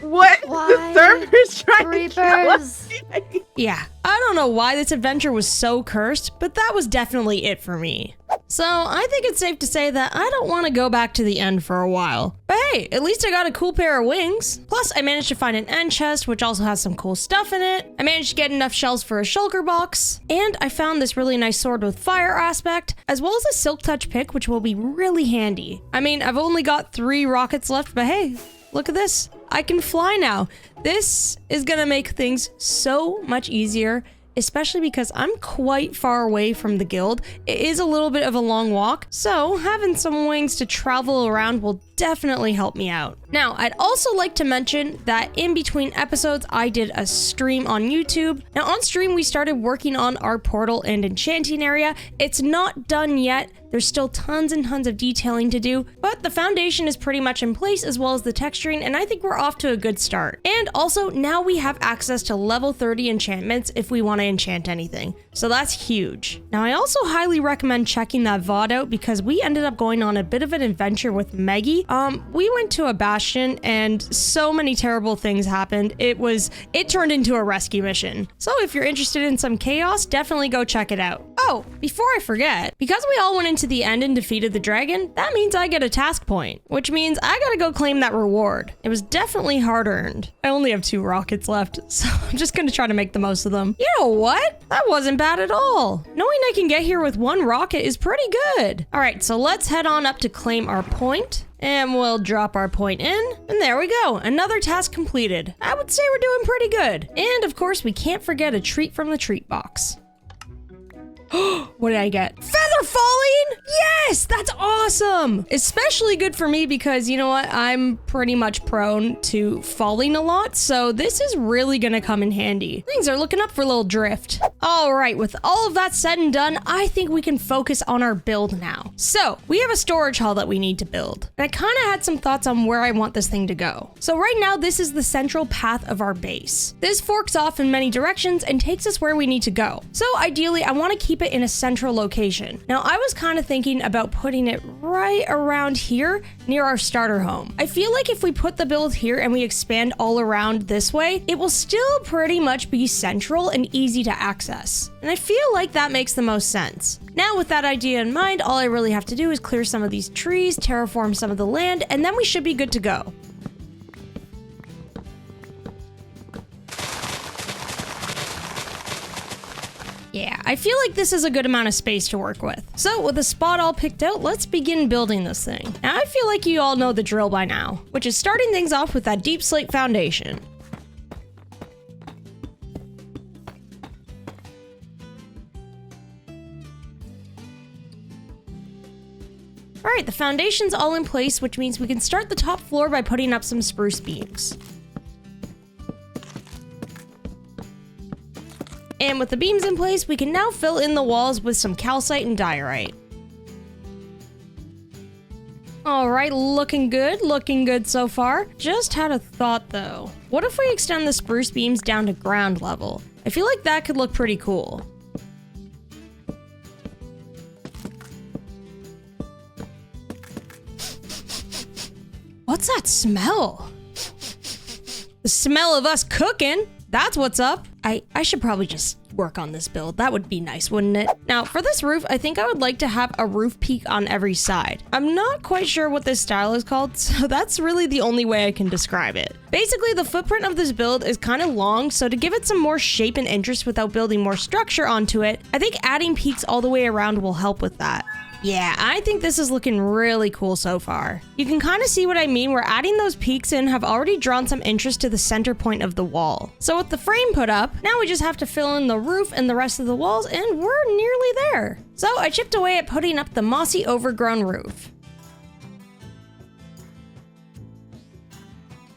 What? Why? The server's trying to kill us. Creepers. Yeah, I don't know why this adventure was so cursed, but that was definitely it for me. So I think it's safe to say that I don't want to go back to the end for a while. But hey, at least I got a cool pair of wings. Plus, I managed to find an end chest, which also has some cool stuff in it. I managed to get enough shells for a shulker box. And I found this really nice sword with fire aspect, as well as a silk touch pick, which will be really handy. I mean, I've only got 3 rockets left, but hey, look at this. I can fly now. This is gonna make things so much easier, especially because I'm quite far away from the guild. It is a little bit of a long walk, so having some wings to travel around will definitely help me out. Now, I'd also like to mention that in between episodes, I did a stream on YouTube. Now, on stream, we started working on our portal and enchanting area. It's not done yet. There's still tons and tons of detailing to do, but the foundation is pretty much in place as well as the texturing, and I think we're off to a good start. And also, now we have access to level 30 enchantments if we want to enchant anything. So that's huge. Now, I also highly recommend checking that VOD out because we ended up going on a bit of an adventure with Maggie. We went to a bastion and so many terrible things happened. It turned into a rescue mission. So if you're interested in some chaos, definitely go check it out. Oh, before I forget, because we all went into the end and defeated the dragon, that means I get a task point, which means I gotta go claim that reward. It was definitely hard earned. I only have 2 rockets left, so I'm just gonna try to make the most of them. You know what? That wasn't bad at all. Knowing I can get here with 1 rocket is pretty good. All right, so let's head on up to claim our point. And we'll drop our point in, and there we go, another task completed. I would say we're doing pretty good. And of course, we can't forget a treat from the treat box. What did I get? Feather falling? Yes, that's awesome. Especially good for me because you know what? I'm pretty much prone to falling a lot. So this is really gonna come in handy. Things are looking up for a little drift. All right, with all of that said and done, I think we can focus on our build now. So we have a storage hall that we need to build. And I kind of had some thoughts on where I want this thing to go. So right now, this is the central path of our base. This forks off in many directions and takes us where we need to go. So ideally, I want to keep it in a central location. Now, I was kind of thinking about putting it right around here near our starter home. I feel like if we put the build here and we expand all around this way, it will still pretty much be central and easy to access. And I feel like that makes the most sense. Now, with that idea in mind, all I really have to do is clear some of these trees, terraform some of the land, and then we should be good to go. Yeah, I feel like this is a good amount of space to work with. So with the spot all picked out, let's begin building this thing. Now I feel like you all know the drill by now, which is starting things off with that deep slate foundation. All right, the foundation's all in place, which means we can start the top floor by putting up some spruce beams. And with the beams in place, we can now fill in the walls with some calcite and diorite. All right, looking good so far. Just had a thought though. What if we extend the spruce beams down to ground level? I feel like that could look pretty cool. What's that smell? The smell of us cooking. That's what's up. I should probably just work on this build. That would be nice, wouldn't it? Now, for this roof, I think I would like to have a roof peak on every side. I'm not quite sure what this style is called, so that's really the only way I can describe it. Basically, the footprint of this build is kind of long, so to give it some more shape and interest without building more structure onto it, I think adding peaks all the way around will help with that. Yeah, I think this is looking really cool so far. You can kind of see what I mean where adding those peaks in have already drawn some interest to the center point of the wall. So with the frame put up, now we just have to fill in the roof and the rest of the walls and we're nearly there. So I chipped away at putting up the mossy overgrown roof.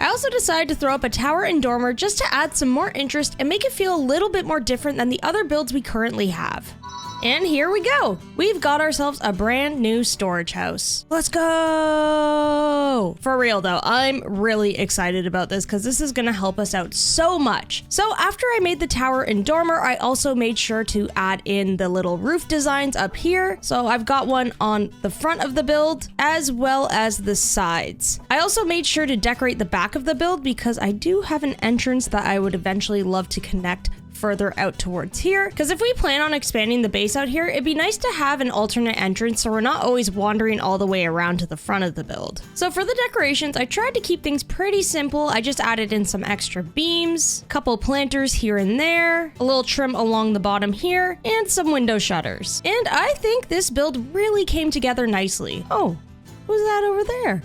I also decided to throw up a tower and dormer just to add some more interest and make it feel a little bit more different than the other builds we currently have. And here we go. We've got ourselves a brand new storage house. Let's go. For real though, I'm really excited about this because this is gonna help us out so much. So after I made the tower and dormer, I also made sure to add in the little roof designs up here. So I've got one on the front of the build as well as the sides. I also made sure to decorate the back of the build because I do have an entrance that I would eventually love to connect further out towards here, because if we plan on expanding the base out here, it'd be nice to have an alternate entrance so we're not always wandering all the way around to the front of the build. So for the decorations, I tried to keep things pretty simple. I just added in some extra beams, a couple planters here and there, a little trim along the bottom here, and some window shutters. And I think this build really came together nicely. Oh, who's that over there?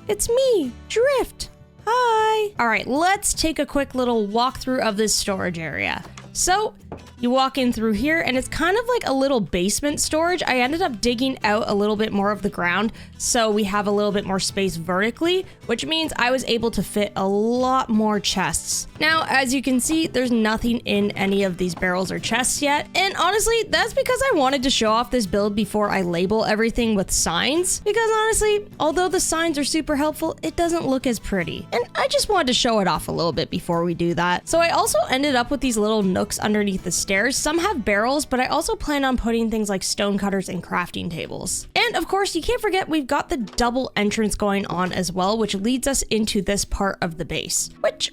It's me, Drift. Hi. All right, let's take a quick little walkthrough of this storage area. So you walk in through here and it's kind of like a little basement storage. I ended up digging out a little bit more of the ground so we have a little bit more space vertically, which means I was able to fit a lot more chests. Now, as you can see, there's nothing in any of these barrels or chests yet. And honestly, that's because I wanted to show off this build before I label everything with signs. Because honestly, although the signs are super helpful, it doesn't look as pretty. And I just wanted to show it off a little bit before we do that. So I also ended up with these little nooks underneath the stairs. Some have barrels, but I also plan on putting things like stone cutters and crafting tables. And of course, you can't forget we've got the double entrance going on as well, which leads us into this part of the base, which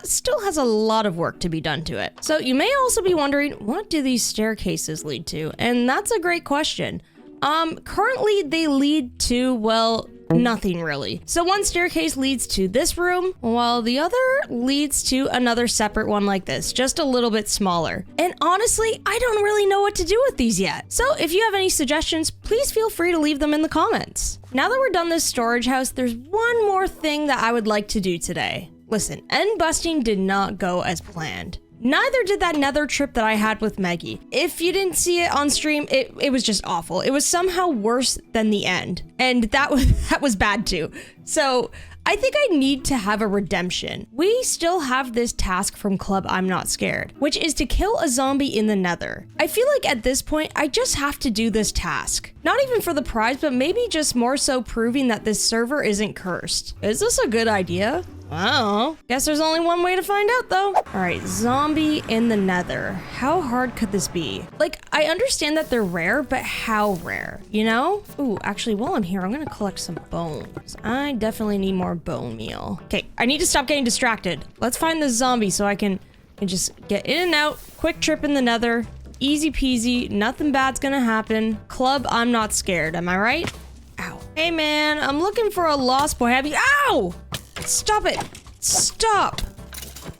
still has a lot of work to be done to it. So you may also be wondering, what do these staircases lead to? And that's a great question. Currently they lead to, well, nothing really. So one staircase leads to this room, while the other leads to another separate one like this, just a little bit smaller. And honestly, I don't really know what to do with these yet. So if you have any suggestions, please feel free to leave them in the comments. Now that we're done this storage house, there's one more thing that I would like to do today. Listen, end busting did not go as planned. Neither did that nether trip that I had with Maggie. If you didn't see it on stream, it was just awful. It was somehow worse than the end. And that was bad too. So I think I need to have a redemption. We still have this task from Club I'm Not Scared, which is to kill a zombie in the nether. I feel like at this point, I just have to do this task. Not even for the prize, but maybe just more so proving that this server isn't cursed. Is this a good idea? I don't know. Guess there's only one way to find out though. All right, zombie in the nether. How hard could this be? Like, I understand that they're rare, but how rare, you know? Ooh, actually, while I'm here, I'm gonna collect some bones. I definitely need more bone meal. Okay, I need to stop getting distracted. Let's find this zombie so I can just get in and out. Quick trip in the nether. Easy peasy, nothing bad's gonna happen. Club I'm Not Scared, am I right? Ow. Hey man, I'm looking for a lost boy. Have you? Ow! Stop it! Stop!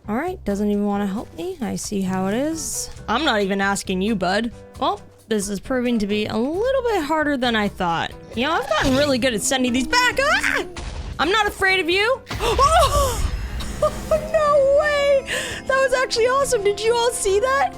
All right, doesn't even want to help me. I see how it is. I'm not even asking you, bud. Well, this is proving to be a little bit harder than I thought. You know, I've gotten really good at sending these back. Ah! I'm not afraid of you. Oh! No way! That was actually awesome. Did you all see that?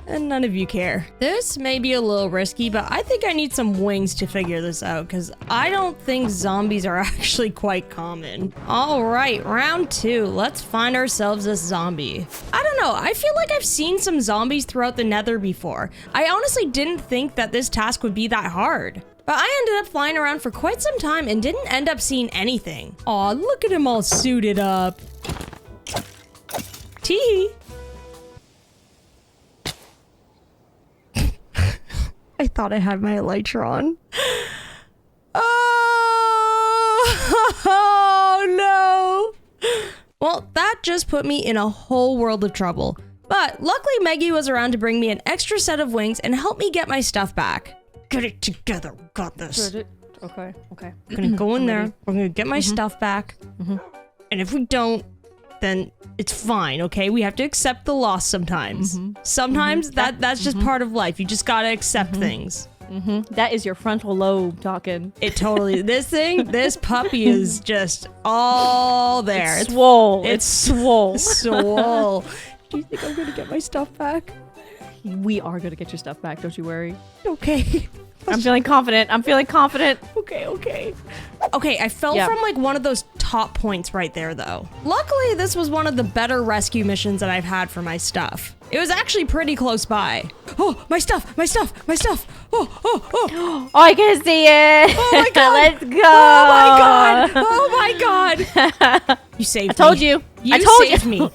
And none of you care. This may be a little risky, but I think I need some wings to figure this out because I don't think zombies are actually quite common. All right, round 2. Let's find ourselves a zombie. I don't know. I feel like I've seen some zombies throughout the nether before. I honestly didn't think that this task would be that hard. But I ended up flying around for quite some time and didn't end up seeing anything. Aw, look at him all suited up. Tee. I thought I had my elytra on. Oh no! Well, that just put me in a whole world of trouble. But luckily Maggie was around to bring me an extra set of wings and help me get my stuff back. Get it together, got this. Okay. I'm gonna go in there, we're gonna get my stuff back. And if we don't, then it's fine, okay? We have to accept the loss sometimes. Sometimes that's just part of life. You just gotta accept things. That is your frontal lobe talking. It totally, this puppy is just all there. It's swole. It's swole. Swole. Do you think I'm gonna get my stuff back? We are gonna get your stuff back, don't you worry. Okay. I'm feeling confident. Okay, I fell from like one of those top points right there though. Luckily, this was one of the better rescue missions that I've had for my stuff. It was actually pretty close by. Oh, my stuff. Oh, I can see it. Oh my god. Let's go. Oh my god. You saved me. I told you. You I told saved me.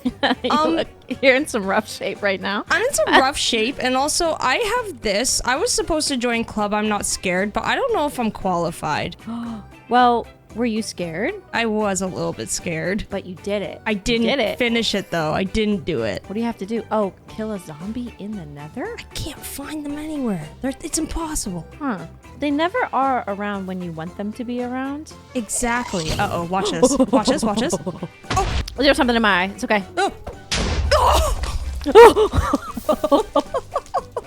Look, you're in some rough shape right now. I'm in some rough shape, and also I have this. I was supposed to join Club I'm Not Scared, but I don't know if I'm qualified. Well, were you scared? I was a little bit scared. But you did it. I didn't finish it though. I didn't do it. What do you have to do? Oh, kill a zombie in the nether? I can't find them anywhere. It's impossible. Huh. They never are around when you want them to be around. Exactly. Uh-oh, watch this. Watch this, watch this. Oh, there's something in my eye. It's okay.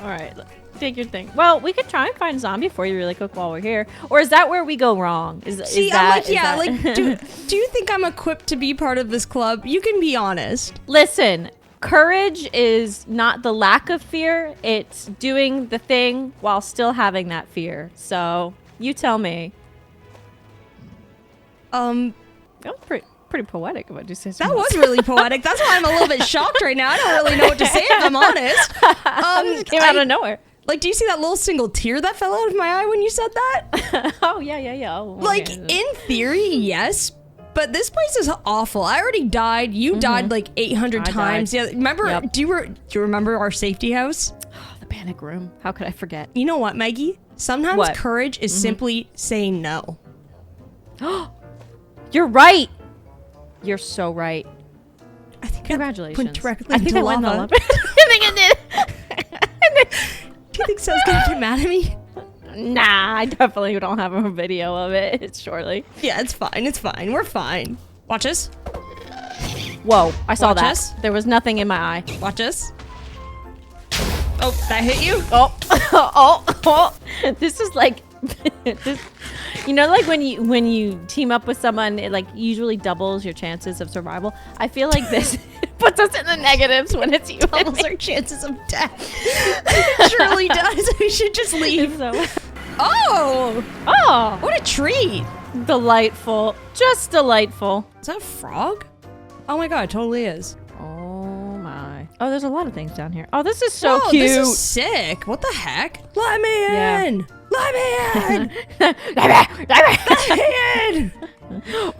All right. Take your thing. Well, we could try and find a zombie for you really quick while we're here. Or is that where we go wrong? See, I'm like, yeah, like, do you think I'm equipped to be part of this club? You can be honest. Listen, courage is not the lack of fear. It's doing the thing while still having that fear. So, you tell me. That was pretty poetic, what you say. That was really poetic. That's why I'm a little bit shocked right now. I don't really know what to say if I'm honest. Just came out of nowhere. Like, do you see that little single tear that fell out of my eye when you said that? Oh, yeah. Oh, like, in theory, yes. But this place is awful. I already died. You died like 800 times. Yeah, remember? Yep. Do you remember our safety house? The panic room. How could I forget? You know what, Maggie? Sometimes courage is simply saying no. You're right. You're so right. I think Congratulations. I went directly I think into I went lava. I think I did. Do you think Sal's gonna get mad at me? Nah, I definitely don't have a video of it, surely. Yeah, it's fine. It's fine. We're fine. Watch us. Whoa, I saw Watch that. us. There was nothing in my eye. Watch us. Oh, that hit you? Oh. This is like... You know, like when you team up with someone, it like usually doubles your chances of survival. I feel like this puts us in the negatives when it's you. Doubles our chances of death. It surely does. We should just leave. So, Oh, what a treat. delightful. Just delightful. Is that a frog? Oh my god, it totally is. Oh my. Oh, there's a lot of things down here. Oh, this is so Whoa, cute. This is sick. What the heck? Let me Yeah. in. Let me in. Let me in.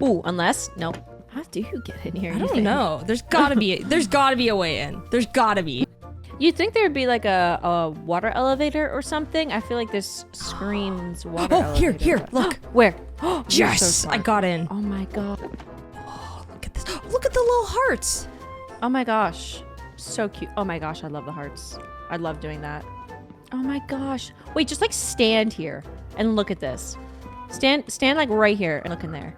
Ooh, unless no. How do you get in here? I don't know. There's gotta be a way in. There's gotta be. You'd think there would be like a water elevator or something. I feel like this screams water Oh, elevator. here, look. Where? Yes, I got in. Oh my god. Look at this. Look at the little hearts. Oh my gosh. So cute. Oh my gosh, I love the hearts. I love doing that. Oh my gosh. Wait, just like stand here and look at this. Stand like right here and look in there.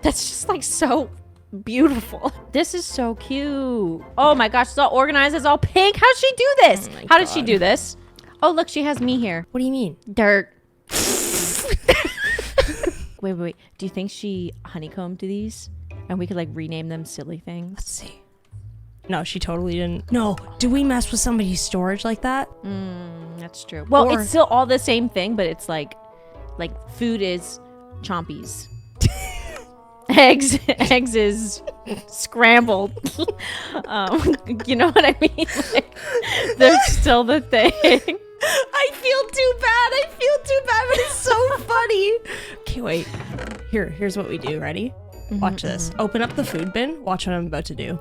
That's just like so beautiful. This is so cute. Oh my gosh, it's all organized. It's all pink. How'd she do this? Oh my How did she God. do this? Oh, look, she has me here. What do you mean? Dirt. Wait. Do you think she honeycombed these? And we could like rename them silly things? Let's see. No, she totally didn't. No, do we mess with somebody's storage like that? That's true. Well, Or- it's still all the same thing, but it's like food is chompies. Eggs is scrambled. You know what I mean? Like, they're still the thing. I feel too bad, but it's so funny. Okay, wait. Here's what we do. Ready? Watch this. Open up the food bin. Watch what I'm about to do.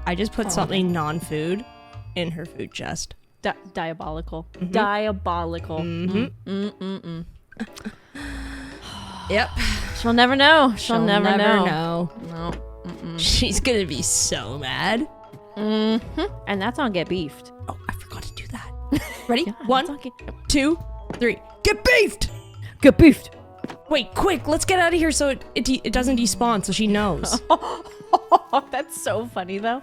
I just put something non-food in her food chest. Diabolical. Diabolical. Yep. She'll never know. She'll never know. know. No. She's gonna be so mad. And that's on Get Beefed. Oh, I forgot to do that. Ready? Yeah, that's 1, on Get 2, 3. Get beefed! Get Beefed. Wait, quick! Let's get out of here so it doesn't despawn, so she knows. That's so funny though.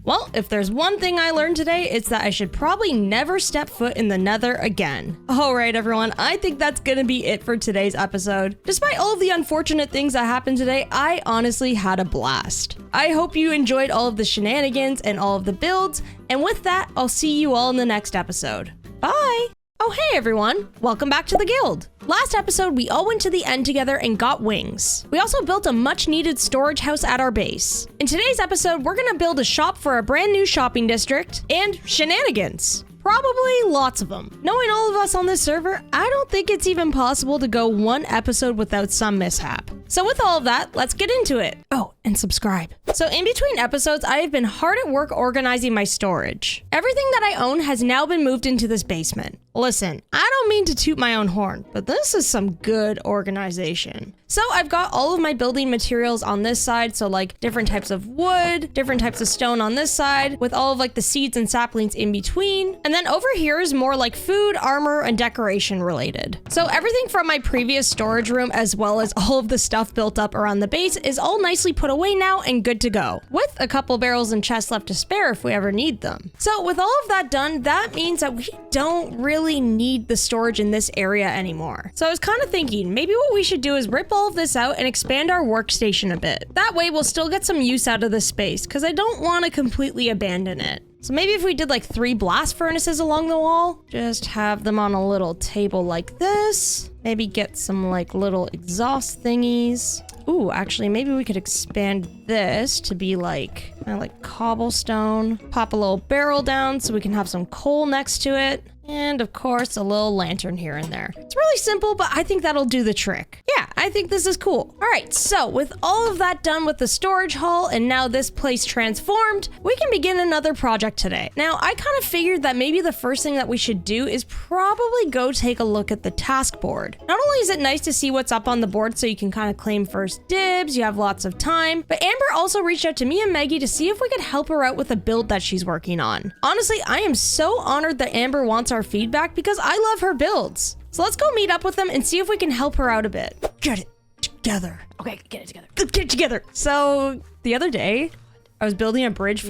Well, if there's one thing I learned today, it's that I should probably never step foot in the nether again. Alright everyone, I think that's gonna be it for today's episode. Despite all of the unfortunate things that happened today, I honestly had a blast. I hope you enjoyed all of the shenanigans and all of the builds, and with that, I'll see you all in the next episode. Bye! Oh hey everyone, welcome back to the guild. Last episode we all went to the end together and got wings. We also built a much needed storage house at our base. In today's episode we're gonna build a shop for a brand new shopping district and shenanigans. Probably lots of them. Knowing all of us on this server, I don't think it's even possible to go one episode without some mishap. So with all of that, let's get into it. Oh, and subscribe. So in between episodes, I have been hard at work organizing my storage. Everything that I own has now been moved into this basement. Listen, I don't mean to toot my own horn, but this is some good organization. So I've got all of my building materials on this side, so like different types of wood, different types of stone on this side, with all of like the seeds and saplings in between. And then over here is more like food, armor, and decoration related. So everything from my previous storage room, as well as all of the stuff built up around the base, is all nicely put away now and good to go, with a couple barrels and chests left to spare if we ever need them. So with all of that done, that means that we don't really need the storage in this area anymore. So I was kind of thinking, maybe what we should do is rip all of this out and expand our workstation a bit. That way we'll still get some use out of this space, because I don't want to completely abandon it. So maybe if we did like 3 blast furnaces along the wall, just have them on a little table like this. Maybe get some like little exhaust thingies. Ooh, actually, maybe we could expand this to be like, like cobblestone. Pop a little barrel down so we can have some coal next to it. And of course, a little lantern here and there. It's really simple, but I think that'll do the trick. Yeah, I think this is cool. All right, so with all of that done with the storage hall and now this place transformed, we can begin another project today. Now, I kind of figured that maybe the first thing that we should do is probably go take a look at the task board. Not only is it nice to see what's up on the board so you can kind of claim first dibs, you have lots of time, but Amber also reached out to me and Maggie to see if we could help her out with a build that she's working on. Honestly, I am so honored that Amber wants our feedback because I love her builds. So let's go meet up with them and see if we can help her out a bit. Get it together. Okay, get it together. Let's get it together. So the other day, I was building a bridge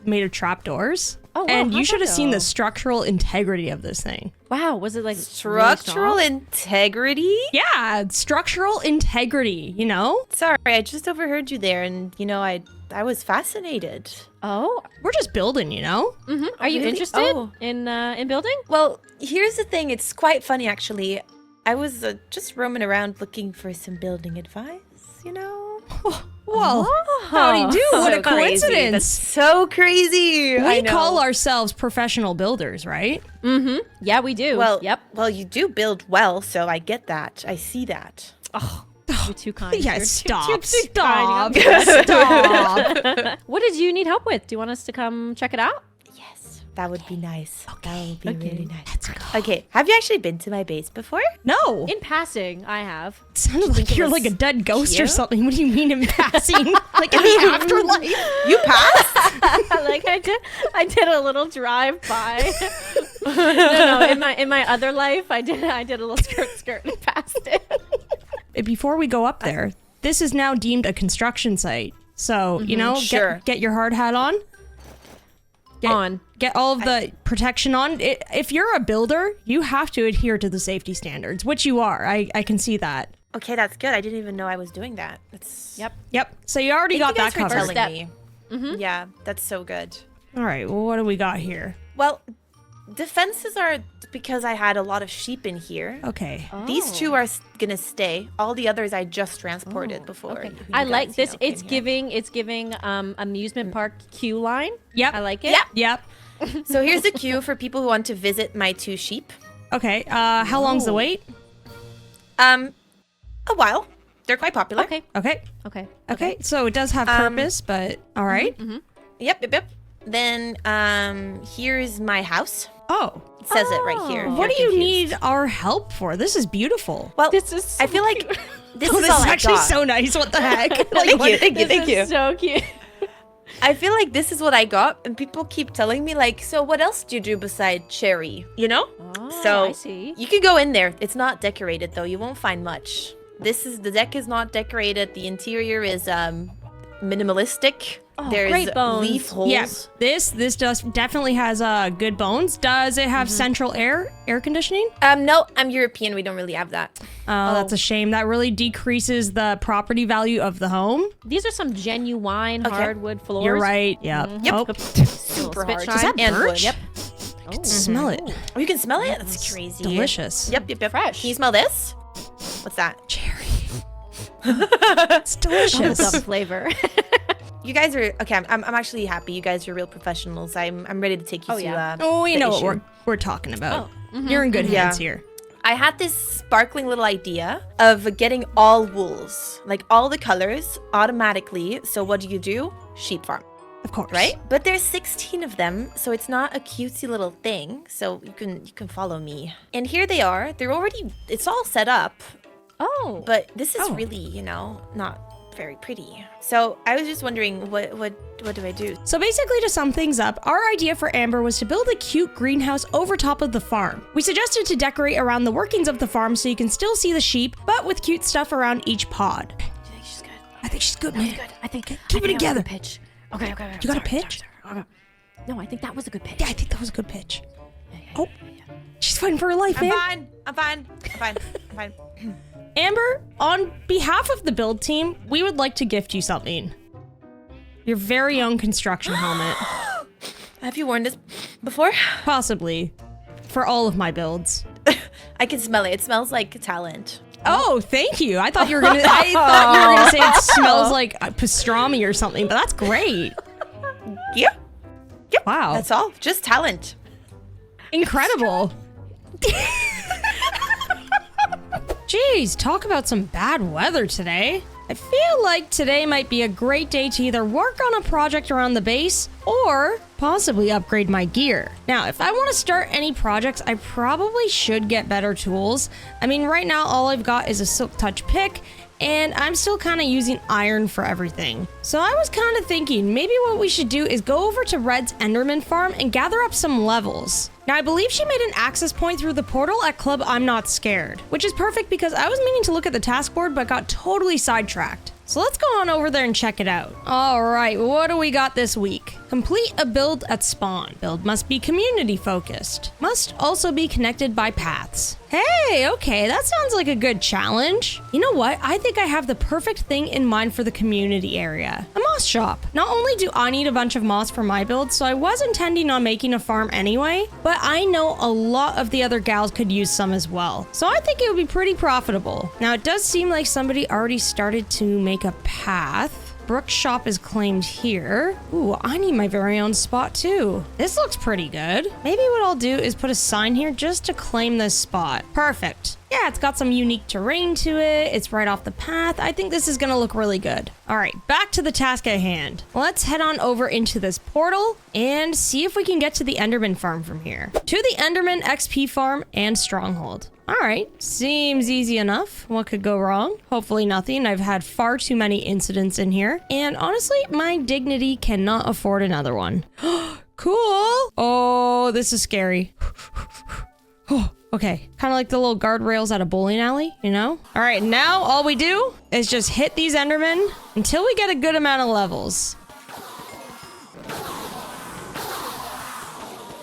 made of trapdoors. Oh, wow, and you how'd should that have seen the go? structural integrity of this thing. Wow, was it like Structural really integrity? Yeah, structural integrity, you know? Sorry, I just overheard you there, and I was fascinated. Oh, We're just building, you know? are you really? interested Oh. in building? Well, here's the thing. It's quite funny, actually. I was just roaming around looking for some building advice, you know? Well, howdy do, what a So crazy. That's coincidence. so crazy. I We know. call ourselves professional builders, right? Yeah, we do. Well, yep. Well, you do build well, so I get that. I see that. You're too kind. Yeah, You're too stop, kind. stop, stop. What did you need help with? Do you want us to come check it out? Yes, that would be nice. That would be Okay. really nice. Let's go. Okay, have you actually been to my base before? No, In passing, I have. it sounded like it you're was like a dead ghost or cute? something. What do you mean in passing? Like in the afterlife? You passed? Like I did a little drive by. no, in my other life, I did a little skirt and passed it. Before we go up there, this is now deemed a construction site. So, you know, Sure. get your hard hat on. Get all of the protection on. If you're a builder, you have to adhere to the safety standards, which you are. I can see that. Okay, that's good. I didn't even know I was doing that. That's Yep. So you already got that Thank you guys covered. for telling me. Yeah, that's so good. All right. Well, what do we got here? Well, defenses are because I had a lot of sheep in here. Okay. These two are gonna stay. All the others I just transported before. Okay. you I guys, like this. came It's giving amusement park queue line. Yep. I like it. Yep. here. So here's the queue for people who want to visit my two sheep. Okay. How long's the wait? A while. They're quite popular. Okay. Okay. Okay. Okay. So it does have purpose, but all right. Yep. Then here's my house. Oh. It says it right here. if What do you're you confused. need our help for? This is beautiful. Well, This is I feel like this Oh, is this all is I actually got. so nice. What the heck? Thank you. This is so cute. I feel like this is what I got, and people keep telling me like, so what else do you do beside cherry? You know? So I see. you can go in there. It's not decorated though. You won't find much. The deck is not decorated. The interior is minimalistic. There's great bones. leaf holes. Yeah, this definitely has good bones. Does it have central air conditioning? No, I'm European. We don't really have that. Oh, that's a shame. That really decreases the property value of the home. These are some genuine hardwood floors. You're right. Yep. Yep. Oh, Super spit hard. shine. Is that and wood. birch? Yep. I can smell it. Oh, you can smell it. That's crazy. Delicious. Yep. Fresh. Can you smell this? What's that? Cherry. It's delicious. Some flavor. You guys are okay. I'm actually happy. You guys are real professionals. I'm ready to take you to. Oh, we the know issue. what we're talking about. You're in good hands here. I had this sparkling little idea of getting all wools, like all the colors, automatically. So what do? Sheep farm, Of course. right? But there's 16 of them, so it's not a cutesy little thing. So you can follow me. And here they are. They're already. It's all set up, Oh. but this is really, not very pretty. So I was just wondering, what do I do? So basically, to sum things up, our idea for Amber was to build a cute greenhouse over top of the farm. We suggested to decorate around the workings of the farm so you can still see the sheep, but with cute stuff around each pod. Do you think she's good? I think she's good, man. I think Keep it together. Pitch. Okay. You got a pitch? No, I think that was a good pitch. Yeah, I think that was a good pitch. Oh, she's fighting for her life, man. I'm fine. Amber, on behalf of the build team, we would like to gift you something. Your very own construction helmet. Have you worn this before? Possibly. For all of my builds. I can smell it. It smells like talent. Oh, thank you. I thought you were gonna say it smells like pastrami or something, but that's great. Yeah. Wow. That's all. Just talent. Incredible. Jeez, talk about some bad weather today. I feel like today might be a great day to either work on a project around the base or possibly upgrade my gear. Now, if I want to start any projects, I probably should get better tools. I mean, right now all I've got is a Silk Touch pick, and I'm still kind of using iron for everything. So I was kind of thinking maybe what we should do is go over to Red's Enderman farm and gather up some levels. Now, I believe she made an access point through the portal at Club I'm Not Scared, which is perfect because I was meaning to look at the task board but got totally sidetracked. So let's go on over there and check it out. All right, what do we got this week? Complete a build at spawn. Build must be community focused. Must also be connected by paths. Hey, okay, that sounds like a good challenge. You know what? I think I have the perfect thing in mind for the community area. A moss shop. Not only do I need a bunch of moss for my build, so I was intending on making a farm anyway, but I know a lot of the other gals could use some as well. So I think it would be pretty profitable. Now, it does seem like somebody already started to make a path. Brooke's shop is claimed here. Ooh, I need my very own spot too. This looks pretty good. Maybe what I'll do is put a sign here just to claim this spot. Perfect. Yeah, it's got some unique terrain to it. It's right off the path. I think this is gonna look really good. All right, back to the task at hand. Let's head on over into this portal and see if we can get to the Enderman farm from here. To the Enderman XP farm and stronghold. All right, seems easy enough. What could go wrong? Hopefully nothing. I've had far too many incidents in here. And honestly, my dignity cannot afford another one. Cool. Oh, this is scary. Oh, okay. Kind of like the little guardrails at a bowling alley, you know? All right, now all we do is just hit these Endermen until we get a good amount of levels.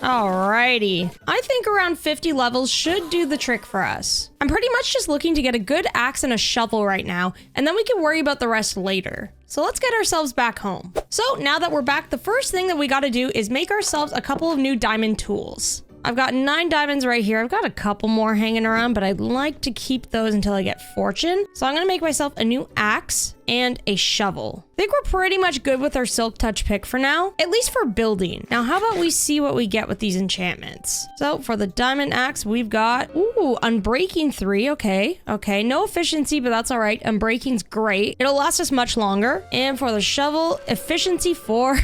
Alrighty. I think around 50 levels should do the trick for us. I'm pretty much just looking to get a good axe and a shovel right now, and then we can worry about the rest later. So let's get ourselves back home. So now that we're back, the first thing that we gotta do is make ourselves a couple of new diamond tools. I've got 9 diamonds right here. I've got a couple more hanging around, but I'd like to keep those until I get fortune. So I'm gonna make myself a new axe and a shovel. I think we're pretty much good with our silk touch pick for now, at least for building. Now, how about we see what we get with these enchantments? So for the diamond axe, we've got, ooh, unbreaking 3. Okay, no efficiency, but that's all right. Unbreaking's great. It'll last us much longer. And for the shovel, efficiency 4.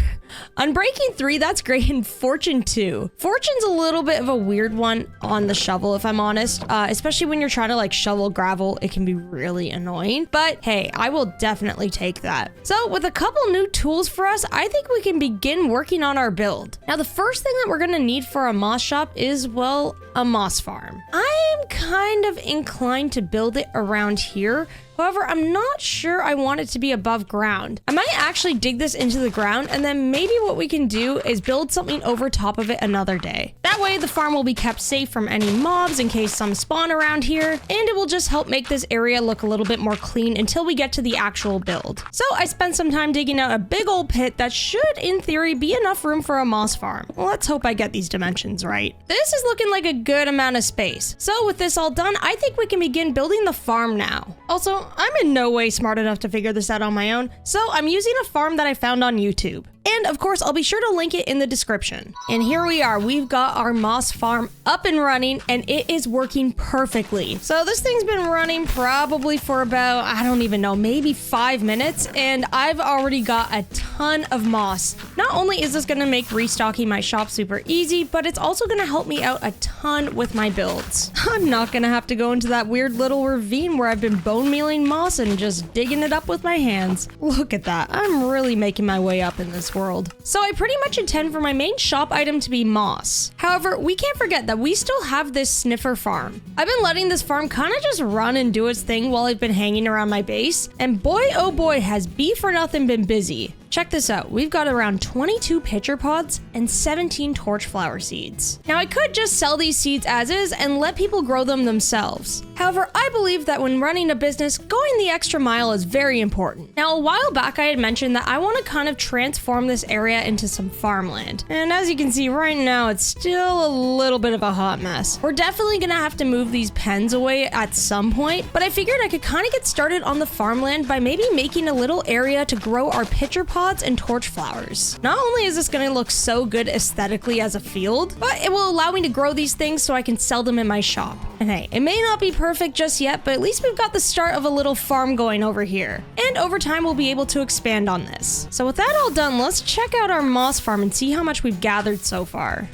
Unbreaking 3, that's great, and fortune 2. Fortune's a little bit of a weird one on the shovel, if I'm honest, especially when you're trying to like shovel gravel. It can be really annoying, but hey, I will definitely take that. So with a couple new tools for us, I think we can begin working on our build. Now, the first thing that we're gonna need for a moss shop is, well, a moss farm. I'm kind of inclined to build it around here. However, I'm not sure I want it to be above ground. I might actually dig this into the ground, and then maybe what we can do is build something over top of it another day. That way the farm will be kept safe from any mobs in case some spawn around here, and it will just help make this area look a little bit more clean until we get to the actual build. So I spent some time digging out a big old pit that should, in theory, be enough room for a moss farm. Well, let's hope I get these dimensions right. This is looking like a good amount of space. So with this all done, I think we can begin building the farm now. Also, I'm in no way smart enough to figure this out on my own, so I'm using a farm that I found on YouTube. And of course, I'll be sure to link it in the description. And here we are. We've got our moss farm up and running, and it is working perfectly. So this thing's been running probably for about, I don't even know, maybe 5 minutes, and I've already got a ton of moss. Not only is this gonna make restocking my shop super easy, but it's also gonna help me out a ton with my builds. I'm not gonna have to go into that weird little ravine where I've been bone mealing moss and just digging it up with my hands. Look at that. I'm really making my way up in this world. So I pretty much intend for my main shop item to be moss. However, we can't forget that we still have this sniffer farm. I've been letting this farm kind of just run and do its thing while I've been hanging around my base, and boy oh boy has Bee for Nothing been busy. Check this out. We've got around 22 pitcher pods and 17 torch flower seeds. Now, I could just sell these seeds as is and let people grow them themselves. However, I believe that when running a business, going the extra mile is very important. Now, a while back, I had mentioned that I want to kind of transform this area into some farmland. And as you can see right now, it's still a little bit of a hot mess. We're definitely going to have to move these pens away at some point, but I figured I could kind of get started on the farmland by maybe making a little area to grow our pitcher pods and torch flowers. Not only is this going to look so good aesthetically as a field, but it will allow me to grow these things so I can sell them in my shop. And hey, it may not be perfect just yet, but at least we've got the start of a little farm going over here. And over time, we'll be able to expand on this. So with that all done, let's check out our moss farm and see how much we've gathered so far.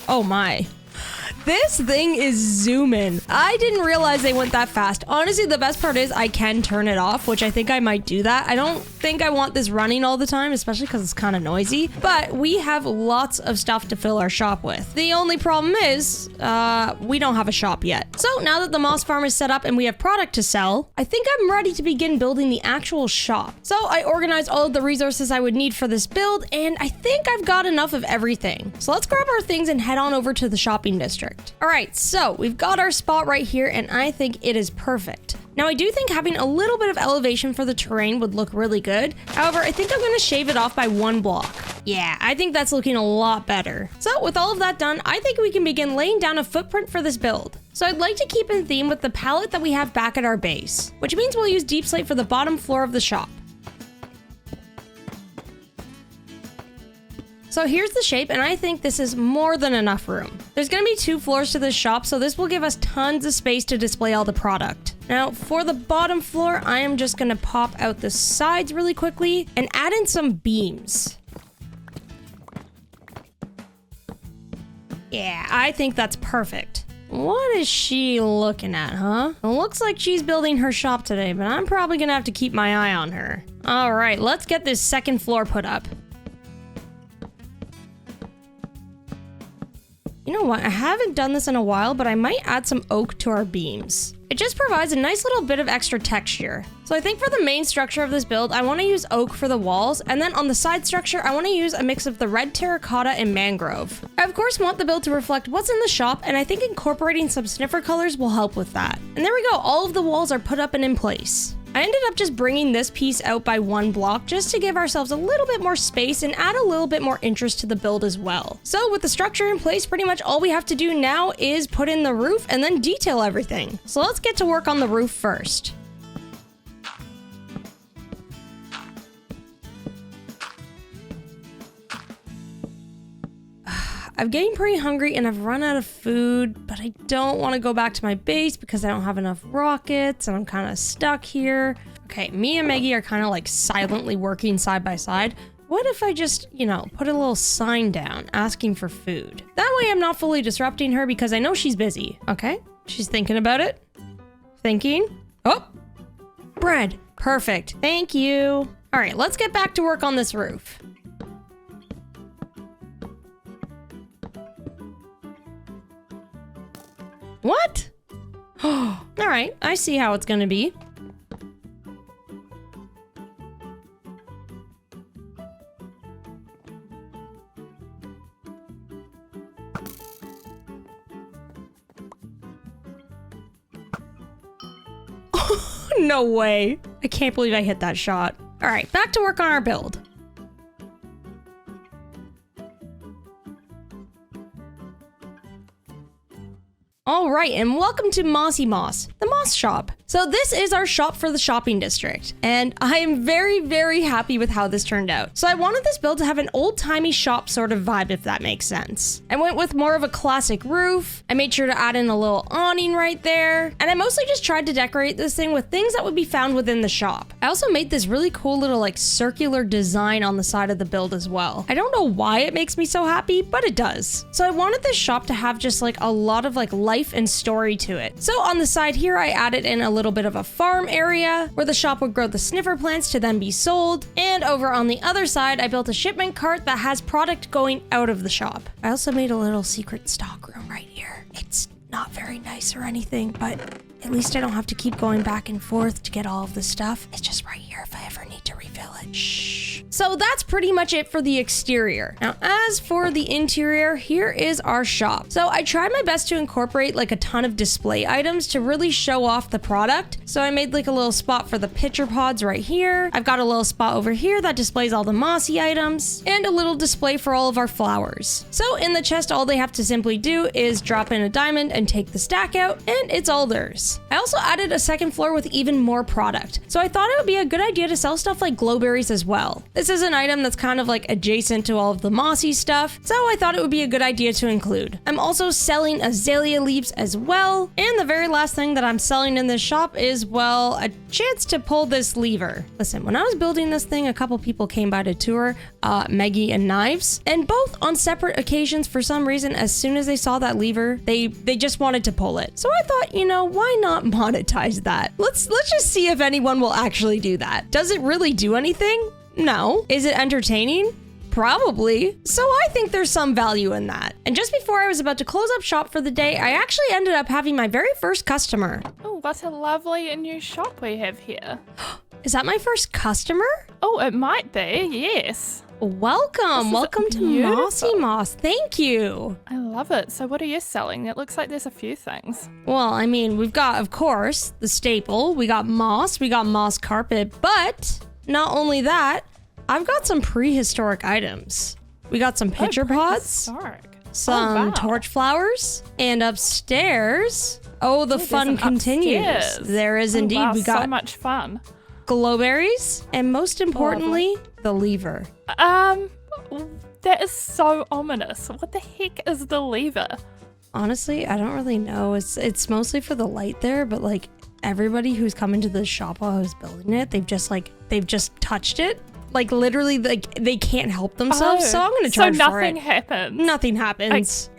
Oh my. This thing is zooming. I didn't realize they went that fast. Honestly, the best part is I can turn it off, which I think I might do that. I don't think I want this running all the time, especially because it's kind of noisy, but we have lots of stuff to fill our shop with. The only problem is, we don't have a shop yet. So now that the moss farm is set up and we have product to sell, I think I'm ready to begin building the actual shop. So I organized all of the resources I would need for this build, and I think I've got enough of everything. So let's grab our things and head on over to the shopping district. All right, so we've got our spot right here, and I think it is perfect. Now, I do think having a little bit of elevation for the terrain would look really good. However, I think I'm going to shave it off by 1 block. Yeah, I think that's looking a lot better. So with all of that done, I think we can begin laying down a footprint for this build. So I'd like to keep in theme with the palette that we have back at our base, which means we'll use deep slate for the bottom floor of the shop. So here's the shape, and I think this is more than enough room. There's going to be 2 floors to this shop, so this will give us tons of space to display all the product. Now, for the bottom floor, I am just going to pop out the sides really quickly and add in some beams. Yeah, I think that's perfect. What is she looking at, huh? It looks like she's building her shop today, but I'm probably going to have to keep my eye on her. All right, let's get this second floor put up. You know what? I haven't done this in a while, but I might add some oak to our beams. It just provides a nice little bit of extra texture. So I think for the main structure of this build, I want to use oak for the walls, and then on the side structure, I want to use a mix of the red terracotta and mangrove. I of course want the build to reflect what's in the shop, and I think incorporating some sniffer colors will help with that. And there we go, all of the walls are put up and in place. I ended up just bringing this piece out by 1 block just to give ourselves a little bit more space and add a little bit more interest to the build as well. So with the structure in place, pretty much all we have to do now is put in the roof and then detail everything. So let's get to work on the roof first. I'm getting pretty hungry and I've run out of food, but I don't want to go back to my base because I don't have enough rockets and I'm kind of stuck here. Okay, me and Maggie are kind of like silently working side by side. What if I just, put a little sign down asking for food? That way I'm not fully disrupting her because I know she's busy. Okay, she's thinking about it. Thinking. Oh, bread. Perfect. Thank you. All right, let's get back to work on this roof. What? Oh, all right, I see how it's gonna be. No way. I can't believe I hit that shot. All right, back to work on our build. All right, and welcome to Mossy Moss, the Moss Shop. So this is our shop for the shopping district, and I am very, very happy with how this turned out. So I wanted this build to have an old-timey shop sort of vibe, if that makes sense. I went with more of a classic roof. I made sure to add in a little awning right there, and I mostly just tried to decorate this thing with things that would be found within the shop. I also made this really cool little circular design on the side of the build as well. I don't know why it makes me so happy, but it does. So I wanted this shop to have just a lot of life and story to it. So on the side here, I added in a little bit of a farm area where the shop would grow the sniffer plants to then be sold. And over on the other side, I built a shipment cart that has product going out of the shop. I also made a little secret stock room right here. It's not very nice or anything, but at least I don't have to keep going back and forth to get all of the stuff. It's just right here if I ever need to refill it. Shh. So that's pretty much it for the exterior. Now, as for the interior, here is our shop. So I tried my best to incorporate a ton of display items to really show off the product. So I made a little spot for the pitcher pods right here. I've got a little spot over here that displays all the mossy items and a little display for all of our flowers. So in the chest, all they have to simply do is drop in a diamond and take the stack out, and it's all theirs. items. I also added a second floor with even more product, so I thought it would be a good idea to sell stuff like glowberries as well. This is an item that's kind of like adjacent to all of the mossy stuff, so I thought it would be a good idea to include. I'm also selling azalea leaves as well, and the very last thing that I'm selling in this shop is, well, a chance to pull this lever. Listen, when I was building this thing, a couple people came by to tour, Maggie and Knives, and both on separate occasions, for some reason, as soon as they saw that lever, they just wanted to pull it. So I thought, you know, why not monetize that? Let's just see if anyone will actually do that. Does it really do anything? No. Is it entertaining? Probably. So I think there's some value in that. And just before I was about to close up shop for the day, I actually ended up having my very first customer. Oh, what a lovely new shop we have here. Is that my first customer? Oh, it might be, yes. Welcome. Welcome to Mossy Moss. Thank you. I love it. So what are you selling? It looks like there's a few things. Well, I mean, we've got, of course, the staple. We got moss carpet, but not only that, I've got some prehistoric items. We got some pitcher pots, some torch flowers, and upstairs, the fun continues. Upstairs. There is indeed. Wow, We got so much fun. glowberries, and most importantly, the lever. That is so ominous. What the heck is the lever? Honestly, I don't really know. It's mostly for the light there, but like everybody who's come into the shop while I was building it, they've just touched it. Like literally, like they can't help themselves. So I'm gonna charge for it. So nothing happens. Nothing happens.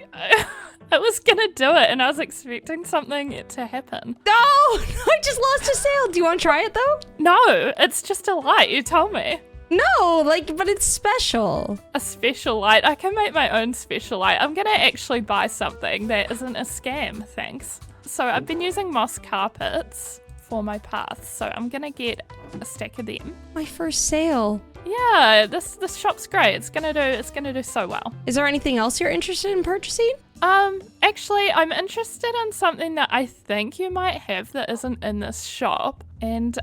I was gonna do it, and I was expecting something to happen. No, I just lost a sale. Do you want to try it though? No, it's just a light. You told me. No, but it's special. A special light. I can make my own special light. I'm gonna actually buy something that isn't a scam, thanks. So I've been using moss carpets for my paths, so I'm gonna get a stack of them. My first sale. Yeah, this shop's great. It's gonna do so well. Is there anything else you're interested in purchasing? Actually, I'm interested in something that I think you might have that isn't in this shop. And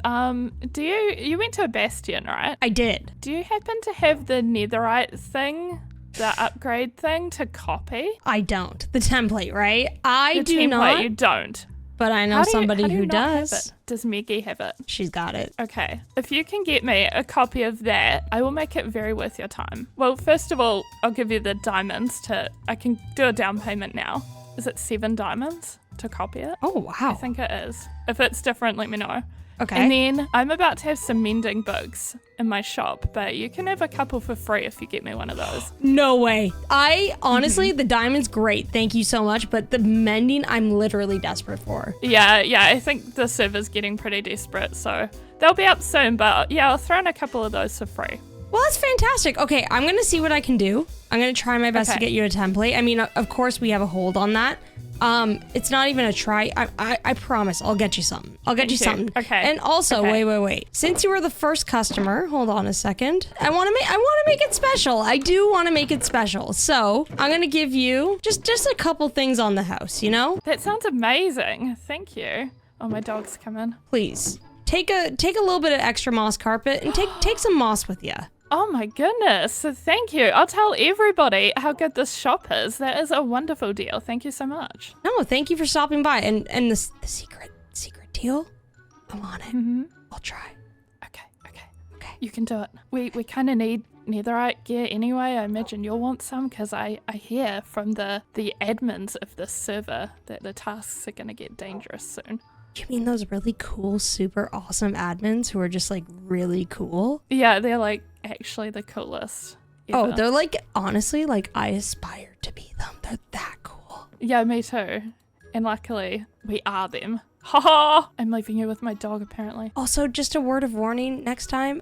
you went to a bastion, right? I did. Do you happen to have the netherite thing, the upgrade thing to copy? I don't. The template, right? I the do template, not. You don't. But I know somebody how do you who not have does. it? Does Meggie have it? She's got it. Okay. If you can get me a copy of that, I will make it very worth your time. Well, first of all, I'll give you the diamonds I can do a down payment now. Is it 7 diamonds to copy it? Oh, wow. I think it is. If it's different, let me know. Okay. And then I'm about to have some mending bugs in my shop, but you can have a couple for free if you get me one of those. No way. I honestly, the diamond's great. Thank you so much. But the mending, I'm literally desperate for. Yeah, I think the server's getting pretty desperate, so they'll be up soon. But yeah, I'll throw in a couple of those for free. Well, that's fantastic. Okay, I'm going to see what I can do. I'm going to try my best to get you a template. I mean, of course, we have a hold on that. It's not even a try. I promise I'll get you something. I'll get you something. Okay. And also, wait. Since you were the first customer, hold on a second. I want to make it special. I do want to make it special. So I'm going to give you just a couple things on the house, you know? That sounds amazing. Thank you. Oh, my dog's coming. Please take a little bit of extra moss carpet and take some moss with you. Oh my goodness. Thank you. I'll tell everybody how good this shop is. That is a wonderful deal. Thank you so much. No, thank you for stopping by. And the secret deal, I'm on it. Mm-hmm. I'll try. Okay. You can do it. We kind of need netherite gear anyway. I imagine you'll want some because I hear from the admins of this server that the tasks are going to get dangerous soon. You mean those really cool, super awesome admins who are just like really cool? Yeah, they're like actually the coolest ever. Oh, they're like, honestly, like I aspire to be them. They're that cool. Yeah, me too. And luckily, we are them. Ha! I'm leaving you with my dog apparently. Also, just a word of warning next time,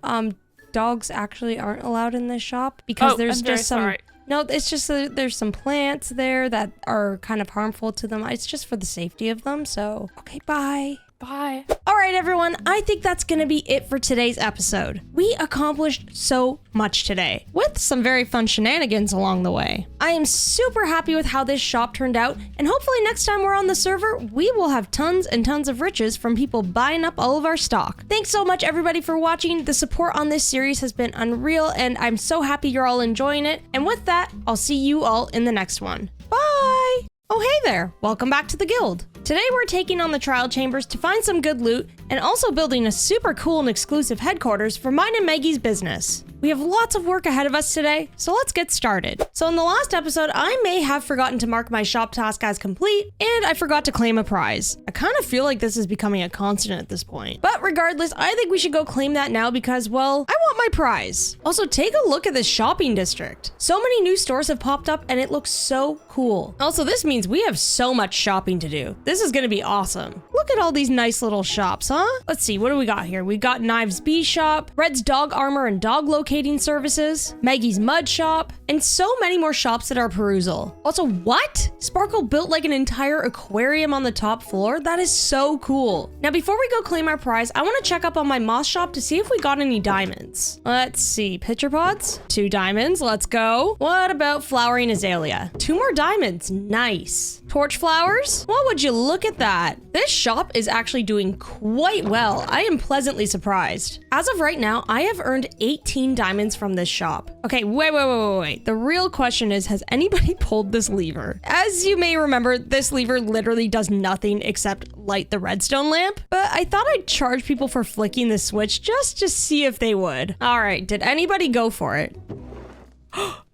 dogs actually aren't allowed in this shop because there's just some... Sorry. No, it's just there's some plants there that are kind of harmful to them. It's just for the safety of them. So, okay, bye. Bye. All right, everyone. I think that's going to be it for today's episode. We accomplished so much today, with some very fun shenanigans along the way. I am super happy with how this shop turned out, and hopefully next time we're on the server, we will have tons and tons of riches from people buying up all of our stock. Thanks so much, everybody, for watching. The support on this series has been unreal, and I'm so happy you're all enjoying it. And with that, I'll see you all in the next one. Bye! Oh hey there, welcome back to the guild. Today we're taking on the trial chambers to find some good loot and also building a super cool and exclusive headquarters for mine and Maggie's business. We have lots of work ahead of us today, so let's get started. So in the last episode, I may have forgotten to mark my shop task as complete, and I forgot to claim a prize. I kind of feel like this is becoming a constant at this point. But regardless, I think we should go claim that now because, well, I want my prize. Also, take a look at this shopping district. So many new stores have popped up and it looks so cool. Also, this means we have so much shopping to do. This is gonna be awesome. Look at all these nice little shops, huh? Let's see, what do we got here? We got Knives Bee Shop, Red's Dog Armor and Dog Locating Services, Maggie's Mud Shop, and so many more shops at our perusal. Also, what? Sparkle built like an entire aquarium on the top floor? That is so cool. Now, before we go claim our prize, I want to check up on my moss shop to see if we got any diamonds. Let's see, pitcher pods, 2 diamonds, let's go. What about flowering azalea? 2 more diamonds, nice. Torch flowers? Well, would you look at that? This shop is actually doing quite well. I am pleasantly surprised. As of right now, I have earned 18 diamonds from this shop. Okay, wait. The real question is, has anybody pulled this lever? As you may remember, this lever literally does nothing except light the redstone lamp, but I thought I'd charge people for flicking the switch just to see if they would. All right, did anybody go for it?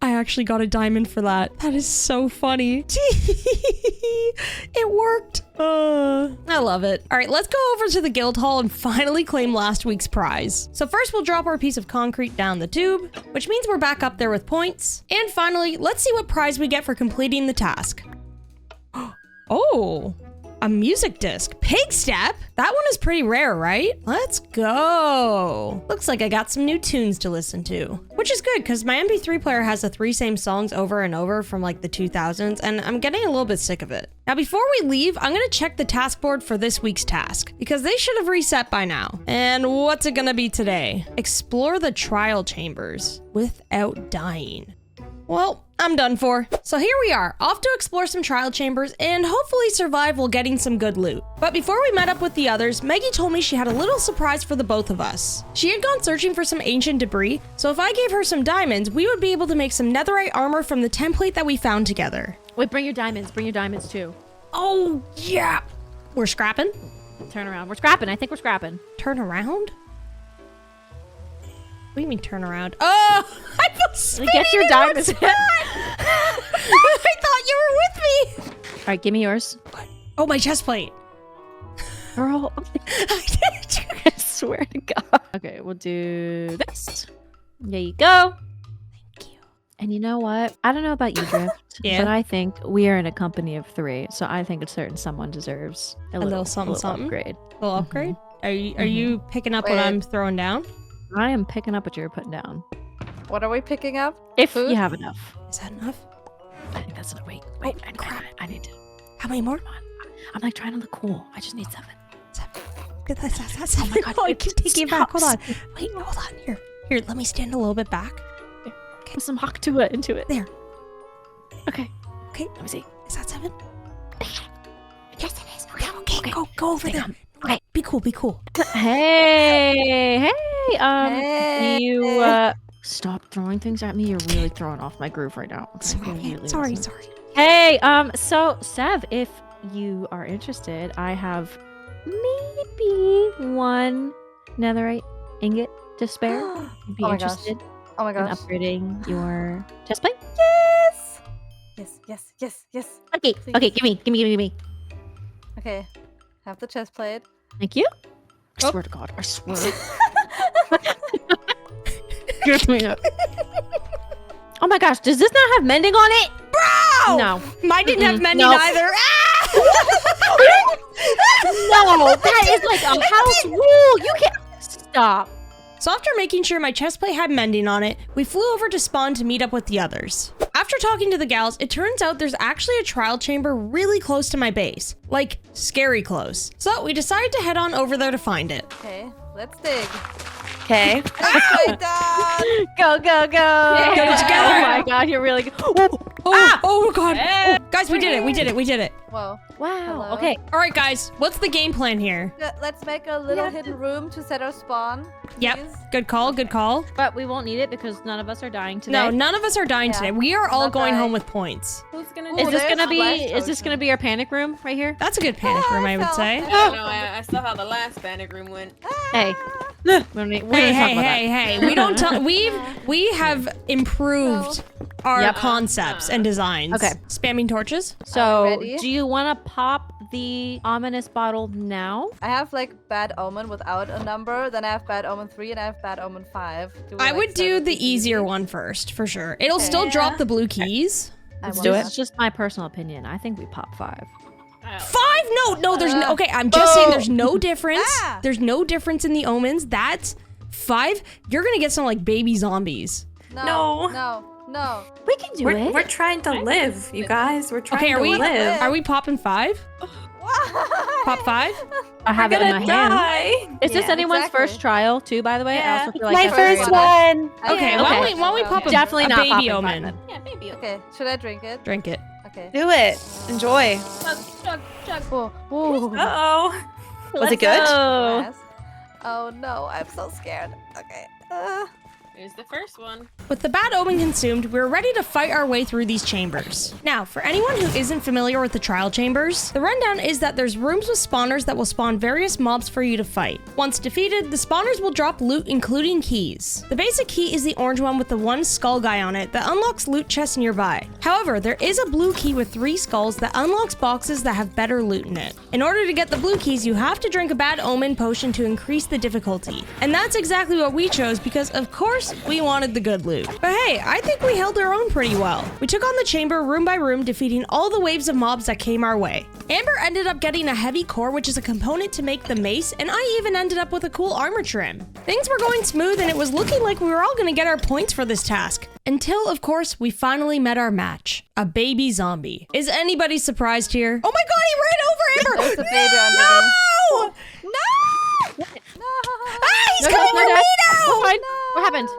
I actually got a diamond for that. That is so funny. It worked. I love it. All right, let's go over to the guild hall and finally claim last week's prize. So first we'll drop our piece of concrete down the tube, which means we're back up there with points. And finally, let's see what prize we get for completing the task. Oh, a music disc. Pig step? That one is pretty rare, right? Let's go. Looks like I got some new tunes to listen to, which is good because my MP3 player has the 3 same songs over and over from like the 2000s, and I'm getting a little bit sick of it. Now, before we leave, I'm gonna check the task board for this week's task because they should have reset by now. And what's it gonna be today? Explore the trial chambers without dying. Well, I'm done for. So here we are, off to explore some trial chambers and hopefully survive while getting some good loot. But before we met up with the others, Maggie told me she had a little surprise for the both of us. She had gone searching for some ancient debris, so if I gave her some diamonds, we would be able to make some netherite armor from the template that we found together. Wait, bring your diamonds too. Oh, yeah. We're scrapping? Turn around. We're scrapping. I think we're scrapping. Turn around? What do you mean turn around? Oh, I feel spinning. Get your diamonds. I thought you were with me. All right, give me yours. What? Oh, my chest plate. Girl. I swear to God. Okay, we'll do this. There you go. Thank you. And you know what? I don't know about you, Drift, Yeah. but I think we are in a company of 3, so I think a certain someone deserves a little something. A Upgrade. little upgrade? Are you picking up what I'm throwing down? I am picking up what you're putting down. What are we picking up? If Food? you have enough. Is that enough? I think that's enough. Wait, I need to. How many more? Come on. I'm like trying to look cool. I just need 7. 7. That's Oh my God, I it can take it back. Hold on. stops. Wait, hold on. Here, let me stand a little bit back. Put some hawk to it into it. There. Okay. Okay. Let me see. Is that 7? Yes, it is. Okay. Go over there. Okay. Be cool. Hey. Hey. You stop throwing things at me. You're really throwing off my groove right now. Okay, Sorry. Hey, so Sev, if you are interested, I have maybe 1 netherite ingot to spare. You'd be Oh my gosh. interested Oh my in gosh. upgrading your chest plate? Yes. Okay, Please. okay, give me. Okay. Have the chest plate. Thank you. I swear to God, I swear. Give me it. Oh my gosh, does this not have mending on it? Bro! No. Mine didn't have mending Nope. either. No, that is like a house rule. You can't stop. So after making sure my chest plate had mending on it, we flew over to spawn to meet up with the others. After talking to the gals, it turns out there's actually a trial chamber really close to my base. Like, scary close. So we decided to head on over there to find it. Okay, let's dig. Okay. Chest plate down. Go. Go together. Oh my God, you're really good. Oh, Oh god. Oh, guys, we did it. Whoa. Wow. Hello. Okay. All right, guys, what's the game plan here? Let's make a little hidden room to set our spawn. Yep. please. Good call. But we won't need it because none of us are dying today. No, none of us are dying Yeah. today. We are all Not going dying. home with points. Who's gonna Ooh, Is this there's gonna be? Splash Is this gonna Ocean. be our panic room right here? That's a good panic room, I would fell. say. I don't know. I saw how the last panic room went. Hey. we don't need, we don't talk about that. Hey. We don't tell. We have improved our Yep. concepts and designs. Okay. Spamming torches. So, ready? do you want to pop the ominous bottle now? I have like Bad Omen without a number, then I have Bad Omen 3, and I have Bad Omen 5. Do we, I like, would start do with the easier easy? one first, for sure. It'll still drop the blue keys. Let's want do that. It's just my personal opinion. I think we pop 5. 5? No, there's no. Okay, I'm just saying there's no difference. Ah. There's no difference in the omens. That's 5. You're gonna get some like baby zombies. No. We can do it. We're trying to live, you guys. We're trying Okay, to live. are we popping 5? Pop 5? I have it in my hand. Die. Is this Yeah, anyone's exactly. first trial too? By the way, I Yeah. also feel like My that's first very- one. Okay, Yeah, why okay. don't we pop a, Definitely a not baby popping 5 omen? then. Yeah, maybe. Okay, should I drink it? Drink it. Okay. Do it. Enjoy. Whoa. Whoa. Uh-oh. Was it good? Oh. Yes. Oh no, I'm so scared. Okay. Here's the first one. With the bad omen consumed, we're ready to fight our way through these chambers. Now, for anyone who isn't familiar with the trial chambers, the rundown is that there's rooms with spawners that will spawn various mobs for you to fight. Once defeated, the spawners will drop loot including keys. The basic key is the orange one with the 1 skull guy on it that unlocks loot chests nearby. However, there is a blue key with 3 skulls that unlocks boxes that have better loot in it. In order to get the blue keys, you have to drink a bad omen potion to increase the difficulty. And that's exactly what we chose because, of course, we wanted the good loot. But hey, I think we held our own pretty well. We took on the chamber room by room, defeating all the waves of mobs that came our way. Amber ended up getting a heavy core, which is a component to make the mace, and I even ended up with a cool armor trim. Things were going smooth and it was looking like we were all gonna get our points for this task. Until, of course, we finally met our match. A baby zombie. Is anybody surprised here? Oh my god, he ran over Amber! There's a baby under No! No! Ah, he's coming for me now! What happened?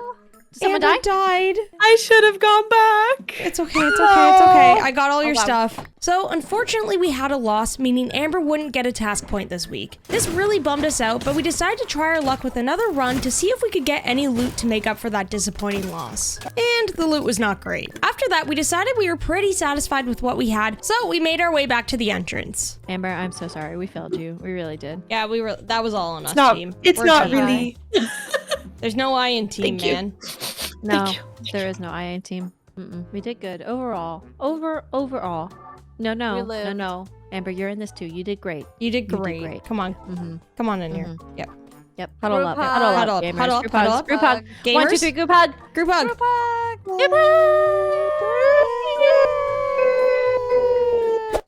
Did someone Amber die? died. I should have gone back. It's okay, it's okay. I got all your wow. stuff. So, unfortunately, we had a loss, meaning Amber wouldn't get a task point this week. This really bummed us out, but we decided to try our luck with another run to see if we could get any loot to make up for that disappointing loss. And the loot was not great. After that, we decided we were pretty satisfied with what we had, so we made our way back to the entrance. Amber, I'm so sorry. We failed you. We really did. Yeah, that was all on us, team. It's We're not done. really. There's no I in team, Thank you. man. No, there is no IA team. We did good overall. Overall. No. We lived. No. Amber, you're in this too. You did great. You did did great. great. Come on. Mm-hmm. Come on in here. Yep. Yep. Huddle Group up. hug. Huddle Huddle up. up. Gamers. Huddle up. Group Huddle hugs. up. Group hug. Gamers. 1, 2, 3. Group hug. Group hug. Group hug. Group hug.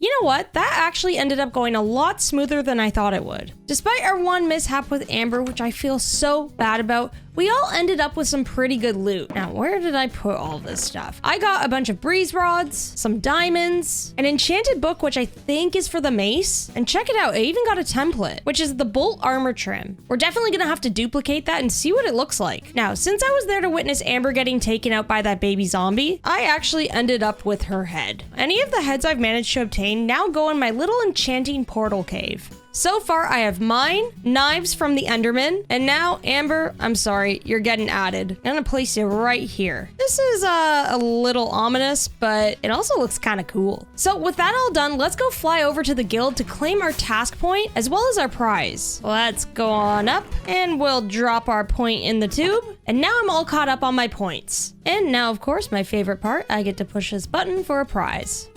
You know what? That actually ended up going a lot smoother than I thought it would. Despite our one mishap with Amber, which I feel so bad about, we all ended up with some pretty good loot. Now, where did I put all this stuff? I got a bunch of breeze rods, some diamonds, an enchanted book, which I think is for the mace. And check it out, I even got a template, which is the bolt armor trim. We're definitely gonna have to duplicate that and see what it looks like. Now, since I was there to witness Amber getting taken out by that baby zombie, I actually ended up with her head. Any of the heads I've managed to obtain now go in my little enchanting portal cave. So far, I have mine, knives from the Enderman, and now, Amber, I'm sorry, you're getting added. I'm gonna place you right here. This is a little ominous, but it also looks kind of cool. So with that all done, let's go fly over to the guild to claim our task point, as well as our prize. Let's go on up, and we'll drop our point in the tube. And now I'm all caught up on my points. And now, of course, my favorite part, I get to push this button for a prize.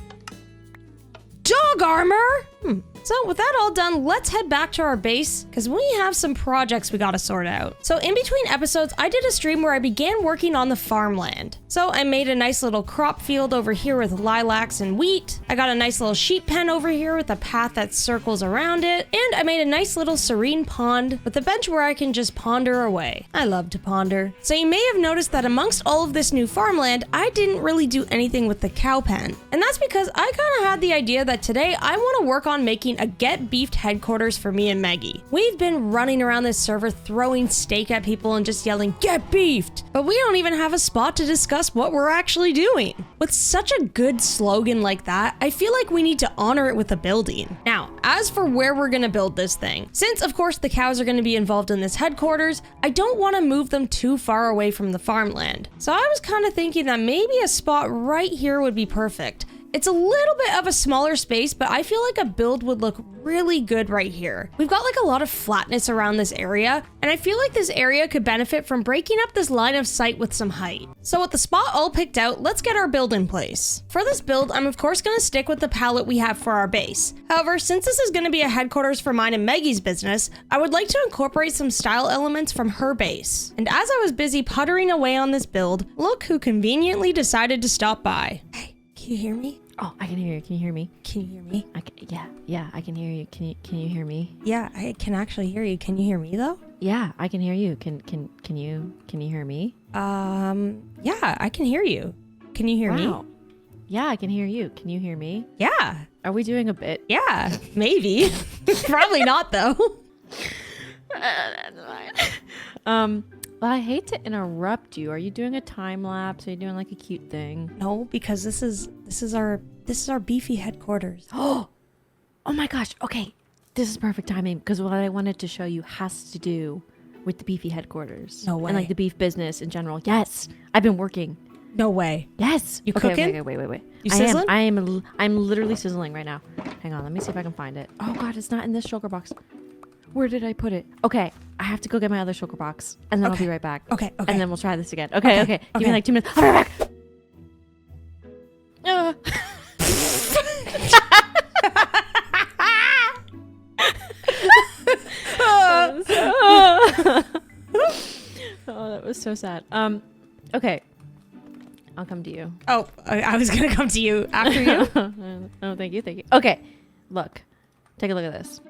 Dog armor! So with that all done, let's head back to our base because we have some projects we gotta sort out. So in between episodes, I did a stream where I began working on the farmland. So I made a nice little crop field over here with lilacs and wheat. I got a nice little sheep pen over here with a path that circles around it. And I made a nice little serene pond with a bench where I can just ponder away. I love to ponder. So you may have noticed that amongst all of this new farmland, I didn't really do anything with the cow pen. And that's because I kind of had the idea that today I want to work on making a get beefed headquarters for me and Maggie. We've been running around this server throwing steak at people and just yelling, get beefed! But we don't even have a spot to discuss what we're actually doing. With such a good slogan like that, I feel like we need to honor it with a building. Now, as for where we're gonna build this thing, since of course the cows are gonna be involved in this headquarters, I don't want to move them too far away from the farmland. So I was kind of thinking that maybe a spot right here would be perfect. It's a little bit of a smaller space, but I feel like a build would look really good right here. We've got like a lot of flatness around this area, and I feel like this area could benefit from breaking up this line of sight with some height. So with the spot all picked out, let's get our build in place. For this build, I'm of course gonna stick with the palette we have for our base. However, since this is gonna be a headquarters for mine and Maggie's business, I would like to incorporate some style elements from her base. And as I was busy puttering away on this build, look who conveniently decided to stop by. Hey. Can you hear me? Oh, I can hear you. Can you hear me? Can you hear me? Yeah, I can hear you. Can you hear me? Yeah, I can actually hear you. Can you hear me though? Yeah, I can hear you. Can you hear me? Yeah, I can hear you. Can you hear me? Yeah, I can hear you. Can you hear me? Yeah. Are we doing a bit? Yeah, maybe. Probably not though. That's fine. Well, I hate to interrupt you. Are you doing a time lapse? Are you doing like a cute thing? No, because this is our beefy headquarters. Oh my gosh. Okay. This is perfect timing because what I wanted to show you has to do with the beefy headquarters. No way. And like the beef business in general. Yes. I've been working. No way. Yes. You okay, cooking? Okay, wait. You sizzling? I'm literally sizzling right now. Hang on. Let me see if I can find it. Oh God, it's not in this shulker box. Where did I put it? Okay, I have to go get my other shulker box, and then I'll be right back. Okay. And then we'll try this again. Okay. Give me like 2 minutes. I'll be right back. Oh, that was so sad. Okay. I'll come to you. Oh, I was gonna come to you after you. Oh, thank you. Okay, look. Take a look at this.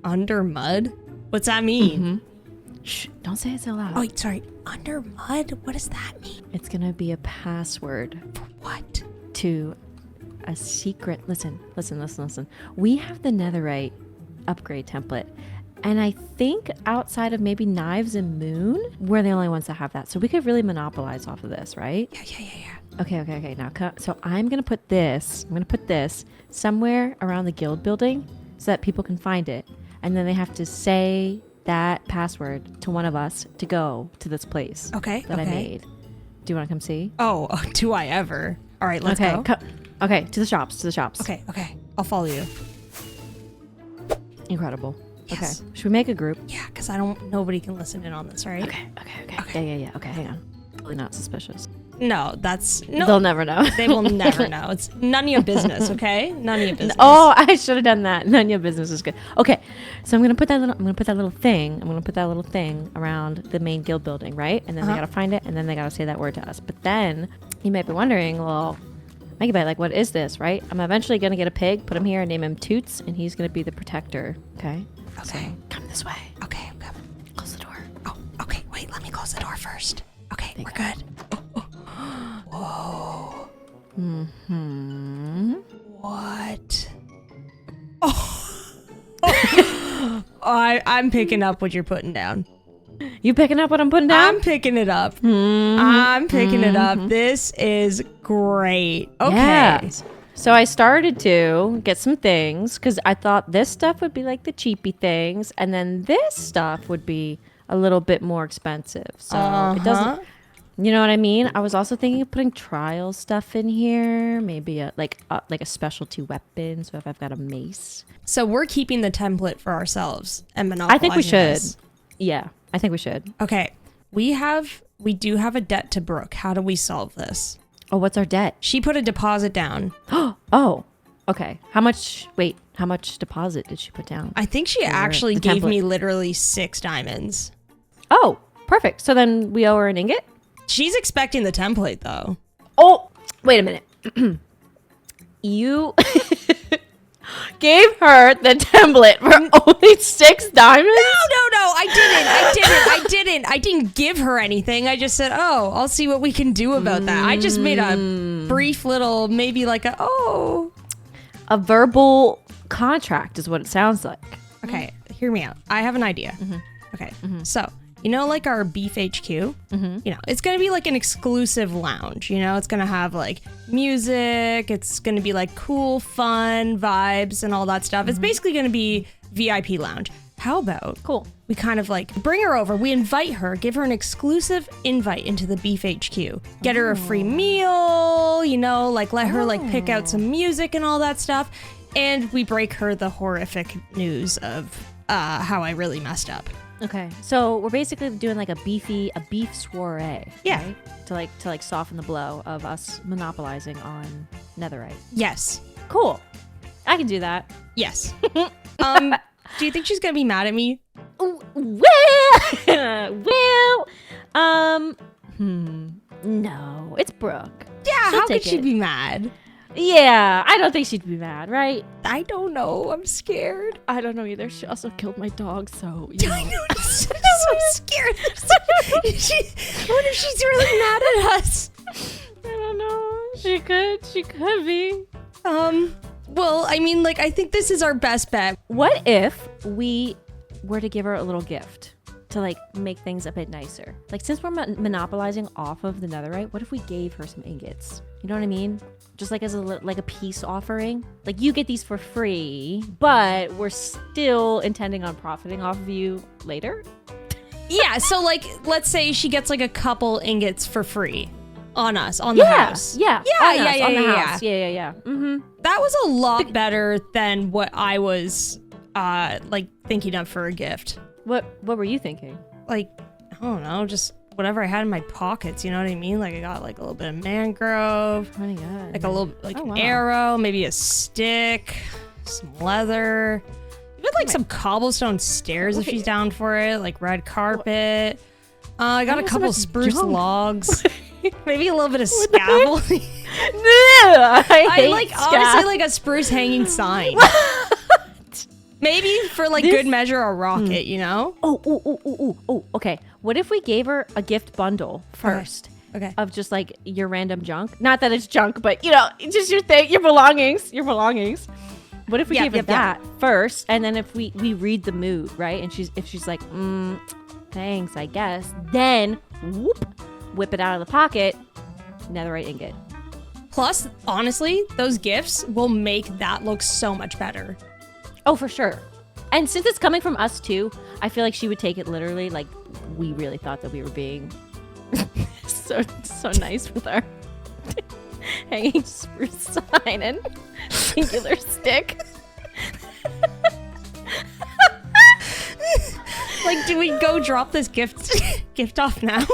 Under mud? What's that mean? Mm-hmm. Shh, don't say it so loud. Oh, sorry. Under mud? What does that mean? It's gonna be a password. For what? To a secret. Listen. We have the netherite upgrade template. And I think outside of maybe Knives and Moon, we're the only ones that have that. So we could really monopolize off of this, right? Yeah. Okay. Now, so I'm gonna put this somewhere around the guild building so that people can find it. And then they have to say that password to one of us to go to this place that I made. Do you want to come see? Oh, do I ever? All right, let's go. Okay, to the shops. Okay. I'll follow you. Incredible. Yes. Okay. Should we make a group? Yeah, because nobody can listen in on this, right? Okay. Yeah. Okay, hang on. Really not suspicious. No, They'll never know. They will never know. It's none of your business, okay? None of your business. Oh, I should have done that. None of your business is good. Okay, so I'm gonna put that little thing around the main guild building, right? And then they gotta find it, and then they gotta say that word to us. But then you might be wondering, well, Megabite, like, what is this, right? I'm eventually gonna get a pig, put him here, and name him Toots, and he's gonna be the protector. Okay. Okay. So, come this way. Okay, I'm coming. Close the door. Oh, okay. Wait, let me close the door first. Okay, we're good. Whoa. Mm-hmm. What? I'm picking up what you're putting down. You picking up what I'm putting down? I'm picking it up. Mm-hmm. I'm picking it up. This is great. Okay. Yeah. So I started to get some things because I thought this stuff would be like the cheapy things, and then this stuff would be a little bit more expensive. So it doesn't. You know what I mean? I was also thinking of putting trial stuff in here, maybe a specialty weapon. So if I've got a mace, So we're keeping the template for ourselves and monopolizing I think we should. this. Yeah, I think we should. Okay. We do have a debt to Brooke. How do we solve this? Oh, what's our debt? She put a deposit down. Oh, okay. How much deposit did she put down? I think she For actually the gave template. me literally 6 diamonds. Oh, perfect. So then we owe her an ingot? She's expecting the template though. Oh, wait a minute. You gave her the template for only 6 diamonds? No, I didn't give her anything. I just said, oh, I'll see what we can do about that. I just made a brief little, maybe like a, oh. a verbal contract is what it sounds like. Okay, hear me out. I have an idea. Okay, so you know, like our Beef HQ, you know, it's gonna be like an exclusive lounge. You know, it's gonna have like music. It's gonna be like cool, fun vibes and all that stuff. It's basically gonna be VIP lounge. How about we kind of like bring her over, we invite her, give her an exclusive invite into the Beef HQ, get her a free meal, you know, like let her like pick out some music and all that stuff, and we break her the horrific news of how I really messed up. Okay, so we're basically doing like a beef soiree. Yeah. Right? To like soften the blow of us monopolizing on netherite. Yes. Cool. I can do that. Yes. Do you think she's gonna be mad at me? No, it's Brooke. Yeah, She'll how could take she it. be mad? Yeah, I don't think she'd be mad, right? I don't know. I'm scared. I don't know either. She also killed my dog, so you know. I know. I'm so scared. I wonder if she's really mad at us. I don't know. She could be. Well, I mean, like, I think this is our best bet. What if we were to give her a little gift to like make things a bit nicer? Like, since we're monopolizing off of the netherite, what if we gave her some ingots? You know what I mean? Just like as a peace offering. Like, you get these for free, but we're still intending on profiting off of you later. Yeah, so like, let's say she gets like a couple ingots for free on us, on the house. Yeah. On the house. Yeah. Mm-hmm. That was a lot better than what I was like thinking of for a gift. What were you thinking? Like, I don't know, just whatever I had in my pockets, you know what I mean? Like, I got like a little bit of mangrove, Oh my god. like a little an arrow, maybe a stick, some leather, even like some cobblestone stairs if she's down for it, like red carpet. I got a couple spruce logs. Maybe a little bit of scaffolding. I like honestly like a spruce hanging sign. Maybe for like good measure a rocket, you know? Oh, okay. What if we gave her a gift bundle first? Okay. Of just like your random junk. Not that it's junk, but you know, it's just your thing, your belongings. What if we gave her that first, and then if we read the mood, right? And if she's like, thanks, I guess. Then whip it out of the pocket, netherite ingot. Plus, honestly, those gifts will make that look so much better. Oh, for sure. And since it's coming from us too, I feel like she would take it literally. Like, we really thought that we were being so nice with our hanging spruce sign and singular stick. Like, do we go drop this gift off now?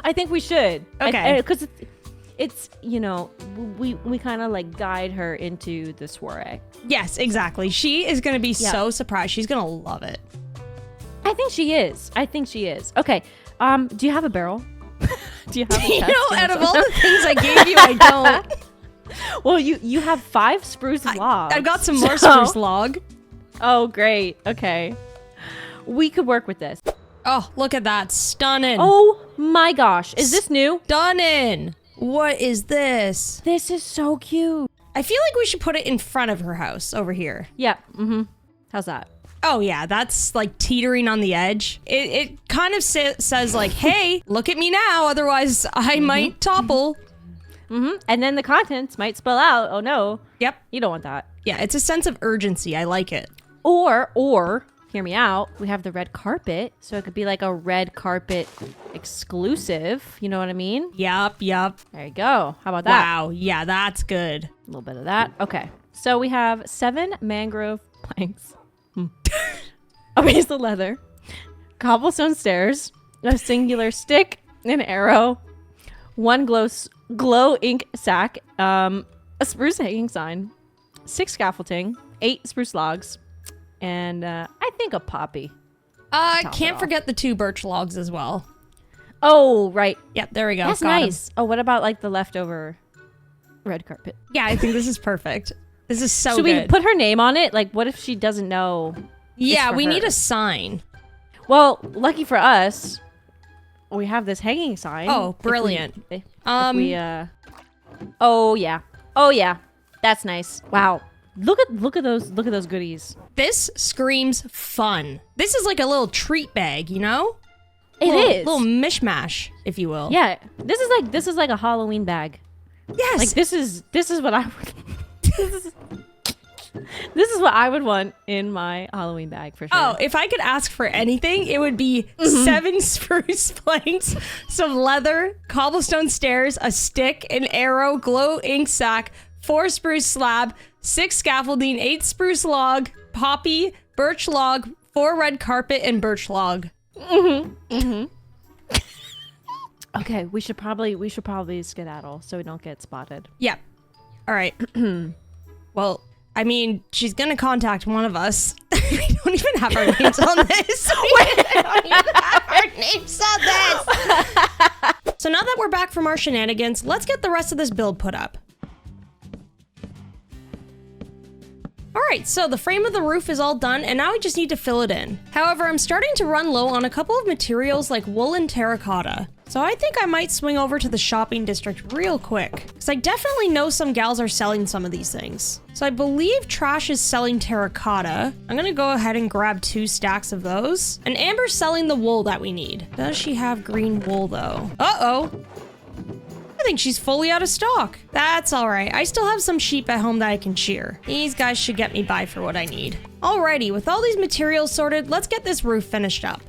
I think we should. Okay. Because it's, you know, we kind of like guide her into the soiree. Yes, exactly. She is going to be so surprised. She's going to love it. I think she is. Okay. Do you have a barrel? Do you have a chest? You know, out of all the things I gave you, I don't. Well, you have 5 spruce logs. I've got some more spruce log. Oh, great. Okay. We could work with this. Oh, look at that. Stunning. Oh my gosh. Is this new? Stunning. What is this? This is so cute. I feel like we should put it in front of her house over here. Yeah. Mm-hmm. How's that? Oh yeah, that's like teetering on the edge. It kind of says like, hey, look at me now, otherwise I might topple. Mm-hmm. And then the contents might spill out. Oh no. Yep. You don't want that. Yeah, it's a sense of urgency. I like it. Or hear me out. We have the red carpet, so it could be like a red carpet exclusive. You know what I mean? Yep. There you go. How about that? Wow. Yeah, that's good. A little bit of that. Okay. So we have 7 mangrove planks, a piece of leather, cobblestone stairs, a singular stick, an arrow, 1 glow ink sack, a spruce hanging sign, 6 scaffolding, 8 spruce logs, and I think a poppy. Can't forget the 2 birch logs as well. Oh, right. Yep, there we go. That's Got 'em. nice. Oh, what about like the leftover red carpet? Yeah, I think this is perfect. This is so Should good. we put her name on it? Like, what if she doesn't know? Yeah, for we her? need a sign. Well, lucky for us, we have this hanging sign. Oh, brilliant. If we, oh yeah. That's nice. Wow. Look at those This goodies. screams fun. This is like a little treat bag, you know? It is. Little mishmash, if you will. Yeah. This is like a Halloween bag. Yes. Like this is what I would This is what I would want in my Halloween bag for sure. Oh, if I could ask for anything, it would be 7 spruce planks, some leather, cobblestone stairs, a stick, an arrow, glow ink sack, 4 spruce slab, 6 scaffolding, 8 spruce log, poppy, birch log, 4 red carpet, and birch log. Okay, we should probably skedaddle so we don't get spotted. Yeah. All right. Well, I mean, she's gonna contact one of us. We don't even have our names on this. We don't even have our names on this. So now that we're back from our shenanigans, let's get the rest of this build put up. Alright, so the frame of the roof is all done, and now we just need to fill it in. However, I'm starting to run low on a couple of materials like wool and terracotta. So I think I might swing over to the shopping district real quick, because I definitely know some gals are selling some of these things. So I believe Trash is selling terracotta. I'm gonna go ahead and grab 2 stacks of those. And Amber's selling the wool that we need. Does she have green wool though? Uh-oh. I think she's fully out of stock. That's all right. I still have some sheep at home that I can shear. These guys should get me by for what I need. Alrighty, with all these materials sorted, let's get this roof finished up.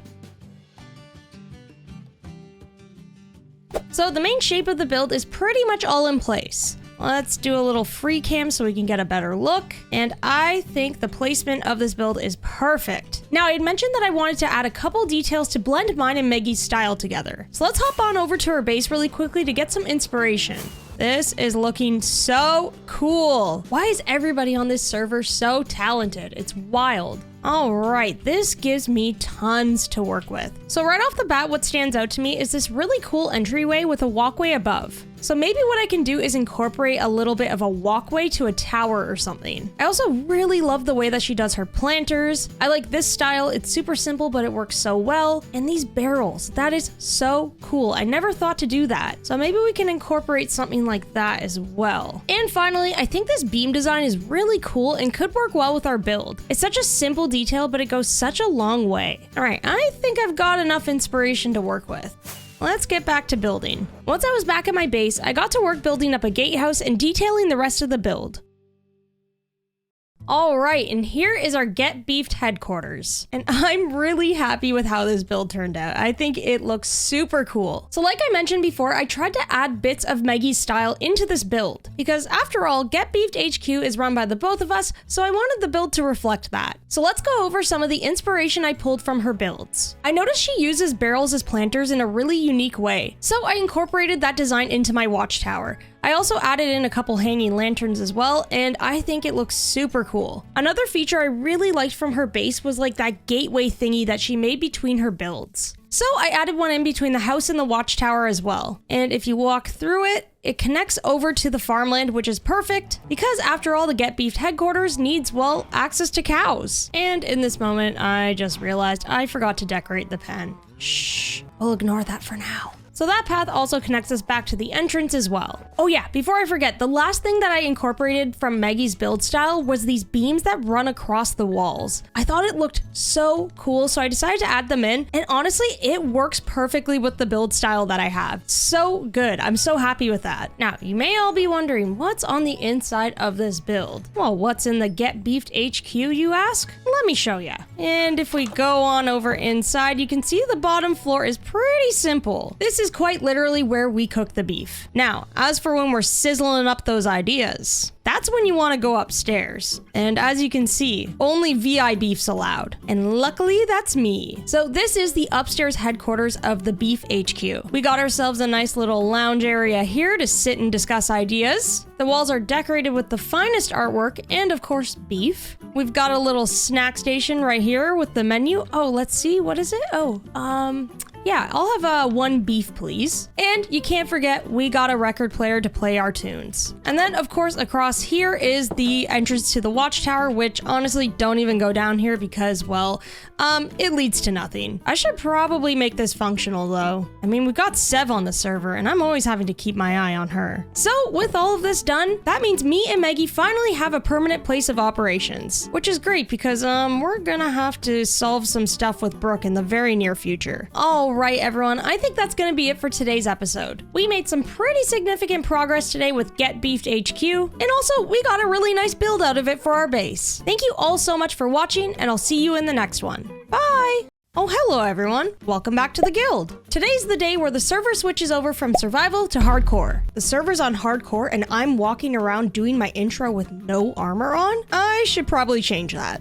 So the main shape of the build is pretty much all in place. Let's do a little free cam so we can get a better look. And I think the placement of this build is perfect. Now, I had mentioned that I wanted to add a couple details to blend mine and Maggie's style together. So let's hop on over to her base really quickly to get some inspiration. This is looking so cool. Why is everybody on this server so talented? It's wild. All right, this gives me tons to work with. So right off the bat, what stands out to me is this really cool entryway with a walkway above. So maybe what I can do is incorporate a little bit of a walkway to a tower or something. I also really love the way that she does her planters. I like this style. It's super simple, but it works so well. And these barrels, that is so cool. I never thought to do that. So maybe we can incorporate something like that as well. And finally, I think this beam design is really cool and could work well with our build. It's such a simple detail, but it goes such a long way. All right, I think I've got enough inspiration to work with. Let's get back to building. Once I was back at my base, I got to work building up a gatehouse and detailing the rest of the build. All right, and here is our Get Beefed headquarters. And I'm really happy with how this build turned out. I think it looks super cool. So like I mentioned before, I tried to add bits of Maggie's style into this build. Because after all, Get Beefed HQ is run by the both of us, so I wanted the build to reflect that. So let's go over some of the inspiration I pulled from her builds. I noticed she uses barrels as planters in a really unique way. So I incorporated that design into my watchtower. I also added in a couple hanging lanterns as well, and I think it looks super cool. Another feature I really liked from her base was like that gateway thingy that she made between her builds. So I added one in between the house and the watchtower as well. And if you walk through it, it connects over to the farmland, which is perfect because after all, the Get Beefed headquarters needs, well, access to cows. And in this moment, I just realized I forgot to decorate the pen. Shh, we'll ignore that for now. So that path also connects us back to the entrance as well. Oh yeah, before I forget, the last thing that I incorporated from Maggie's build style was these beams that run across the walls. I thought it looked so cool, so I decided to add them in, and honestly, it works perfectly with the build style that I have. So good, I'm so happy with that. Now, you may all be wondering, what's on the inside of this build? Well, what's in the Get Beefed HQ, you ask? Let me show ya. And if we go on over inside, you can see the bottom floor is pretty simple. This is quite literally where we cook the beef. Now, as for when we're sizzling up those ideas, that's when you want to go upstairs. And as you can see, only VI beef's allowed. And luckily, that's me. So this is the upstairs headquarters of the Beef HQ. We got ourselves a nice little lounge area here to sit and discuss ideas. The walls are decorated with the finest artwork and of course, beef. We've got a little snack station right here with the menu. Oh, let's see, what is it? Oh, Yeah, I'll have 1 beef, please. And you can't forget, we got a record player to play our tunes. And then, of course, across here is the entrance to the watchtower, which honestly, don't even go down here because, well, it leads to nothing. I should probably make this functional, though. I mean, we've got Sev on the server, and I'm always having to keep my eye on her. So, with all of this done, that means me and Maggie finally have a permanent place of operations, which is great because, we're gonna have to solve some stuff with Brooke in the very near future. All right, everyone, I think that's gonna be it for today's episode. We made some pretty significant progress today with Get Beefed HQ, and also we got a really nice build out of it for our base. Thank you all so much for watching, and I'll see you in the next one. Bye! Oh, hello everyone. Welcome back to the guild. Today's the day where the server switches over from survival to hardcore. The server's on hardcore and I'm walking around doing my intro with no armor on? I should probably change that.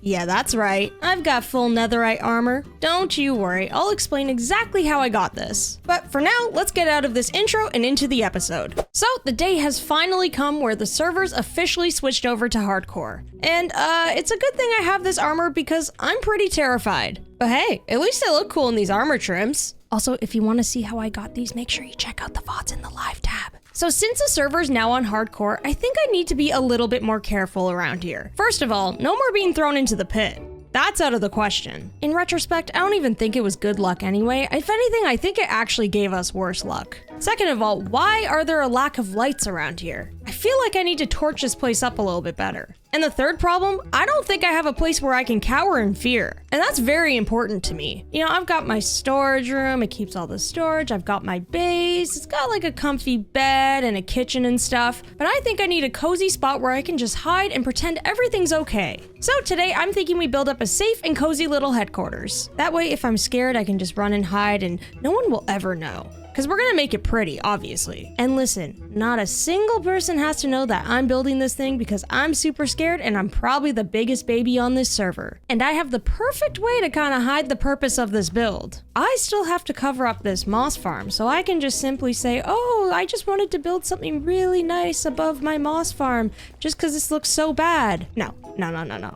Yeah, that's right. I've got full netherite armor. Don't you worry, I'll explain exactly how I got this. But for now, let's get out of this intro and into the episode. So, the day has finally come where the servers officially switched over to hardcore. And, it's a good thing I have this armor because I'm pretty terrified. But hey, at least I look cool in these armor trims. Also, if you want to see how I got these, make sure you check out the VODs in the live tab. So since the server's now on hardcore, I think I need to be a little bit more careful around here. First of all, no more being thrown into the pit. That's out of the question. In retrospect, I don't even think it was good luck anyway. If anything, I think it actually gave us worse luck. Second of all, why are there a lack of lights around here? I feel like I need to torch this place up a little bit better. And the third problem, I don't think I have a place where I can cower in fear. And that's very important to me. You know, I've got my storage room, it keeps all the storage, I've got my base, it's got like a comfy bed and a kitchen and stuff, but I think I need a cozy spot where I can just hide and pretend everything's okay. So today I'm thinking we build up a safe and cozy little headquarters. That way if I'm scared I can just run and hide and no one will ever know. Because we're gonna make it pretty, obviously. And listen, not a single person has to know that I'm building this thing because I'm super scared and I'm probably the biggest baby on this server. And I have the perfect way to kind of hide the purpose of this build. I still have to cover up this moss farm, so I can just simply say, oh, I just wanted to build something really nice above my moss farm just because this looks so bad. No.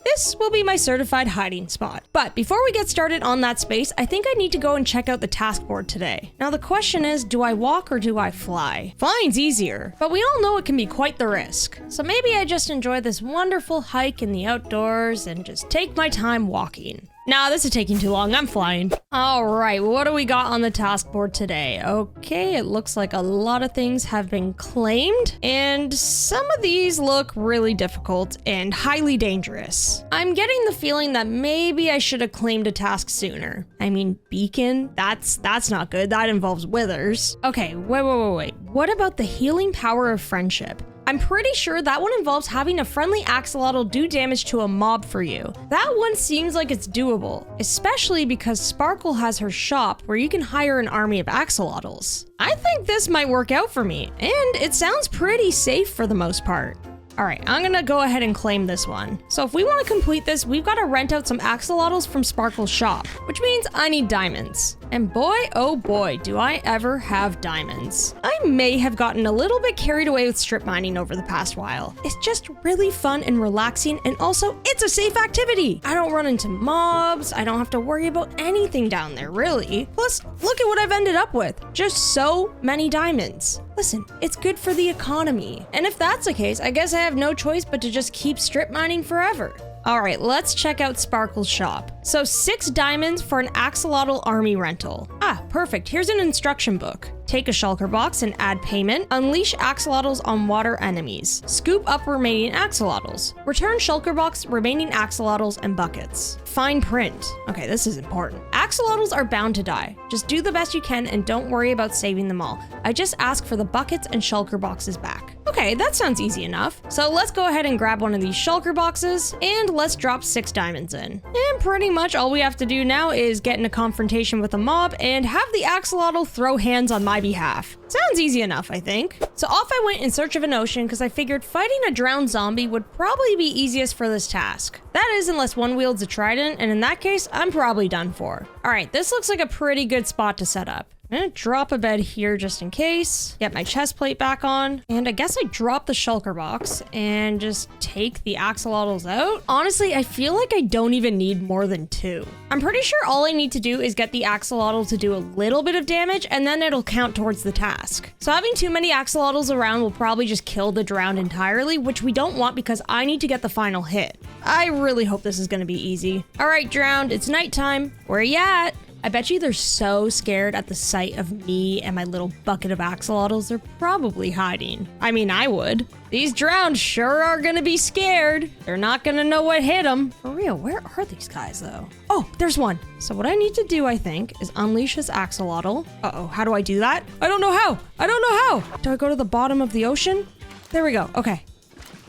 This will be my certified hiding spot. But before we get started on that space, I think I need to go and check out the task board today. Now the question is, do I walk or do I fly? Flying's easier, but we all know it can be quite the risk. So maybe I just enjoy this wonderful hike in the outdoors and just take my time walking. Nah, this is taking too long. I'm flying. All right, what do we got on the task board today? Okay, it looks like a lot of things have been claimed, and some of these look really difficult and highly dangerous. I'm getting the feeling that maybe I should have claimed a task sooner. I mean, beacon? That's not good. That involves withers. Okay, wait. What about the healing power of friendship? I'm pretty sure that one involves having a friendly axolotl do damage to a mob for you. That one seems like it's doable, especially because Sparkle has her shop where you can hire an army of axolotls. I think this might work out for me, and it sounds pretty safe for the most part. All right, I'm gonna go ahead and claim this one. So if we want to complete this, we've got to rent out some axolotls from Sparkle's shop, which means I need diamonds. And boy, oh boy, do I ever have diamonds. I may have gotten a little bit carried away with strip mining over the past while. It's just really fun and relaxing, and also it's a safe activity. I don't run into mobs, I don't have to worry about anything down there, really. Plus, look at what I've ended up with. Just so many diamonds. Listen, it's good for the economy. And if that's the case, I guess I have no choice but to just keep strip mining forever. All right, let's check out Sparkle's shop. So 6 diamonds for an axolotl army rental. Ah, perfect. Here's an instruction book. Take a shulker box and add payment. Unleash axolotls on water enemies. Scoop up remaining axolotls. Return shulker box, remaining axolotls, and buckets. Fine print. Okay, this is important. Axolotls are bound to die. Just do the best you can and don't worry about saving them all. I just ask for the buckets and shulker boxes back. Okay, that sounds easy enough. So let's go ahead and grab one of these shulker boxes and let's drop 6 diamonds in. And pretty much all we have to do now is get in a confrontation with a mob and have the axolotl throw hands on my behalf. Sounds easy enough, I think. So off I went in search of an ocean because I figured fighting a drowned zombie would probably be easiest for this task. That is, unless one wields a trident, and in that case, I'm probably done for. All right, this looks like a pretty good spot to set up. I'm gonna drop a bed here just in case. Get my chest plate back on. And I guess I drop the shulker box and just take the axolotls out. Honestly, I feel like I don't even need more than 2. I'm pretty sure all I need to do is get the axolotl to do a little bit of damage and then it'll count towards the task. So having too many axolotls around will probably just kill the drowned entirely, which we don't want because I need to get the final hit. I really hope this is gonna be easy. All right, drowned, it's nighttime. Where you at? I bet you they're so scared at the sight of me and my little bucket of axolotls, they're probably hiding. I mean, I would. These drowned sure are gonna be scared. They're not gonna know what hit them. For real, where are these guys though? Oh, there's one. So what I need to do, I think, is unleash this axolotl. Uh-oh, how do I do that? I don't know how. I don't know how. Do I go to the bottom of the ocean? There we go, okay.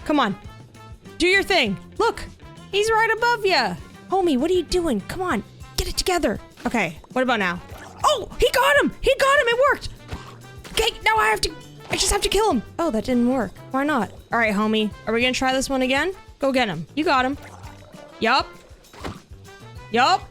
Come on, do your thing. Look, he's right above you. Homie, what are you doing? Come on, get it together. Okay, what about now? Oh, he got him! He got him, it worked! Okay, now I just have to kill him. Oh, that didn't work. Why not? All right, homie, are we gonna try this one again? Go get him. You got him. Yup. Yup.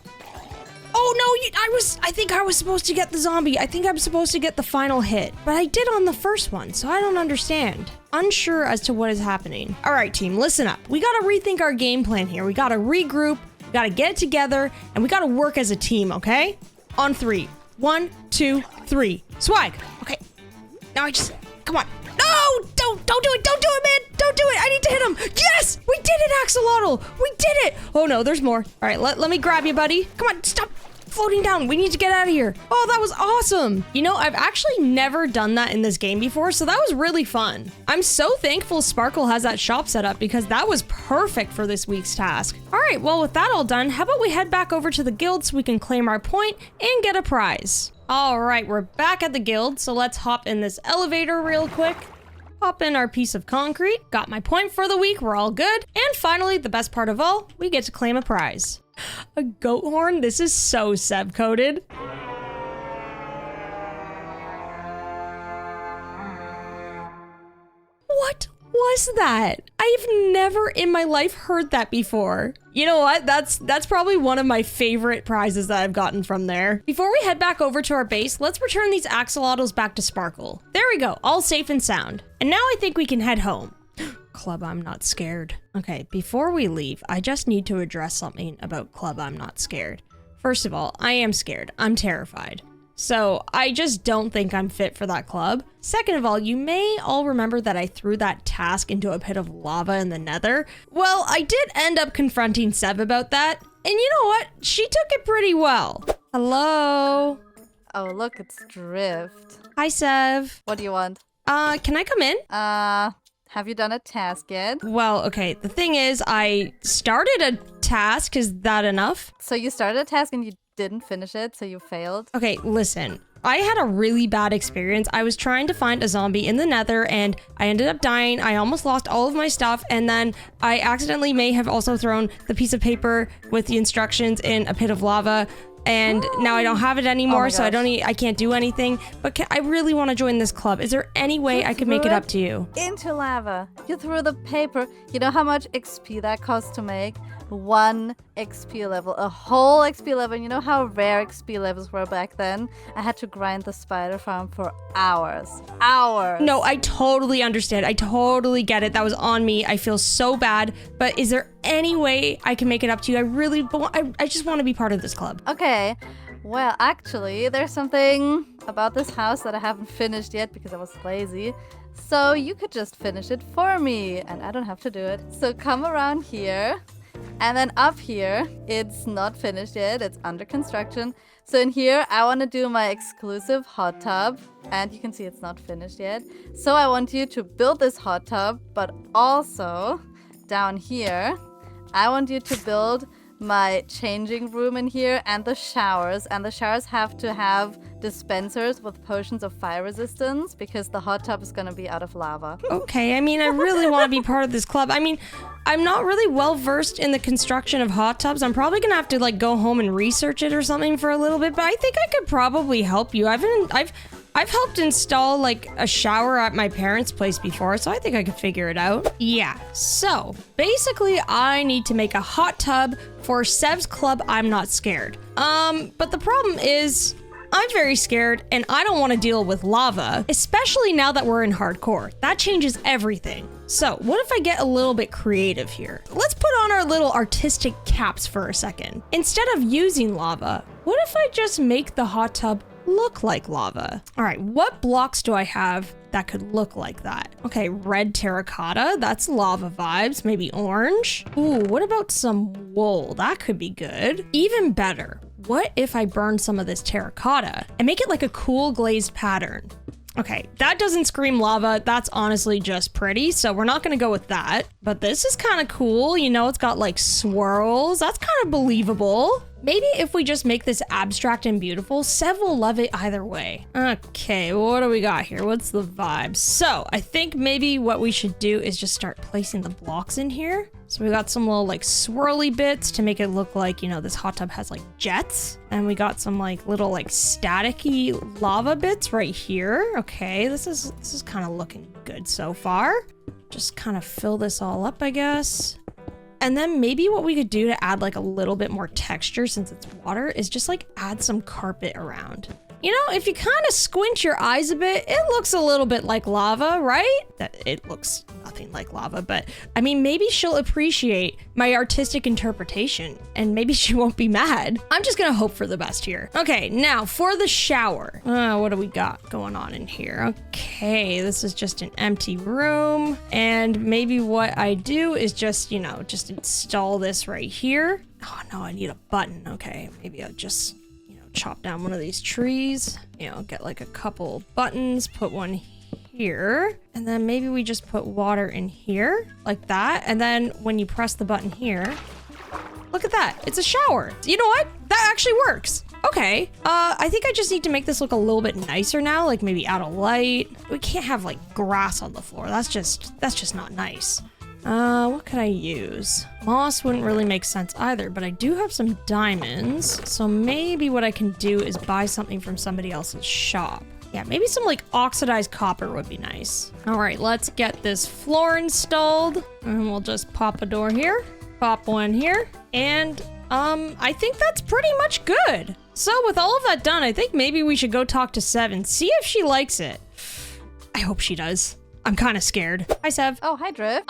Oh no, I think I was supposed to get the zombie. I think I'm supposed to get the final hit, but I did on the first one, so I don't understand. Unsure as to what is happening. All right, team, listen up. We gotta rethink our game plan here. We gotta regroup. We gotta get it together, and we gotta work as a team, okay? On 3. 1, 2, 3. Swag. Okay. Now come on. No! Don't do it! Don't do it, man! Don't do it! I need to hit him! Yes! We did it, Axolotl! We did it! Oh no, there's more. All right, let me grab you, buddy. Come on, stop floating down. We need to get out of here. Oh, that was awesome. You know, I've actually never done that in this game before, so that was really fun. I'm so thankful Sparkle has that shop set up because that was perfect for this week's task. All right, well, with that all done, how about we head back over to the guild so we can claim our point and get a prize. All right, we're back at the guild, so let's hop in this elevator real quick. Hop in our piece of concrete. Got my point for the week. We're all good. And finally, the best part of all, we get to claim a prize. A goat horn? This is so Seb-coded. What was that? I've never in my life heard that before. You know what? That's probably one of my favorite prizes that I've gotten from there. Before we head back over to our base, let's return these axolotls back to Sparkle. There we go, all safe and sound. And now I think we can head home. Club I'm Not Scared. Okay, before we leave, I just need to address something about Club I'm Not Scared. First of all, I am scared. I'm terrified. So I just don't think I'm fit for that club. Second of all, you may all remember that I threw that task into a pit of lava in the nether. Well, I did end up confronting Seb about that. And you know what? She took it pretty well. Hello? Oh, look, it's Drift. Hi, Sev. What do you want? Can I come in? Have you done a task yet? Well, okay, the thing is, I started a task. Is that enough? So you started a task and you didn't finish it, so you failed? Okay, listen. I had a really bad experience. I was trying to find a zombie in the nether and I ended up dying. I almost lost all of my stuff and then I accidentally may have also thrown the piece of paper with the instructions in a pit of lava. And now I don't have it anymore, so I can't do anything. But I really want to join this club. Is there any way I could make it up to you? Into lava. You threw the paper. You know how much XP that costs to make? 1 XP level. A whole XP level. You know how rare XP levels were back then? I had to grind the spider farm for hours. Hours. No, I totally understand. I totally get it. That was on me. I feel so bad. But is there any way I can make it up to you? I just want to be part of this club. Okay. Well, actually, there's something about this house that I haven't finished yet because I was lazy. So you could just finish it for me and I don't have to do it. So come around here. And then up here, it's not finished yet. It's under construction. So in here, I want to do my exclusive hot tub. And you can see it's not finished yet. So I want you to build this hot tub. But also, down here, I want you to build my changing room in here and the showers. And the showers have to have dispensers with potions of fire resistance because the hot tub is going to be out of lava. Okay, I mean, I really want to be part of this club. I mean, I'm not really well versed in the construction of hot tubs. I'm probably gonna have to like go home and research it or something for a little bit, but I think I could probably help you. I've helped install like a shower at my parents' place before, so I think I could figure it out. Yeah, so basically I need to make a hot tub for Sev's club I'm Not Scared. But the problem is I'm very scared and I don't want to deal with lava, especially now that we're in hardcore. That changes everything. So what if I get a little bit creative here? Let's put on our little artistic caps for a second. Instead of using lava, what if I just make the hot tub look like lava? All right, what blocks do I have that could look like that? Okay, red terracotta, that's lava vibes, maybe orange. Ooh, what about some wool? That could be good. Even better, what if I burn some of this terracotta and make it like a cool glazed pattern? Okay, that doesn't scream lava. That's honestly just pretty, so we're not gonna go with that. But this is kind of cool. You know, it's got like swirls. That's kind of believable. Maybe if we just make this abstract and beautiful, Sev will love it either way. Okay, what do we got here? What's the vibe? So I think maybe what we should do is just start placing the blocks in here. So we got some little like swirly bits to make it look like, you know, this hot tub has like jets. And we got some like little like staticky lava bits right here. Okay, this is kind of looking good so far. Just kind of fill this all up, I guess. And then maybe what we could do to add like a little bit more texture since it's water is just like add some carpet around. You know, if you kind of squint your eyes a bit, it looks a little bit like lava, right? That it looks nothing like lava, but I mean, maybe she'll appreciate my artistic interpretation and maybe she won't be mad. I'm just gonna hope for the best here. Okay, now for the shower. What do we got going on in here? Okay, this is just an empty room. And maybe what I do is just, you know, just install this right here. Oh no, I need a button. Okay, maybe I'll just chop down one of these trees, you know, get like a couple buttons, put one here, and then maybe we just put water in here like that. And then when you press the button here, look at that, it's a shower. You know what? That actually works. Okay, I think I just need to make this look a little bit nicer now, like maybe add a light. We can't have like grass on the floor. That's just not nice. What could I use? Moss wouldn't really make sense either, but I do have some diamonds. So maybe what I can do is buy something from somebody else's shop. Yeah, maybe some like oxidized copper would be nice. All right, let's get this floor installed. And we'll just pop a door here, pop one here. And I think that's pretty much good. So with all of that done, I think maybe we should go talk to Sev and see if she likes it. I hope she does. I'm kind of scared. Hi, Sev. Oh, hi, Drift.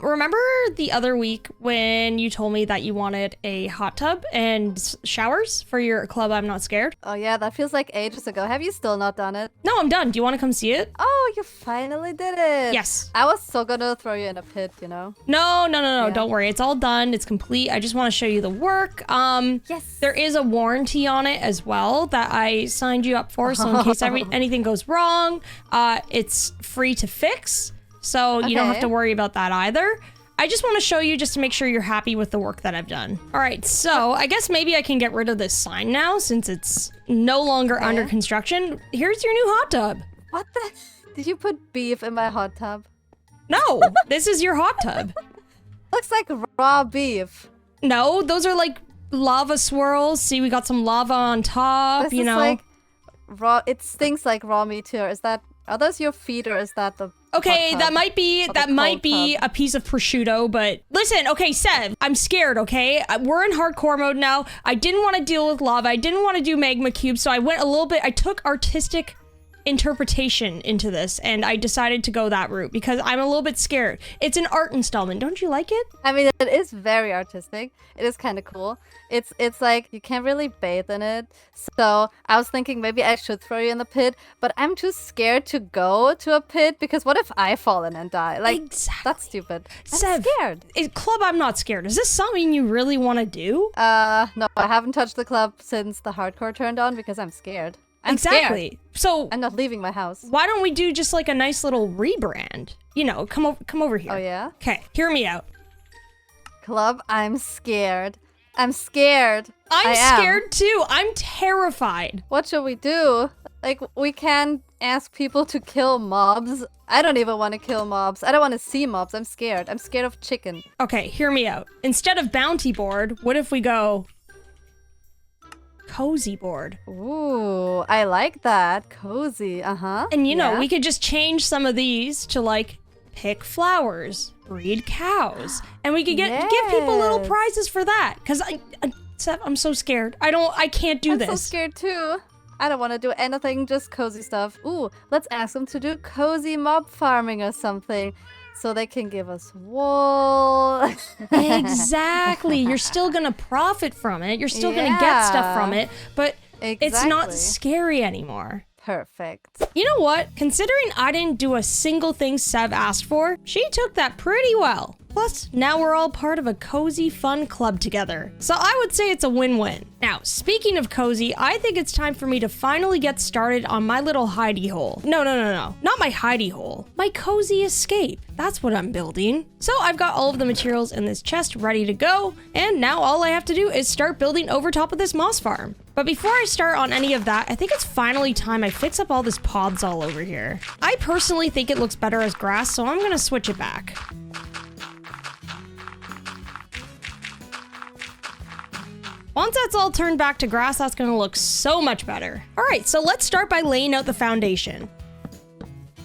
Remember the other week when you told me that you wanted a hot tub and showers for your club I'm Not Scared? Oh, yeah, that feels like ages ago. Have you still not done it? No, I'm done. Do you want to come see it? Oh, you finally did it. Yes. I was so gonna throw you in a pit, you know? No. Yeah. Don't worry. It's all done. It's complete. I just want to show you the work. Yes. There is a warranty on it as well that I signed you up for. So in case anything goes wrong, it's free to fix. So you don't have to worry about that either. I just want to show you just to make sure you're happy with the work that I've done. All right, so I guess maybe I can get rid of this sign now since it's no longer under construction. Here's your new hot tub. What the? Did you put beef in my hot tub? No, this is your hot tub. Looks like raw beef. No, those are like lava swirls. See, we got some lava on top, This you is know. like raw. It stinks like raw meat here. Are those your feet or is that the Okay, hot tub? that might be tub? a piece of prosciutto, but listen, okay, Sev, I'm scared, okay? We're in hardcore mode now. I didn't want to deal with lava. I didn't want to do magma cubes, so I took artistic interpretation into this and I decided to go that route because I'm a little bit scared. It's an art installment. Don't you like it? I mean, it is very artistic. It is kind of cool. It's like you can't really bathe in it. So I was thinking maybe I should throw you in the pit, but I'm too scared to go to a pit because what if I fall in and die? Like, Exactly. that's stupid. I'm Sev, scared. Club I'm Not Scared. Is this something you really want to do? No, I haven't touched the club since the hardcore turned on because I'm scared. I'm exactly. scared. So I'm not leaving my house. why don't we do just like a nice little rebrand? You know, come over here. Oh, yeah? Okay, hear me out. Club, I'm scared. I'm scared. I I'm am. scared too. I'm terrified. What should we do? Like, we can't ask people to kill mobs. I don't even want to kill mobs. I don't want to see mobs. I'm scared. I'm scared of chicken. Okay, hear me out. Instead of bounty board, what if we go cozy board? Ooh, I like that. Cozy. Uh-huh. And you know, Yeah. we could just change some of these to like pick flowers, breed cows, and we could give people little Yes. prizes for that. Cause Seth, I'm so scared. I can't do I'm this. so scared too. I don't want to do anything, just cozy stuff. Ooh, let's ask them to do cozy mob farming or something. So they can give us wool. Exactly. You're still gonna profit from it. You're still gonna get stuff from it, but it's not scary anymore. Perfect. You know what? Considering I didn't do a single thing Sev asked for, she took that pretty well. Plus, now we're all part of a cozy, fun club together. So I would say it's a win-win. Now, speaking of cozy, I think it's time for me to finally get started on my little hidey hole. No. Not my hidey hole. My cozy escape. That's what I'm building. So I've got all of the materials in this chest ready to go, and now all I have to do is start building over top of this moss farm. But before I start on any of that, I think it's finally time I fix up all this pods all over here. I personally think it looks better as grass, so I'm gonna switch it back. Once that's all turned back to grass, that's gonna look so much better. All right, so let's start by laying out the foundation.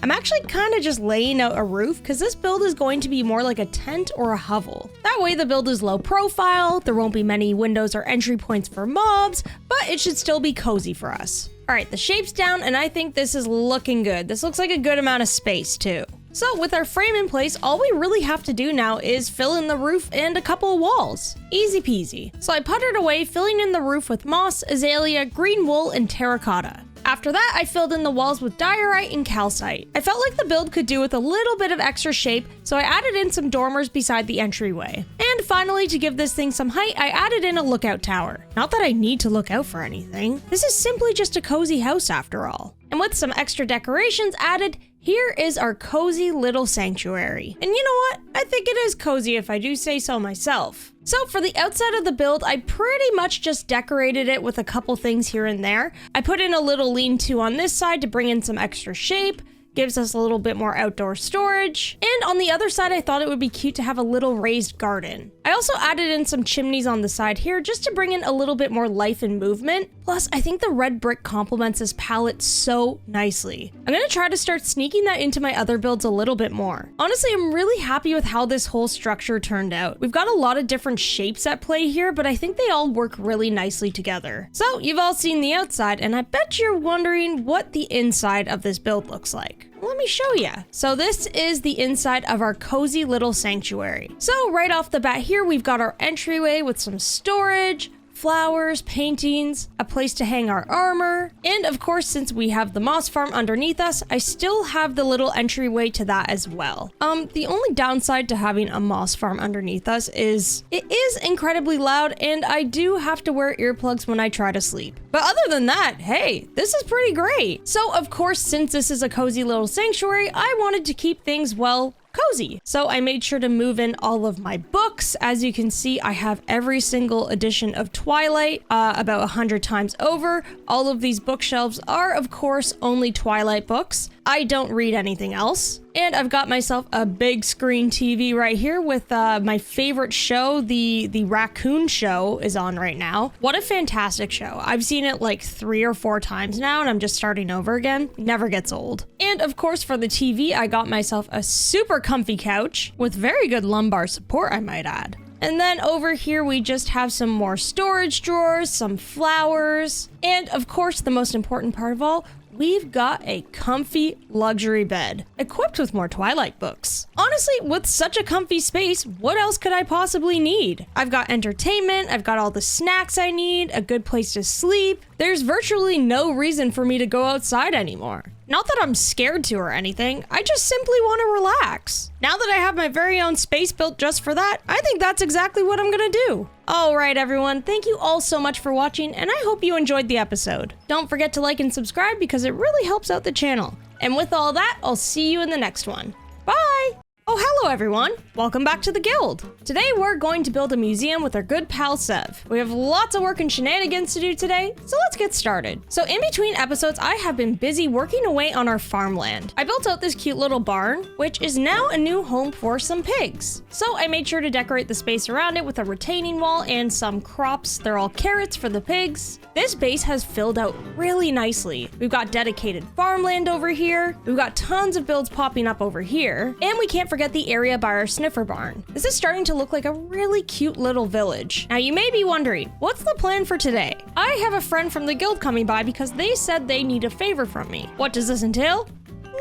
I'm actually kind of just laying out a roof because this build is going to be more like a tent or a hovel. That way the build is low profile, there won't be many windows or entry points for mobs, but it should still be cozy for us. All right, the shape's down and I think this is looking good. This looks like a good amount of space too. So with our frame in place, all we really have to do now is fill in the roof and a couple of walls. Easy peasy. So I puttered away, filling in the roof with moss, azalea, green wool, and terracotta. After that, I filled in the walls with diorite and calcite. I felt like the build could do with a little bit of extra shape, so I added in some dormers beside the entryway. And finally, to give this thing some height, I added in a lookout tower. Not that I need to look out for anything. This is simply just a cozy house after all. And with some extra decorations added, here is our cozy little sanctuary. And you know what? I think it is cozy if I do say so myself. So for the outside of the build, I pretty much just decorated it with a couple things here and there. I put in a little lean-to on this side to bring in some extra shape. Gives us a little bit more outdoor storage. And on the other side, I thought it would be cute to have a little raised garden. I also added in some chimneys on the side here just to bring in a little bit more life and movement. Plus, I think the red brick complements this palette so nicely. I'm gonna try to start sneaking that into my other builds a little bit more. Honestly, I'm really happy with how this whole structure turned out. We've got a lot of different shapes at play here, but I think they all work really nicely together. So you've all seen the outside, and I bet you're wondering what the inside of this build looks like. Let me show you. So this is the inside of our cozy little sanctuary. So right off the bat here, we've got our entryway with some storage, flowers, paintings, a place to hang our armor, and of course, since we have the moss farm underneath us, I still have the little entryway to that as well. The only downside to having a moss farm underneath us is it is incredibly loud and I do have to wear earplugs when I try to sleep. But other than that, hey, this is pretty great. So of course, since this is a cozy little sanctuary, I wanted to keep things, well, cozy. So I made sure to move in all of my books. As you can see, I have every single edition of Twilight, about 100 times over. All of these bookshelves are, of course, only Twilight books. I don't read anything else. And I've got myself a big screen TV right here with my favorite show, the Raccoon Show is on right now. What a fantastic show. I've seen it like 3 or 4 times now and I'm just starting over again. Never gets old. And of course for the TV, I got myself a super comfy couch with very good lumbar support, I might add. And then over here, we just have some more storage drawers, some flowers, and of course, the most important part of all, we've got a comfy luxury bed, equipped with more Twilight books. Honestly, with such a comfy space, what else could I possibly need? I've got entertainment, I've got all the snacks I need, a good place to sleep. There's virtually no reason for me to go outside anymore. Not that I'm scared to or anything, I just simply want to relax. Now that I have my very own space built just for that, I think that's exactly what I'm gonna do. Alright everyone, thank you all so much for watching and I hope you enjoyed the episode. Don't forget to like and subscribe because it really helps out the channel. And with all that, I'll see you in the next one. Bye! Oh, hello everyone! Welcome back to the guild! Today we're going to build a museum with our good pal Sev. We have lots of work and shenanigans to do today, so let's get started. So in between episodes, I have been busy working away on our farmland. I built out this cute little barn, which is now a new home for some pigs. So I made sure to decorate the space around it with a retaining wall and some crops. They're all carrots for the pigs. This base has filled out really nicely. We've got dedicated farmland over here, we've got tons of builds popping up over here, and we can't forget forget the area by our sniffer barn. This is starting to look like a really cute little village. Now you may be wondering, what's the plan for today? I have a friend from the guild coming by because they said they need a favor from me. What does this entail?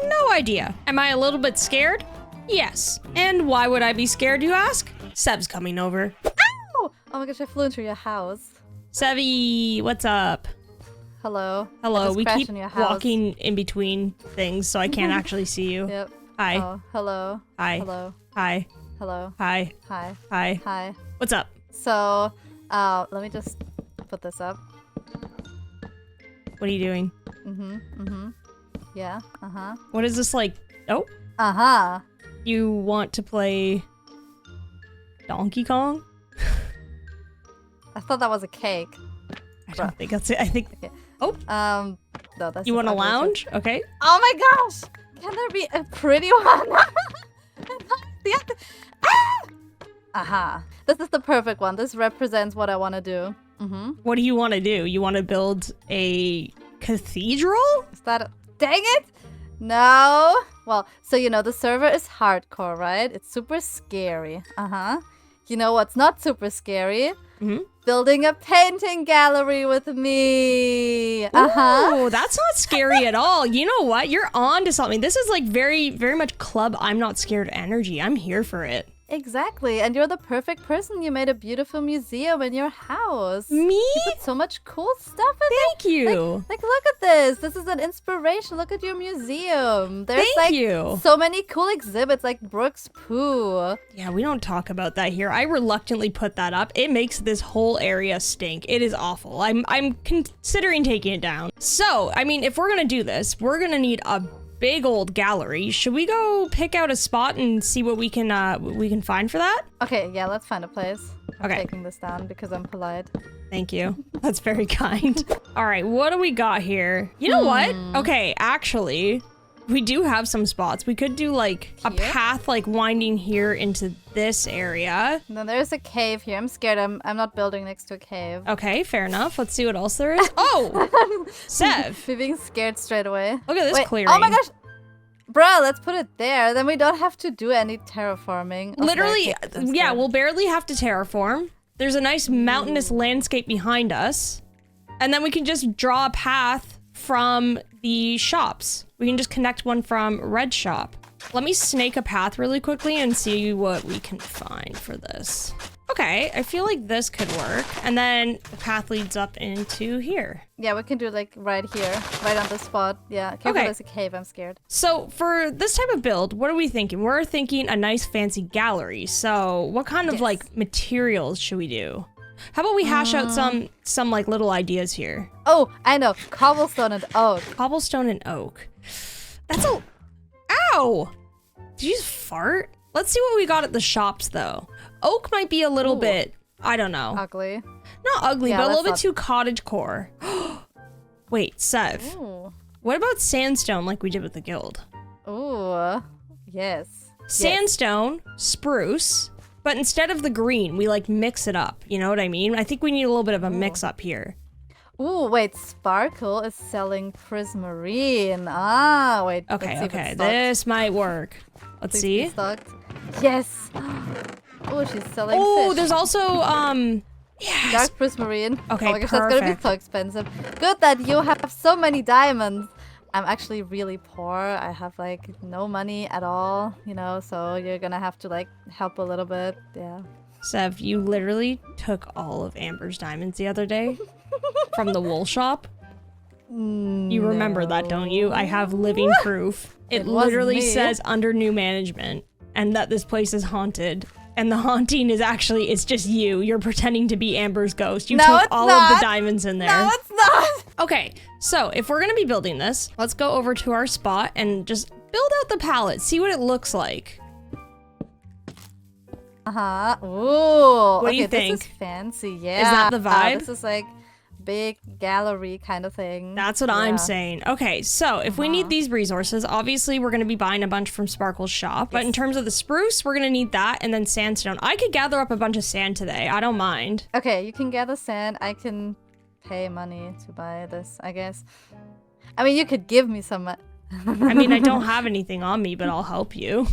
No idea. Am I a little bit scared? Yes. And why would I be scared, you ask? Seb's coming over. Oh my gosh, I flew into your house. Sevy, what's up? Hello. Hello, I just we crashed keep in your house. walking in between things so I can't actually see you. Yep. Hi. Oh, hello. Hi. Hello. Hi. Hello. Hi. Hi. Hi. Hi. What's up? So, let me just put this up. What are you doing? Yeah. What is this like? Oh, you want to play Donkey Kong? I thought that was a cake. I don't think that's it. I think. Okay. Oh. No, that's You want just to ugly, too. lounge? Okay. Oh my gosh! Can there be a pretty one? Aha. This is the perfect one. This represents what I want to do. What do you want to do? You want to build a cathedral? Is that dang it? No. Well, so you know the server is hardcore, right? It's super scary. You know what's not super scary? Building a painting gallery with me. Oh, that's not scary at all. You know what? You're on to something. This is like very, very much club I'm not scared energy. I'm here for it. Exactly. And you're the perfect person. You made a beautiful museum in your house. Me? You put so much cool stuff in Thank you. Like, look at this. This is an inspiration. Look at your museum. There's Thank you. so many cool exhibits like Brooks Poo. Yeah, we don't talk about that here. I reluctantly put that up. It makes this whole area stink. It is awful. I'm considering taking it down. So, I mean, if we're gonna do this, we're gonna need a big old gallery. Should we go pick out a spot and see what we can find for that? Okay, yeah, let's find a place. I'm Okay. taking this down because I'm polite. Thank you. That's very kind. All right, what do we got here? You know what? Okay, actually, we do have some spots. We could do like a Here? path like winding here into this area. And then there's a cave here. I'm scared. I'm not building next to a cave. Okay, fair enough. Let's see what else there is. Oh, Sev. We're being scared straight away. Look at this Wait, clearing. oh my gosh! Bruh, let's put it there. Then we don't have to do any terraforming. Okay, Literally, okay, that's yeah, good. we'll barely have to terraform. There's a nice mountainous landscape behind us. And then we can just draw a path from the shops. We can just connect one from Red Shop. Let me snake a path really quickly and see what we can find for this. Okay, I feel like this could work. And then the path leads up into here. Yeah, we can do like right here, right on the spot. Yeah, careful, Okay. there's a cave. I'm scared. So for this type of build, what are we thinking? We're thinking a nice fancy gallery. So what kind of Yes. like materials should we do? How about we hash out some like little ideas here? Oh, I know. Cobblestone and oak. Cobblestone and oak. That's a... Ow! Did you just fart? Let's see what we got at the shops though. Oak might be a little Ooh. bit, I don't know. Ugly. Not ugly, Yeah, but a little bit let's too cottagecore. Wait, Sev. Ooh. What about sandstone like we did with the guild? Ooh. Yes. Sandstone, spruce, but instead of the green, we like mix it up. You know what I mean? I think we need a little bit of a mix up here. Ooh, wait. Sparkle is selling prismarine. Ah, wait. let's Okay, see if okay, it's stocked. this might work. Let's Please be see. stocked. Yes. Oh, she's selling Oh, fish. there's also yes. Dark prismarine. Okay, Oh my gosh, that's gonna be perfect. so expensive. Good that you have so many diamonds. I'm actually really poor. I have like no money at all, you know, so you're gonna have to like help a little bit. Yeah. Sev, you literally took all of Amber's diamonds the other day from the wool shop. You remember that, don't you? I have living proof. It It wasn't literally me. says under new management and that this place is haunted. And the haunting is actually, it's just you. You're pretending to be Amber's ghost. You No, took it's all of the not. diamonds in there. No, it's not. Okay, so if we're gonna be building this, let's go over to our spot and just build out the palette, see what it looks like. Ooh. What do you okay, think? This is fancy. Yeah. that the vibe? This is like big gallery kind of thing. That's what I'm saying. Okay, so if we need these resources, obviously we're gonna be buying a bunch from Sparkle's shop, but in terms of the spruce, we're gonna need that and then sandstone. I could gather up a bunch of sand today, I don't mind. Okay, you can gather sand. I can pay money to buy this, I guess. I mean, you could give me some. I mean, I don't have anything on me, but I'll help you.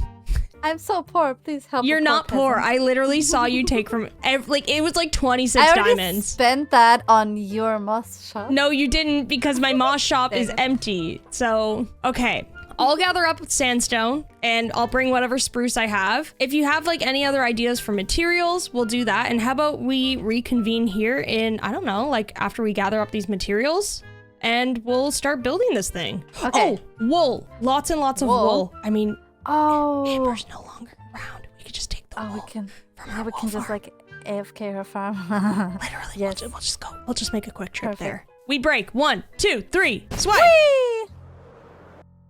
I'm so poor. Please help. You're a not poor. peasant. I literally saw you take from it was like 26 I already diamonds. spent that on your moss shop. No, you didn't, because my moss shop is Dang it. empty. So, okay. I'll gather up sandstone and I'll bring whatever spruce I have. If you have like any other ideas for materials, we'll do that. And how about we reconvene here in, I don't know, like after we gather up these materials and we'll start building this thing. Okay. Oh, wool. Lots and lots of wool. I mean, Oh. Amber's no longer around. We could just take the Oh, wool we can. from Yeah, our we wool can just farm. like AFK her farm. Literally, Yes. we'll just go. We'll just make a quick trip Perfect. there. We break. 1, 2, 3. Swipe. Whee!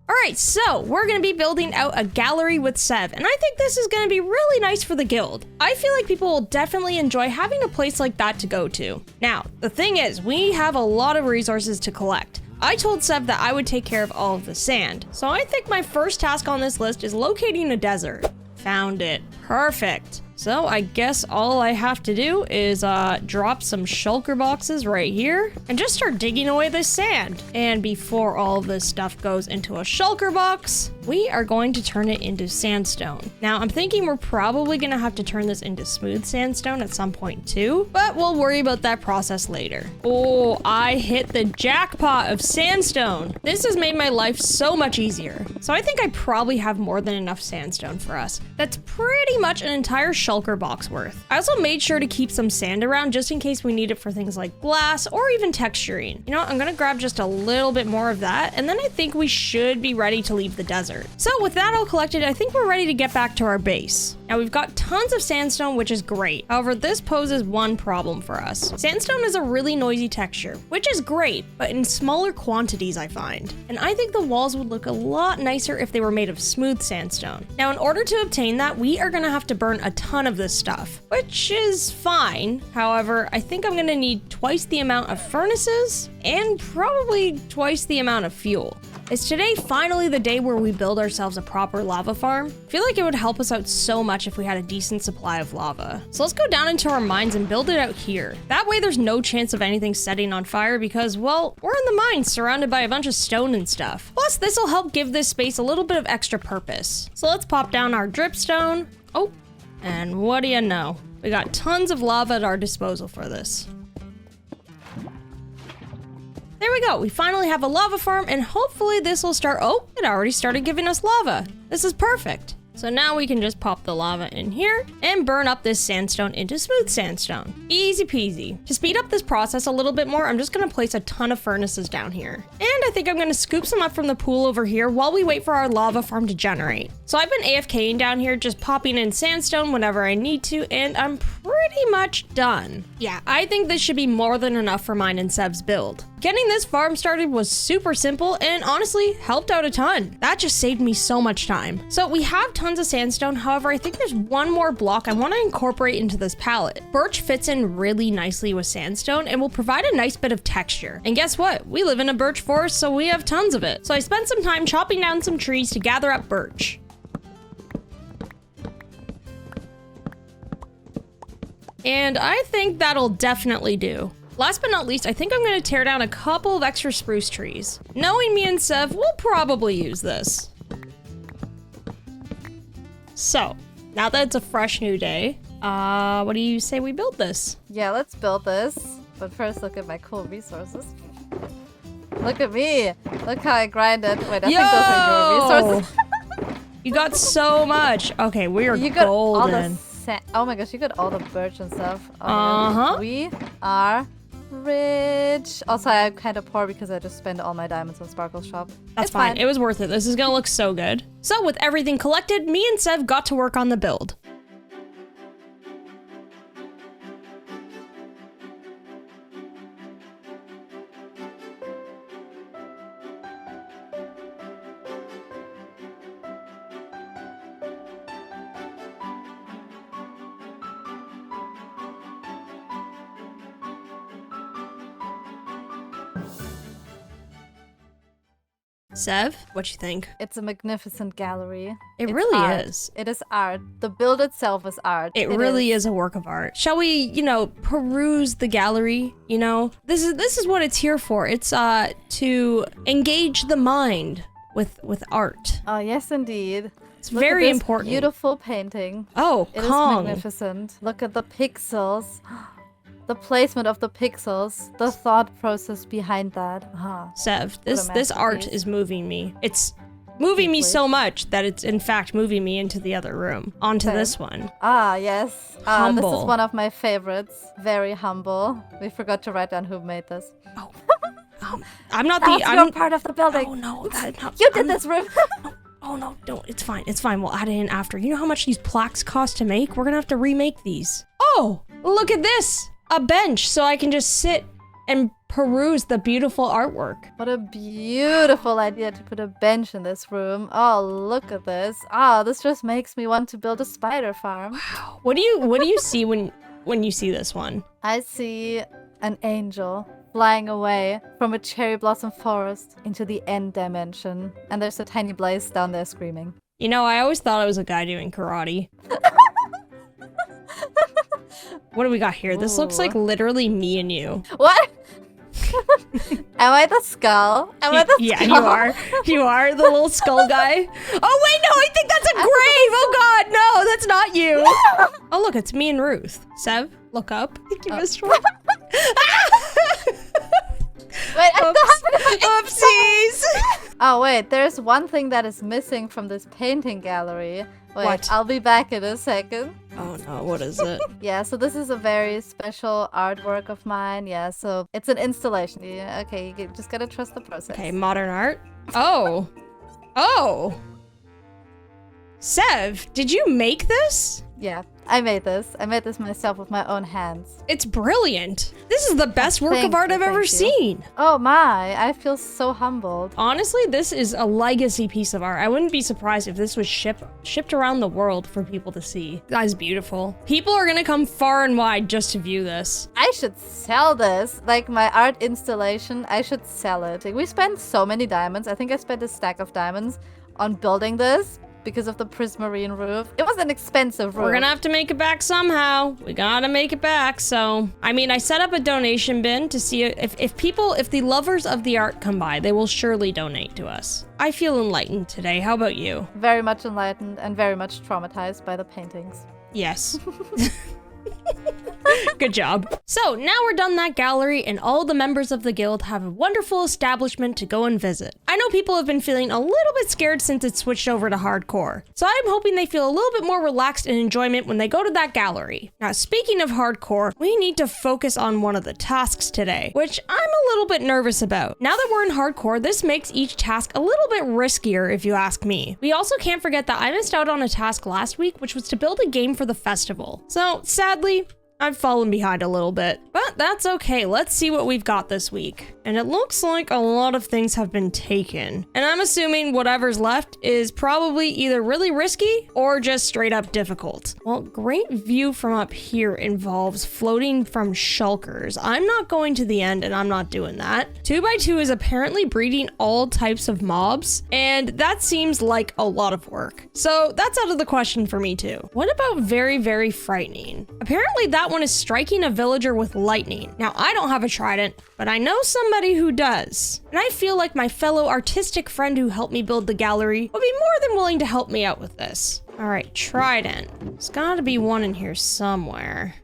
All right, so we're gonna be building out a gallery with Sev, and I think this is gonna be really nice for the guild. I feel like people will definitely enjoy having a place like that to go to. Now, the thing is, we have a lot of resources to collect. I told Sev that I would take care of all of the sand, so I think my first task on this list is locating a desert. Found it. Perfect. So I guess all I have to do is drop some shulker boxes right here and just start digging away this sand. And before all of this stuff goes into a shulker box, we are going to turn it into sandstone. Now I'm thinking we're probably gonna have to turn this into smooth sandstone at some point too, but we'll worry about that process later. Oh, I hit the jackpot of sandstone. This has made my life so much easier. So I think I probably have more than enough sandstone for us. That's pretty much an entire shulker box worth. I also made sure to keep some sand around just in case we need it for things like glass or even texturing. You know what, I'm gonna grab just a little bit more of that, and then I think we should be ready to leave the desert. So with that all collected, I think we're ready to get back to our base. Now we've got tons of sandstone, which is great. However, this poses one problem for us. Sandstone is a really noisy texture, which is great, but in smaller quantities I find. And I think the walls would look a lot nicer if they were made of smooth sandstone. Now in order to obtain that, we are gonna have to burn a ton of this stuff, which is fine. However, I think I'm gonna need twice the amount of furnaces and probably twice the amount of fuel. Is today finally the day where we build ourselves a proper lava farm? I feel like it would help us out so much if we had a decent supply of lava. So let's go down into our mines and build it out here. That way there's no chance of anything setting on fire because, well, we're in the mines surrounded by a bunch of stone and stuff. Plus, this will help give this space a little bit of extra purpose. So let's pop down our dripstone. Oh, and what do you know? We got tons of lava at our disposal for this. There we go. We finally have a lava farm, and hopefully this will start. Oh, it already started giving us lava. This is perfect. So now we can just pop the lava in here and burn up this sandstone into smooth sandstone. Easy peasy. To speed up this process a little bit more, I'm just gonna place a ton of furnaces down here. And I think I'm gonna scoop some up from the pool over here while we wait for our lava farm to generate. So I've been AFKing down here, just popping in sandstone whenever I need to, and I'm pretty much done. Yeah, I think this should be more than enough for mine and Seb's build. Getting this farm started was super simple and honestly helped out a ton. That just saved me so much time. So we have tons of sandstone, however, I think there's one more block I want to incorporate into this palette. Birch fits in really nicely with sandstone and will provide a nice bit of texture. And guess what? We live in a birch forest, so we have tons of it. So I spent some time chopping down some trees to gather up birch. And I think that'll definitely do. Last but not least, I think I'm gonna tear down a couple of extra spruce trees. Knowing me and Sev, we'll probably use this. So, now that it's a fresh new day, what do you say we build this? Yeah, let's build this. But first, look at my cool resources. Look at me. Look how I grinded. Wait, I think those are your resources. You got so much. Okay, we are You got all golden. the oh my gosh, you got all the birch and stuff. Oh my gosh. We are rich. Also, I'm kind of poor because I just spent all my diamonds on Sparkle's shop. That's It's fine. It was worth it. This is gonna look so good. So with everything collected, me and Sev got to work on the build. Sev, what you think? It's a magnificent gallery. It It's really art. is. It is art. The build itself is art. It really is a work of art. Shall we, peruse the gallery? This is what it's here for. It's to engage the mind with art. Oh, yes, indeed. It's Look at very this important. beautiful painting. Oh, It is Kong. magnificent. Look at the pixels. The placement of the pixels. The thought process behind that. Sev, What a this art masterpiece. is moving me. It's moving me so much that it's in fact moving me into the other room. Onto Same. this one. Ah, yes. This is Humble. one of my favorites. Very humble. We forgot to write down who made this. I'm not That's the. your I'm. part of the building. Oh no, that, no, You did I'm- this room. Oh no, don't. It's fine. It's fine. We'll add it in after. You know how much these plaques cost to make? We're gonna have to remake these. Oh, look at this. A bench so I can just sit and peruse the beautiful artwork. What a beautiful idea to put a bench in this room. Oh, look at this. Oh, this just makes me want to build a spider farm. What do you see when you see this one? I see an angel flying away from a cherry blossom forest into the end dimension. And there's a tiny Blaze down there screaming. You know, I always thought I was a guy doing karate. What do we got here? This looks like literally me and you. What? Am I the skull? Am I the Yeah, skull? you are. You are the little skull guy. Oh wait, no, I think that's a grave. Oh god, no, that's not you. Oh look, it's me and Ruth. Sev, look up. I think you missed one. Wait, I still have it. Oopsies. Oh wait, there's one thing that is missing from this painting gallery. Wait, What? I'll be back in a second. Oh no, what is it? Yeah, so this is a very special artwork of mine. Yeah, so it's an installation. Yeah, okay, just gotta trust the process. Okay, modern art. Oh. Oh. Sev, did you make this? Yeah, I made this. I made this myself with my own hands. It's brilliant. This is the best work Thank of art you, I've ever thank you. seen. Oh my, I feel so humbled. Honestly, this is a legacy piece of art. I wouldn't be surprised if this was shipped around the world for people to see. That's beautiful. People are gonna come far and wide just to view this. I should sell this. Like my art installation, I should sell it. Like, we spent so many diamonds. I think I spent a stack of diamonds on building this because of the prismarine roof. It was an expensive roof. We're gonna have to make it back somehow. We gotta make it back, so... I mean, I set up a donation bin to see if the lovers of the art come by, they will surely donate to us. I feel enlightened today. How about you? Very much enlightened and very much traumatized by the paintings. Yes. Good job. So now we're done that gallery and all the members of the guild have a wonderful establishment to go and visit. I know people have been feeling a little bit scared since it switched over to hardcore. So I'm hoping they feel a little bit more relaxed and enjoyment when they go to that gallery. Now speaking of hardcore, we need to focus on one of the tasks today, which I'm a little bit nervous about. Now that we're in hardcore, this makes each task a little bit riskier if you ask me. We also can't forget that I missed out on a task last week, which was to build a game for the festival. So sadly, I've fallen behind a little bit, but that's okay. Let's see what we've got this week. And it looks like a lot of things have been taken. And I'm assuming whatever's left is probably either really risky or just straight up difficult. Well, great view from up here involves floating from shulkers. I'm not going to the end and I'm not doing that. 2x2 is apparently breeding all types of mobs, and that seems like a lot of work. So that's out of the question for me too. What about very, very frightening? Apparently that one is striking a villager with lightning. Now, I don't have a trident, but I know somebody who does. And I feel like my fellow artistic friend who helped me build the gallery would be more than willing to help me out with this. All right, trident. There's gotta be one in here somewhere.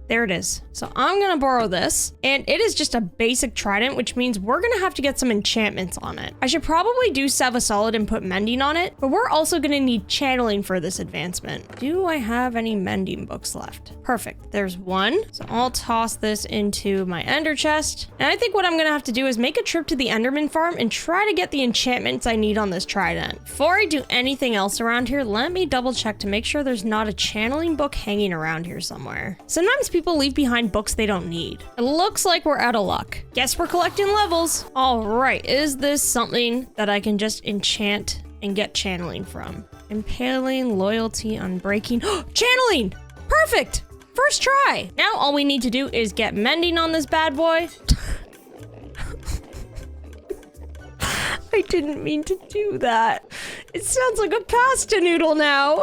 There it is. So I'm gonna borrow this, and it is just a basic trident, which means we're gonna have to get some enchantments on it. I should probably do Sev a solid and put mending on it, but we're also gonna need channeling for this advancement. Do I have any mending books left? Perfect, there's one. So I'll toss this into my ender chest. And I think what I'm gonna have to do is make a trip to the Enderman farm and try to get the enchantments I need on this trident. Before I do anything else around here, let me double check to make sure there's not a channeling book hanging around here somewhere. Sometimes people leave behind books they don't need. It looks like we're out of luck. Guess we're collecting levels. All right, is this something that I can just enchant and get channeling from? Impaling, loyalty, unbreaking. Channeling! Perfect! First try. Now all we need to do is get mending on this bad boy. I didn't mean to do that. It sounds like a pasta noodle now.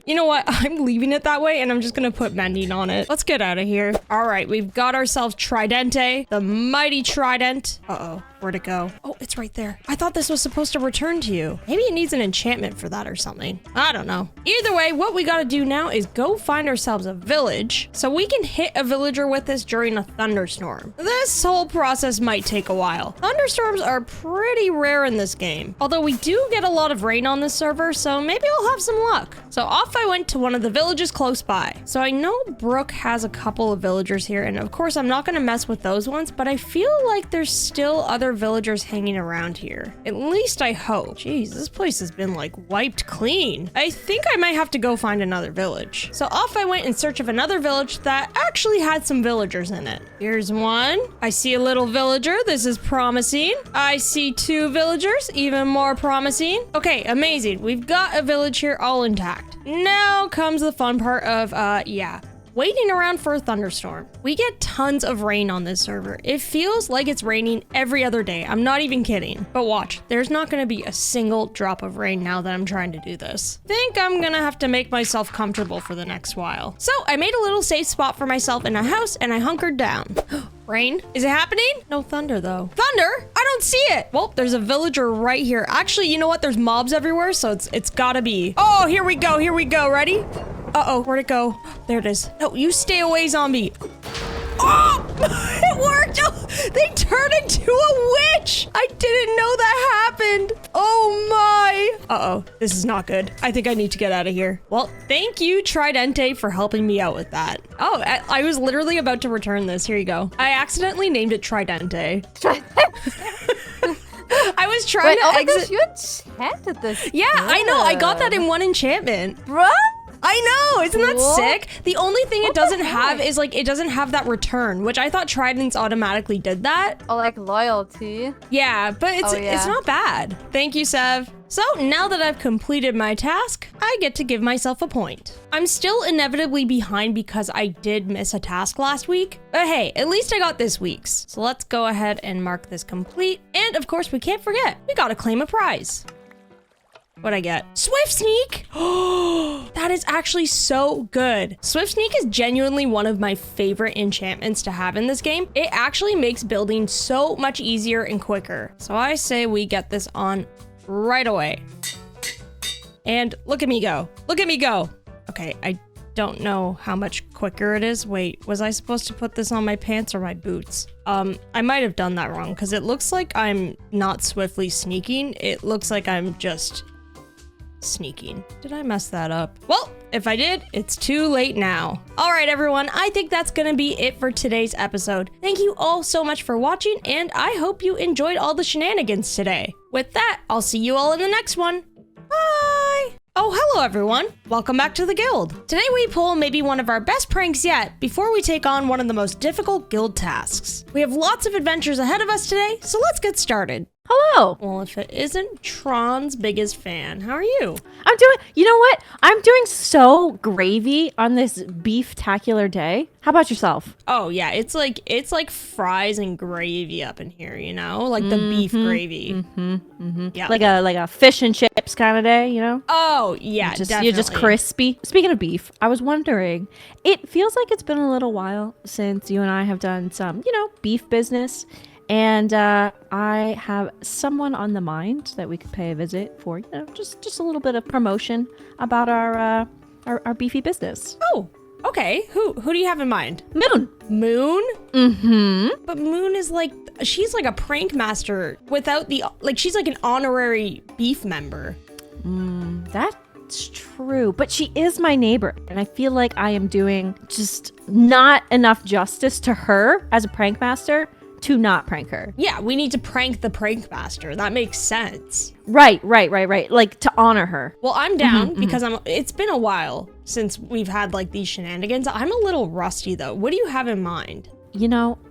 You know what? I'm leaving it that way and I'm just gonna put mending on it. Let's get out of here. All right, we've got ourselves Tridente, the mighty trident. Uh-oh. Where'd it go? Oh, it's right there. I thought this was supposed to return to you. Maybe it needs an enchantment for that or something. I don't know. Either way, what we gotta do now is go find ourselves a village so we can hit a villager with this during a thunderstorm. This whole process might take a while. Thunderstorms are pretty rare in this game, although we do get a lot of rain on this server, so maybe I'll have some luck. So off I went to one of the villages close by. So I know Brooke has a couple of villagers here, and of course I'm not gonna mess with those ones, but I feel like there's still other villagers hanging around here. At least I hope. Jeez, this place has been like wiped clean. I think I might have to go find another village. So off I went in search of another village that actually had some villagers in it. Here's one. I see a little villager. This is promising. I see 2 villagers, even more promising. Okay, amazing. We've got a village here all intact. Now comes the fun part of, waiting around for a thunderstorm. We get tons of rain on this server. It feels like it's raining every other day. I'm not even kidding. But watch, there's not gonna be a single drop of rain now that I'm trying to do this. Think I'm gonna have to make myself comfortable for the next while. So I made a little safe spot for myself in a house and I hunkered down. Rain? Is it happening? No thunder though. Thunder? I don't see it. Well, there's a villager right here. Actually, you know what? There's mobs everywhere, so it's gotta be. Oh, here we go. Here we go. Ready? Uh-oh, where'd it go? There it is. No, you stay away, zombie. Oh, it worked. Oh, they turned into a witch. I didn't know that happened. Oh my. Uh-oh, this is not good. I think I need to get out of here. Well, thank you, Tridente, for helping me out with that. Oh, I was literally about to return this. Here you go. I accidentally named it Tridente. I was trying to exit. Gosh, you enchanted this. Yeah, I know. I got that in one enchantment. Bruh? I know, isn't that What? sick? The only thing it doesn't have heck? is like, it doesn't have that return, which I thought Tridents automatically did that. Oh, like loyalty. Yeah, but it's Oh, yeah. it's not bad. Thank you, Sev. So now that I've completed my task, I get to give myself a point. I'm still inevitably behind because I did miss a task last week, but hey, at least I got this week's. So let's go ahead and mark this complete. And of course, we can't forget, we gotta claim a prize. What'd I get? Swift Sneak! Oh, that is actually so good. Swift Sneak is genuinely one of my favorite enchantments to have in this game. It actually makes building so much easier and quicker. So I say we get this on right away. And look at me go. Look at me go. Okay, I don't know how much quicker it is. Wait, was I supposed to put this on my pants or my boots? I might have done that wrong because it looks like I'm not swiftly sneaking. It looks like I'm just sneaking. Did I mess that up? Well, if I did, it's too late now. All right, everyone, I think that's gonna be it for today's episode. Thank you all so much for watching, and I hope you enjoyed all the shenanigans today. With that, I'll see you all in the next one. Bye! Oh, hello everyone. Welcome back to the guild. Today we pull maybe one of our best pranks yet before we take on one of the most difficult guild tasks. We have lots of adventures ahead of us today, so let's get started. Hello. Well, if it isn't Tron's biggest fan, how are you? You know what? I'm doing so gravy on this beef-tacular day. How about yourself? Oh yeah, it's like fries and gravy up in here, you know? Like the beef gravy. Yeah. Like a fish and chips kind of day, you know? Oh yeah, You're just crispy. Speaking of beef, I was wondering, it feels like it's been a little while since you and I have done some, beef business. And I have someone on the mind that we could pay a visit for, just a little bit of promotion about our beefy business. Oh, okay. Who do you have in mind? Moon. Moon? Mm-hmm. But Moon is she's like a prank master without she's like an honorary beef member. That's true. But she is my neighbor, and I feel like I am doing just not enough justice to her as a prank master to not prank her. Yeah, we need to prank the prank master. That makes sense. Right. Like to honor her. Well, I'm down because it's been a while since we've had like these shenanigans. I'm a little rusty though. What do you have in mind?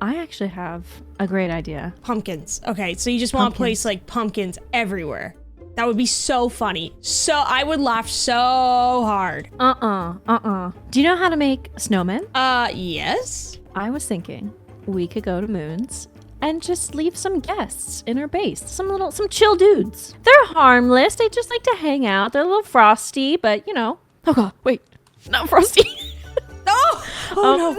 I actually have a great idea. Pumpkins. Okay, so you just want to place like pumpkins everywhere. That would be so funny. So I would laugh so hard. Do you know how to make snowmen? Yes. I was thinking we could go to Moon's and just leave some guests in her base. Some chill dudes. They're harmless. They just like to hang out. They're a little frosty, but Oh god, wait. Not frosty. Oh, Oh no!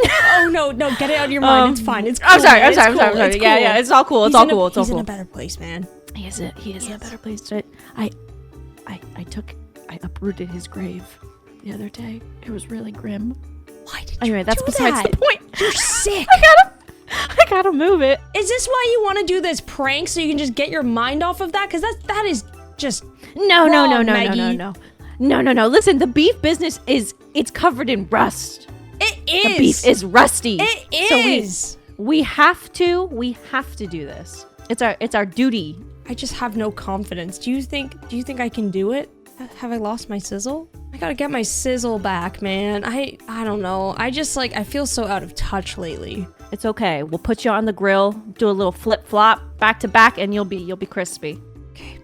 Oh no! Get it out of your mind. It's fine. It's cool. I'm sorry. man. I'm It's sorry. cool. I'm sorry. It's Yeah, cool. yeah. It's all cool. It's He's all in a- cool. It's all He's in cool. a better place, man. He is in a better place. I uprooted his grave the other day. It was really grim. Why did you Anyway, that's do besides that? the point. You're sick. I gotta move it. Is this why you want to do this prank so you can just get your mind off of that? Because that is just No. Maggie. Listen, the beef business it's covered in rust. It The is. beef is rusty. It is. So we have to do this. It's our duty. I just have no confidence. Do you think I can do it? Have I lost my sizzle? I gotta get my sizzle back, man. I don't know. I just I feel so out of touch lately. It's okay. We'll put you on the grill, do a little flip flop back to back, and you'll be crispy. Okay.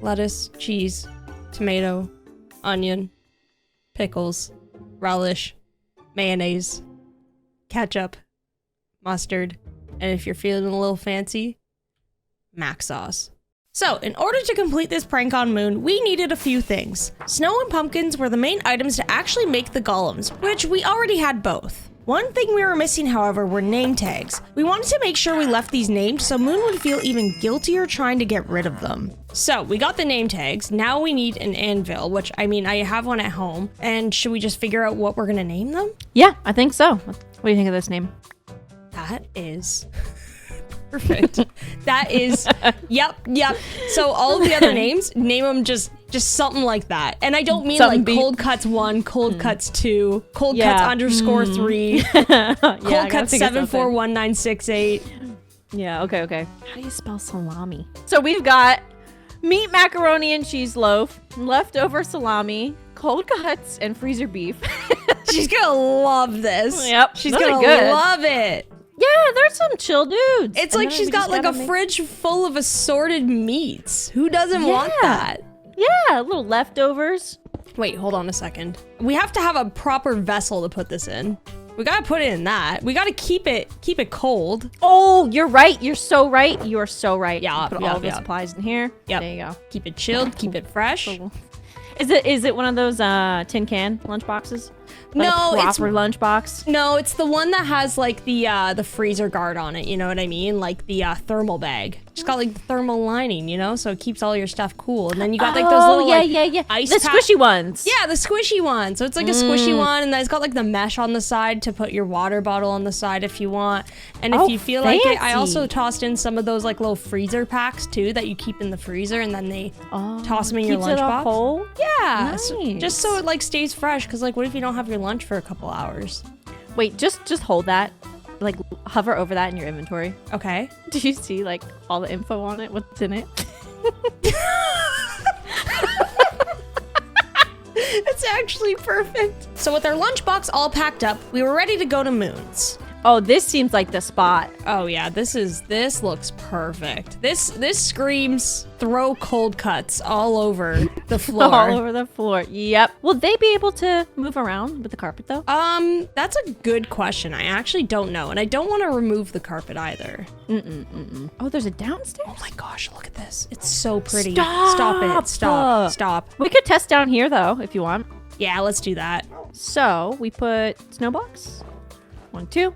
Lettuce, cheese, tomato, onion, pickles, relish, mayonnaise, ketchup, mustard, and if you're feeling a little fancy, mac sauce. So, in order to complete this prank on Moon, we needed a few things. Snow and pumpkins were the main items to actually make the golems, which we already had both. One thing we were missing, however, were name tags. We wanted to make sure we left these named so Moon would feel even guiltier trying to get rid of them. So, we got the name tags. Now we need an anvil, which, I mean, I have one at home. And should we just figure out what we're gonna name them? Yeah, I think so. What do you think of this name? That is perfect. That is, yep. So all of the other names, name them just something like that. And I don't mean Something Cold Cuts 1, Cold Cuts 2, Cold Yeah. Cuts _ 3, Cold Cuts 741968. Yeah, okay. How do you spell salami? So we've got meat macaroni and cheese loaf, leftover salami, cold cuts, and freezer beef. She's gonna love this. Yep, She's really gonna good. love it. Yeah, there's some chill dudes. It's And like then she's we got just a gotta make- fridge full of assorted meats. Who doesn't want Yeah. that? Yeah, little leftovers. Wait, hold on a second. We have to have a proper vessel to put this in. We gotta put it in that. We gotta keep it cold. Oh, you're right. You're so right. You are so right. Yeah, Put yeah, all of the yeah. supplies in here. Yep. There you go. Keep it chilled, keep it fresh. Is it one of those tin can lunch boxes? No, a it's proper lunch box. no, it's the one that has the freezer guard on it. You know what I mean? Like the thermal bag. It's got the thermal lining, so it keeps all your stuff cool. And then you got those little yeah. ice The pack- squishy ones. Yeah, the squishy one. So it's a squishy one, and then it's got the mesh on the side to put your water bottle on the side if you want. And if Oh, you feel like it, I fancy. also tossed in some of those little freezer packs too that you keep in the freezer, and then they toss them in your Keeps it all lunchbox. whole. Yeah, Nice. just so it stays fresh. Because what if you don't have your lunch for a couple hours? Wait, just hold that. Hover over that in your inventory. Okay. Do you see all the info on it? What's in it? It's actually perfect. So with our lunchbox all packed up, we were ready to go to Moon's. Oh, this seems like the spot. Oh yeah, this looks perfect. This screams throw cold cuts all over the floor. All over the floor. Yep. Will they be able to move around with the carpet though? That's a good question. I actually don't know, and I don't want to remove the carpet either. Oh, there's a downstairs? Oh my gosh, look at this. It's so pretty. Stop! Stop it. Stop. We could test down here though, if you want. Yeah, let's do that. So we put snowbox. 1, 2.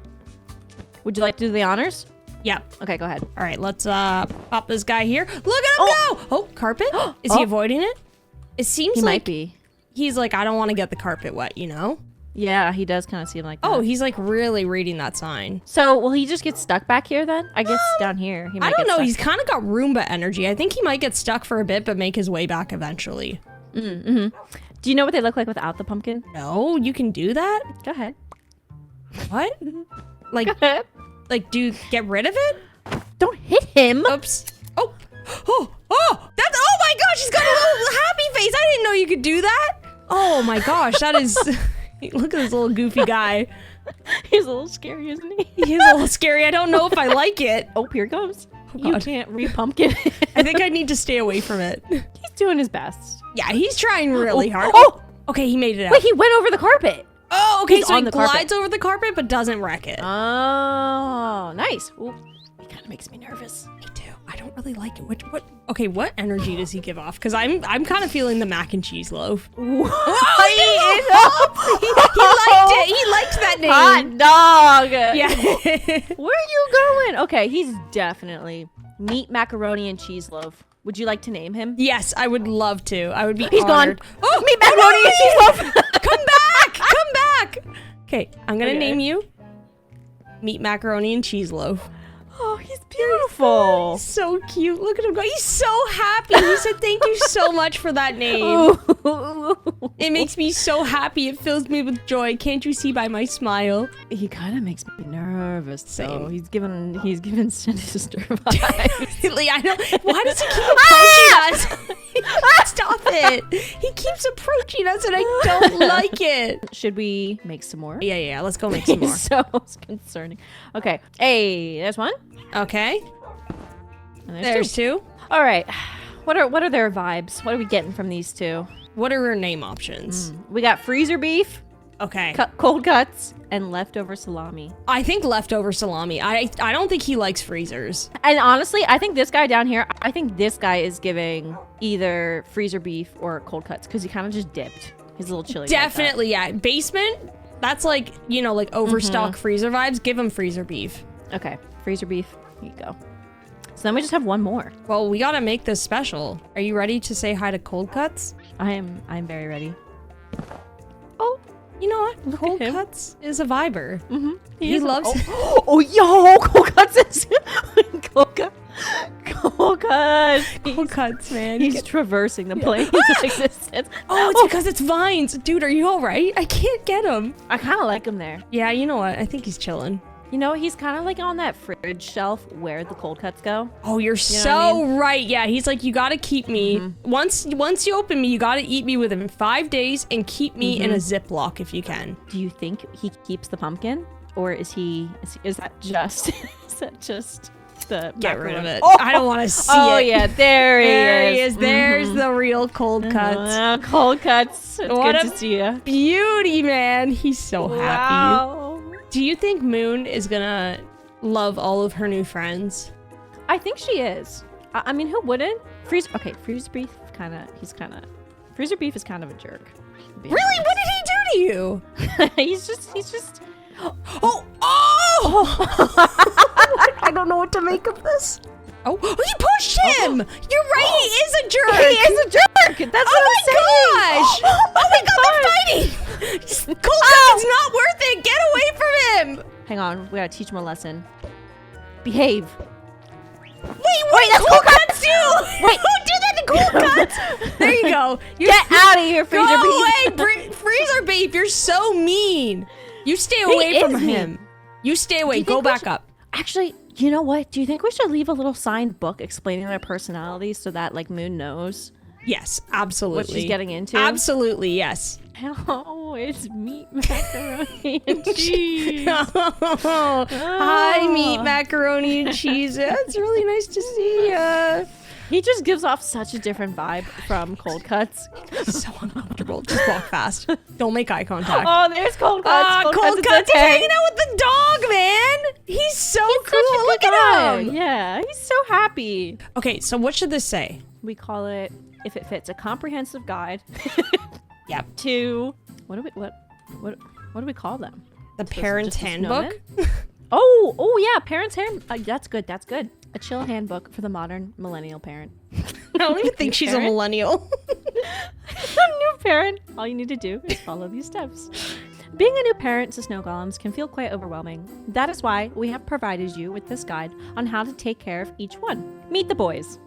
Would you like to do the honors? Yep. Okay, go ahead. All right, let's pop this guy here. Look at him go! Oh, carpet? Is he avoiding it? It seems He like might be. he's I don't want to get the carpet wet, Yeah, he does kind of seem like that. Oh, he's really reading that sign. So will he just get stuck back here then? I guess down here. He might I don't get know. stuck. He's kind of got Roomba energy. I think he might get stuck for a bit, but make his way back eventually. Do you know what they look like without the pumpkin? No, you can do that? Go ahead. What? Go ahead. Get rid of it? Don't hit him. Oops. Oh, that's, oh my gosh, he's got a little happy face. I didn't know you could do that. Oh my gosh, that is, look at this little goofy guy. He's a little scary, isn't he? He's a little scary. I don't know if I like it. Oh, here it goes. You God. can't re-pumpkin. I think I need to stay away from it. He's doing his best. Yeah, he's trying really hard. Oh! Okay, he made it out. Wait, he went over the carpet. Oh, okay, He's so on he the carpet. glides over the carpet but doesn't wreck it. Oh, nice. Ooh, he kind of makes me nervous. Me too. I don't really like it. What? Okay, what energy does he give off? Because I'm kind of feeling the mac and cheese loaf. He liked it. He liked that name. Hot dog. Yeah. Where are you going? Okay, he's definitely meat macaroni and cheese loaf. Would you like to name him? Yes, I would love to. I would be He's honored. gone. Oh, meat macaroni and cheese loaf. Come back! Come back! Okay, I'm gonna Okay. name you Meat Macaroni and Cheese Loaf. Oh, he's beautiful. So cute. Look at him go. He's so happy. He said thank you so much for that name. It makes me so happy. It fills me with joy. Can't you see by my smile? He kind of makes me nervous. Same. So he's given Sinister vibes. I know. Why does he keep approaching us? Stop it. He keeps approaching us and I don't like it. Should we make some more? Yeah. Let's go make some more. So concerning. Okay. Hey, there's one. Okay. And There's two. All right. What are their vibes? What are we getting from these two? What are our name options? We got freezer beef, Okay. cold cuts, and leftover salami. I think leftover salami. I don't think he likes freezers. And honestly, I think this guy down here, I think this guy is giving either freezer beef or cold cuts because he kind of just dipped. He's a little chilly. Definitely, yeah. Basement, that's like, like overstock freezer vibes. Give him freezer beef. Okay, freezer beef. Here you go. So then we just have one more. Well, we gotta make this special. Are you ready to say hi to Cold Cuts? I'm very ready. Oh, you know what? Cold him. Cuts is a viber. Mm-hmm. He loves Oh, yo, cold cuts is cold cuts. Cold cuts. Cold Cuts, man. He's traversing the plains of existence. Oh, it's because it's vines. Dude, are you all right? I can't get him. I kind of like him there. Yeah, you know what? I think he's chilling. You know, he's kind of like on that fridge shelf where the cold cuts go. Oh, you're know so what I right. Yeah, he's like, you gotta keep me. Once you open me, you gotta eat me within 5 days and keep me in a Ziploc if you can. Do you think he keeps the pumpkin, or is that just the Get rid of macaroni? it. Oh! I don't want to see Oh it. yeah, there he is. There's the real Cold Cuts. Cold cuts. It's What good a to see you. Beauty, man. He's so happy. Wow. Do you think Moon is gonna love all of her new friends? I think she is. I mean, who wouldn't? Freezer beef Freezer beef is kind of a jerk. Really? What did he do to you? he's just. Oh! I don't know what to make of this. Oh, he pushed him! You're right, he is a jerk! He is a jerk! That's what I'm saying! Gosh! Oh my god, they're fighting! Cold Cuts, it's not worth it! Get away from him! Hang on, we gotta teach him a lesson. Behave. Wait, that's Cold Cuts too! Wait. Don't do that to Cold Cuts! There you go. Get out of here, Freezer beef! Go away, Freezer Beef, you're so mean! You stay away from him. You stay away, go back up. Actually, you know what? Do you think we should leave a little signed book explaining their personalities so that like Moon knows Yes, absolutely. what she's getting into? Absolutely, yes. Oh, it's meat macaroni and cheese. Hi, Meat Macaroni and Cheese. It's really nice to see ya. He just gives off such a different vibe from Cold Cuts. So uncomfortable. Just walk fast. Don't make eye contact. Oh, there's Cold Cuts. Cold Cuts is hanging out with the dog, man. He's so cool. Look at him. Yeah, he's so happy. Okay, so what should this say? We call it, if it fits, a comprehensive guide. Yep. To what do we call them? The Parent's just a Handbook? Oh yeah, Parent's hand. That's good. That's good. A chill handbook for the modern millennial parent. I don't even think she's a Parent? millennial. A new parent. All you need to do is follow these steps. Being a new parent to snow golems can feel quite overwhelming. That is why we have provided you with this guide on how to take care of each one. Meet the boys.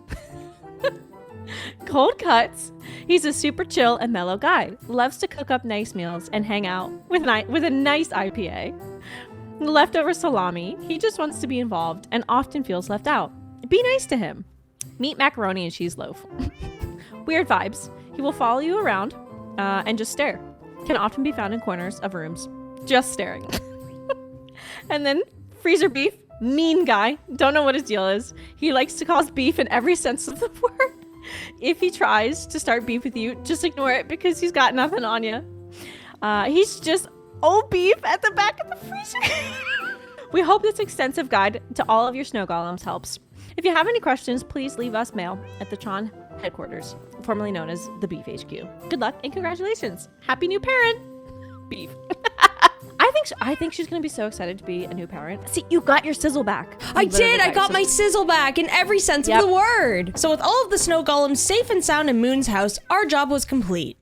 Cold Cuts. He's a super chill and mellow guy. Loves to cook up nice meals and hang out with a nice IPA. Leftover salami. He just wants to be involved and often feels left out. Be nice to him. Meat macaroni and cheese loaf. Weird vibes. He will follow you around and just stare. Can often be found in corners of rooms. Just staring. And then freezer beef. Mean guy. Don't know what his deal is. He likes to cause beef in every sense of the word. If he tries to start beef with you, just ignore it because he's got nothing on you. He's just old beef at the back of the freezer. We hope this extensive guide to all of your snow golems helps. If you have any questions, please leave us mail at the Tron headquarters, formerly known as the Beef HQ. Good luck and congratulations. Happy new parent, Beef. I think she's gonna be so excited to be a new parent. See, you got your sizzle back. I did. I got my sizzle back in every sense of the word. So with all of the snow golems safe and sound in Moon's house, our job was complete.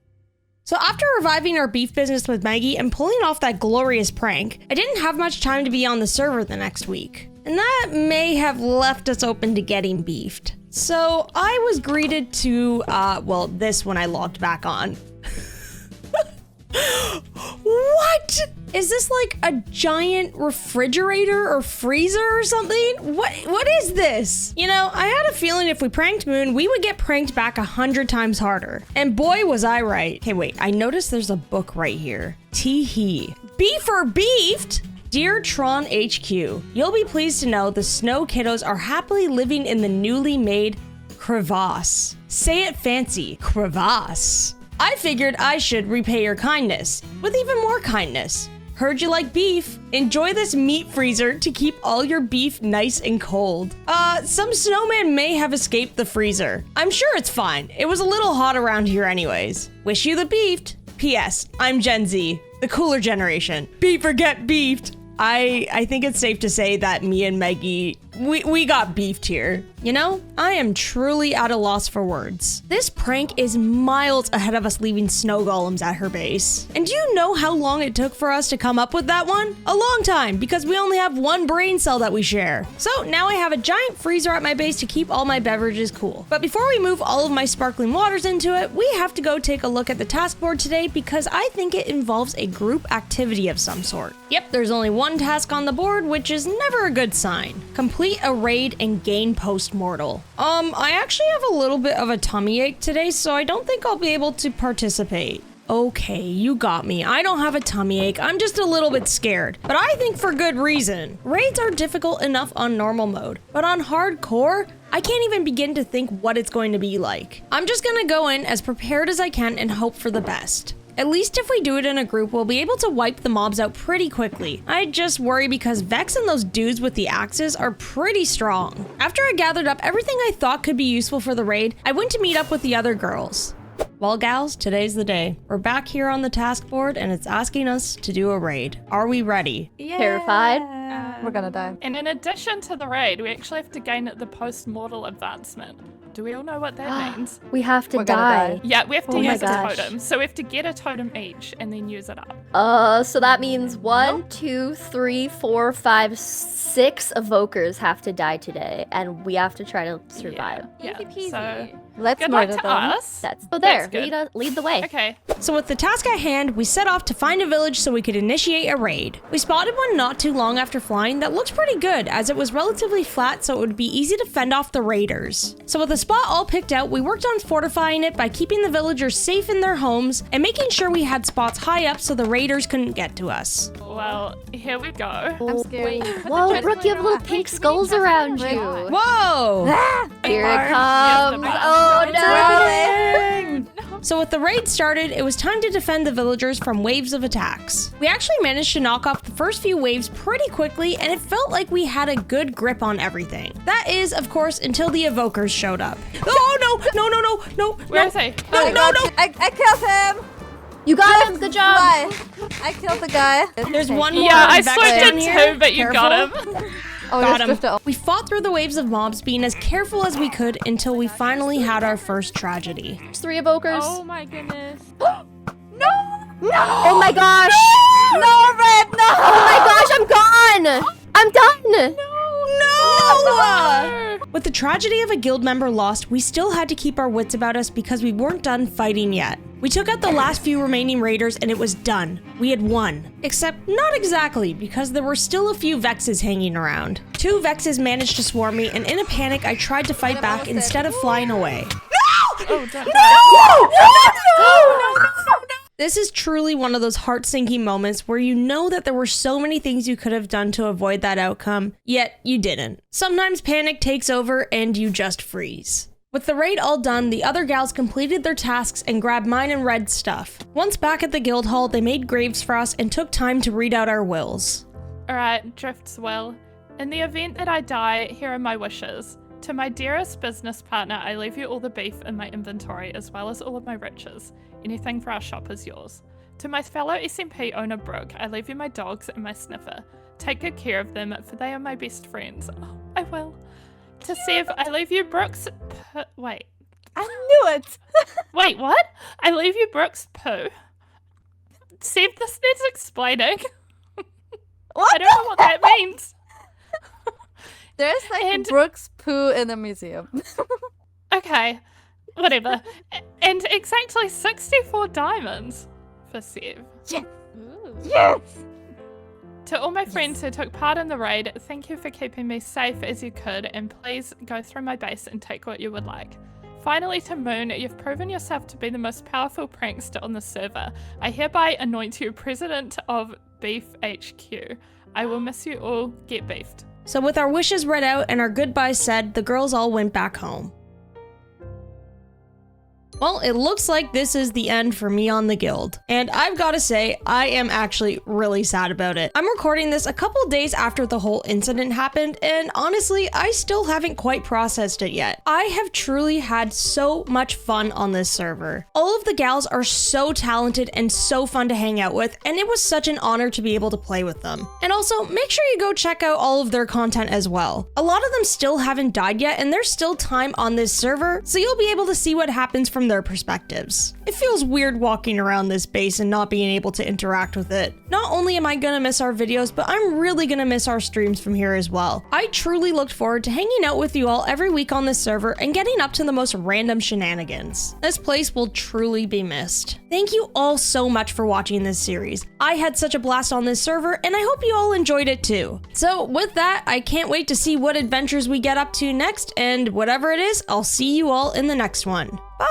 So after reviving our beef business with Maggie and pulling off that glorious prank, I didn't have much time to be on the server the next week. And that may have left us open to getting beefed. So I was greeted to, this when I logged back on. What? Is this like a giant refrigerator or freezer or something? What is this? You know, I had a feeling if we pranked Moon, we would get pranked back 100 times harder. And boy, was I right. Okay, wait, I noticed there's a book right here. Tee-hee. Beef or beefed? Dear Tron HQ, you'll be pleased to know the Snow Kiddos are happily living in the newly made crevasse. Say it fancy, crevasse. I figured I should repay your kindness with even more kindness. Heard you like beef. Enjoy this meat freezer to keep all your beef nice and cold. Some snowman may have escaped the freezer. I'm sure it's fine. It was a little hot around here anyways. Wish you the beefed. P.S. I'm Gen Z, the cooler generation. Beef or get beefed. I think it's safe to say that me and Maggie, we got beefed here. You know, I am truly at a loss for words. This prank is miles ahead of us leaving snow golems at her base. And do you know how long it took for us to come up with that one? A long time, because we only have one brain cell that we share. So now I have a giant freezer at my base to keep all my beverages cool. But before we move all of my sparkling waters into it, we have to go take a look at the task board today because I think it involves a group activity of some sort. Yep, there's only one task on the board, which is never a good sign. Complete a raid and gain post-mortal. I actually have a little bit of a tummy ache today, so I don't think I'll be able to participate. Okay, you got me. I don't have a tummy ache. I'm just a little bit scared, but I think for good reason. Raids are difficult enough on normal mode, but on hardcore, I can't even begin to think what it's going to be like. I'm just gonna go in as prepared as I can and hope for the best. At least if we do it in a group, we'll be able to wipe the mobs out pretty quickly. I just worry because Vex and those dudes with the axes are pretty strong. After I gathered up everything I thought could be useful for the raid, I went to meet up with the other girls. Well, gals, today's the day. We're back here on the task board and it's asking us to do a raid. Are we ready? Yeah. Terrified? We're gonna die. And in addition to the raid, we actually have to gain the post-mortal advancement. Do we all know what that means? We have to We're gonna die. die. Yeah, we have to Oh my use a gosh. totem. So we have to get a totem each and then use it up. So that means 1, 2, 3, 4, 5, 6 evokers have to die today, and we have to try to survive. Yeah. Easy So peasy. Let's good luck murder to them. us. That's so there. That's good. Lead the way. Okay. So with the task at hand, we set off to find a village so we could initiate a raid. We spotted one not too long after flying that looked pretty good as it was relatively flat so it would be easy to fend off the raiders. So with the spot all picked out, we worked on fortifying it by keeping the villagers safe in their homes and making sure we had spots high up so the raiders couldn't get to us. Well, here we go. I'm scared. Whoa, Brooke, you have little pink skulls around you. Whoa! Here it comes. Oh no! So with the raid started, it was time to defend the villagers from waves of attacks. We actually managed to knock off the first few waves pretty quickly, and it felt like we had a good grip on everything. That is, of course, until the evokers showed up. Oh no! Where is he? No! I killed him. You got him. Good job. Bye. I killed the guy. There's one more. Yeah, I Vex swooped down in here. too, but you got him. Oh, Got you're him. swift. We fought through the waves of mobs, being as careful as we could until we finally had our first tragedy. There's 3 evokers. Oh my goodness. Oh my gosh. No, Red, no. Oh my gosh, I'm gone. I'm done. No! With the tragedy of a guild member lost, we still had to keep our wits about us because we weren't done fighting yet. We took out the last few remaining raiders and it was done. We had won. Except not exactly, because there were still a few Vexes hanging around. 2 Vexes managed to swarm me, and in a panic I tried to fight back instead of flying away. Oh, don't This is truly one of those heart-sinking moments where you know that there were so many things you could have done to avoid that outcome, yet you didn't. Sometimes panic takes over and you just freeze. With the raid all done, the other gals completed their tasks and grabbed mine and Red's stuff. Once back at the guild hall, they made graves for us and took time to read out our wills. Alright, Drifts will. In the event that I die, here are my wishes. To my dearest business partner, I leave you all the beef in my inventory, as well as all of my riches. Anything for our shop is yours. To my fellow SMP owner, Brooke, I leave you my dogs and my sniffer. Take good care of them, for they are my best friends. Oh, I will. To Sev, I leave you Brooke's... Wait. I knew it! Wait, what? I leave you Brooke's poo. Sev, this needs explaining. What? I don't know what that means. There's like Brooks poo in a museum. Okay, whatever. And exactly 64 diamonds for Sev. Yes! Yes! To all my friends who took part in the raid, thank you for keeping me safe as you could, and please go through my base and take what you would like. Finally, to Moon, you've proven yourself to be the most powerful prankster on the server. I hereby anoint you president of Beef HQ. I will miss you all. Get beefed. So with our wishes read out and our goodbyes said, the girls all went back home. Well, it looks like this is the end for me on the guild. And I've got to say, I am actually really sad about it. I'm recording this a couple days after the whole incident happened, and honestly, I still haven't quite processed it yet. I have truly had so much fun on this server. All of the gals are so talented and so fun to hang out with, and it was such an honor to be able to play with them. And also, make sure you go check out all of their content as well. A lot of them still haven't died yet, and there's still time on this server, so you'll be able to see what happens from their perspectives. It feels weird walking around this base and not being able to interact with it. Not only am I gonna miss our videos, but I'm really gonna miss our streams from here as well. I truly looked forward to hanging out with you all every week on this server and getting up to the most random shenanigans. This place will truly be missed. Thank you all so much for watching this series. I had such a blast on this server, and I hope you all enjoyed it too. So with that, I can't wait to see what adventures we get up to next, and whatever it is, I'll see you all in the next one. Bye!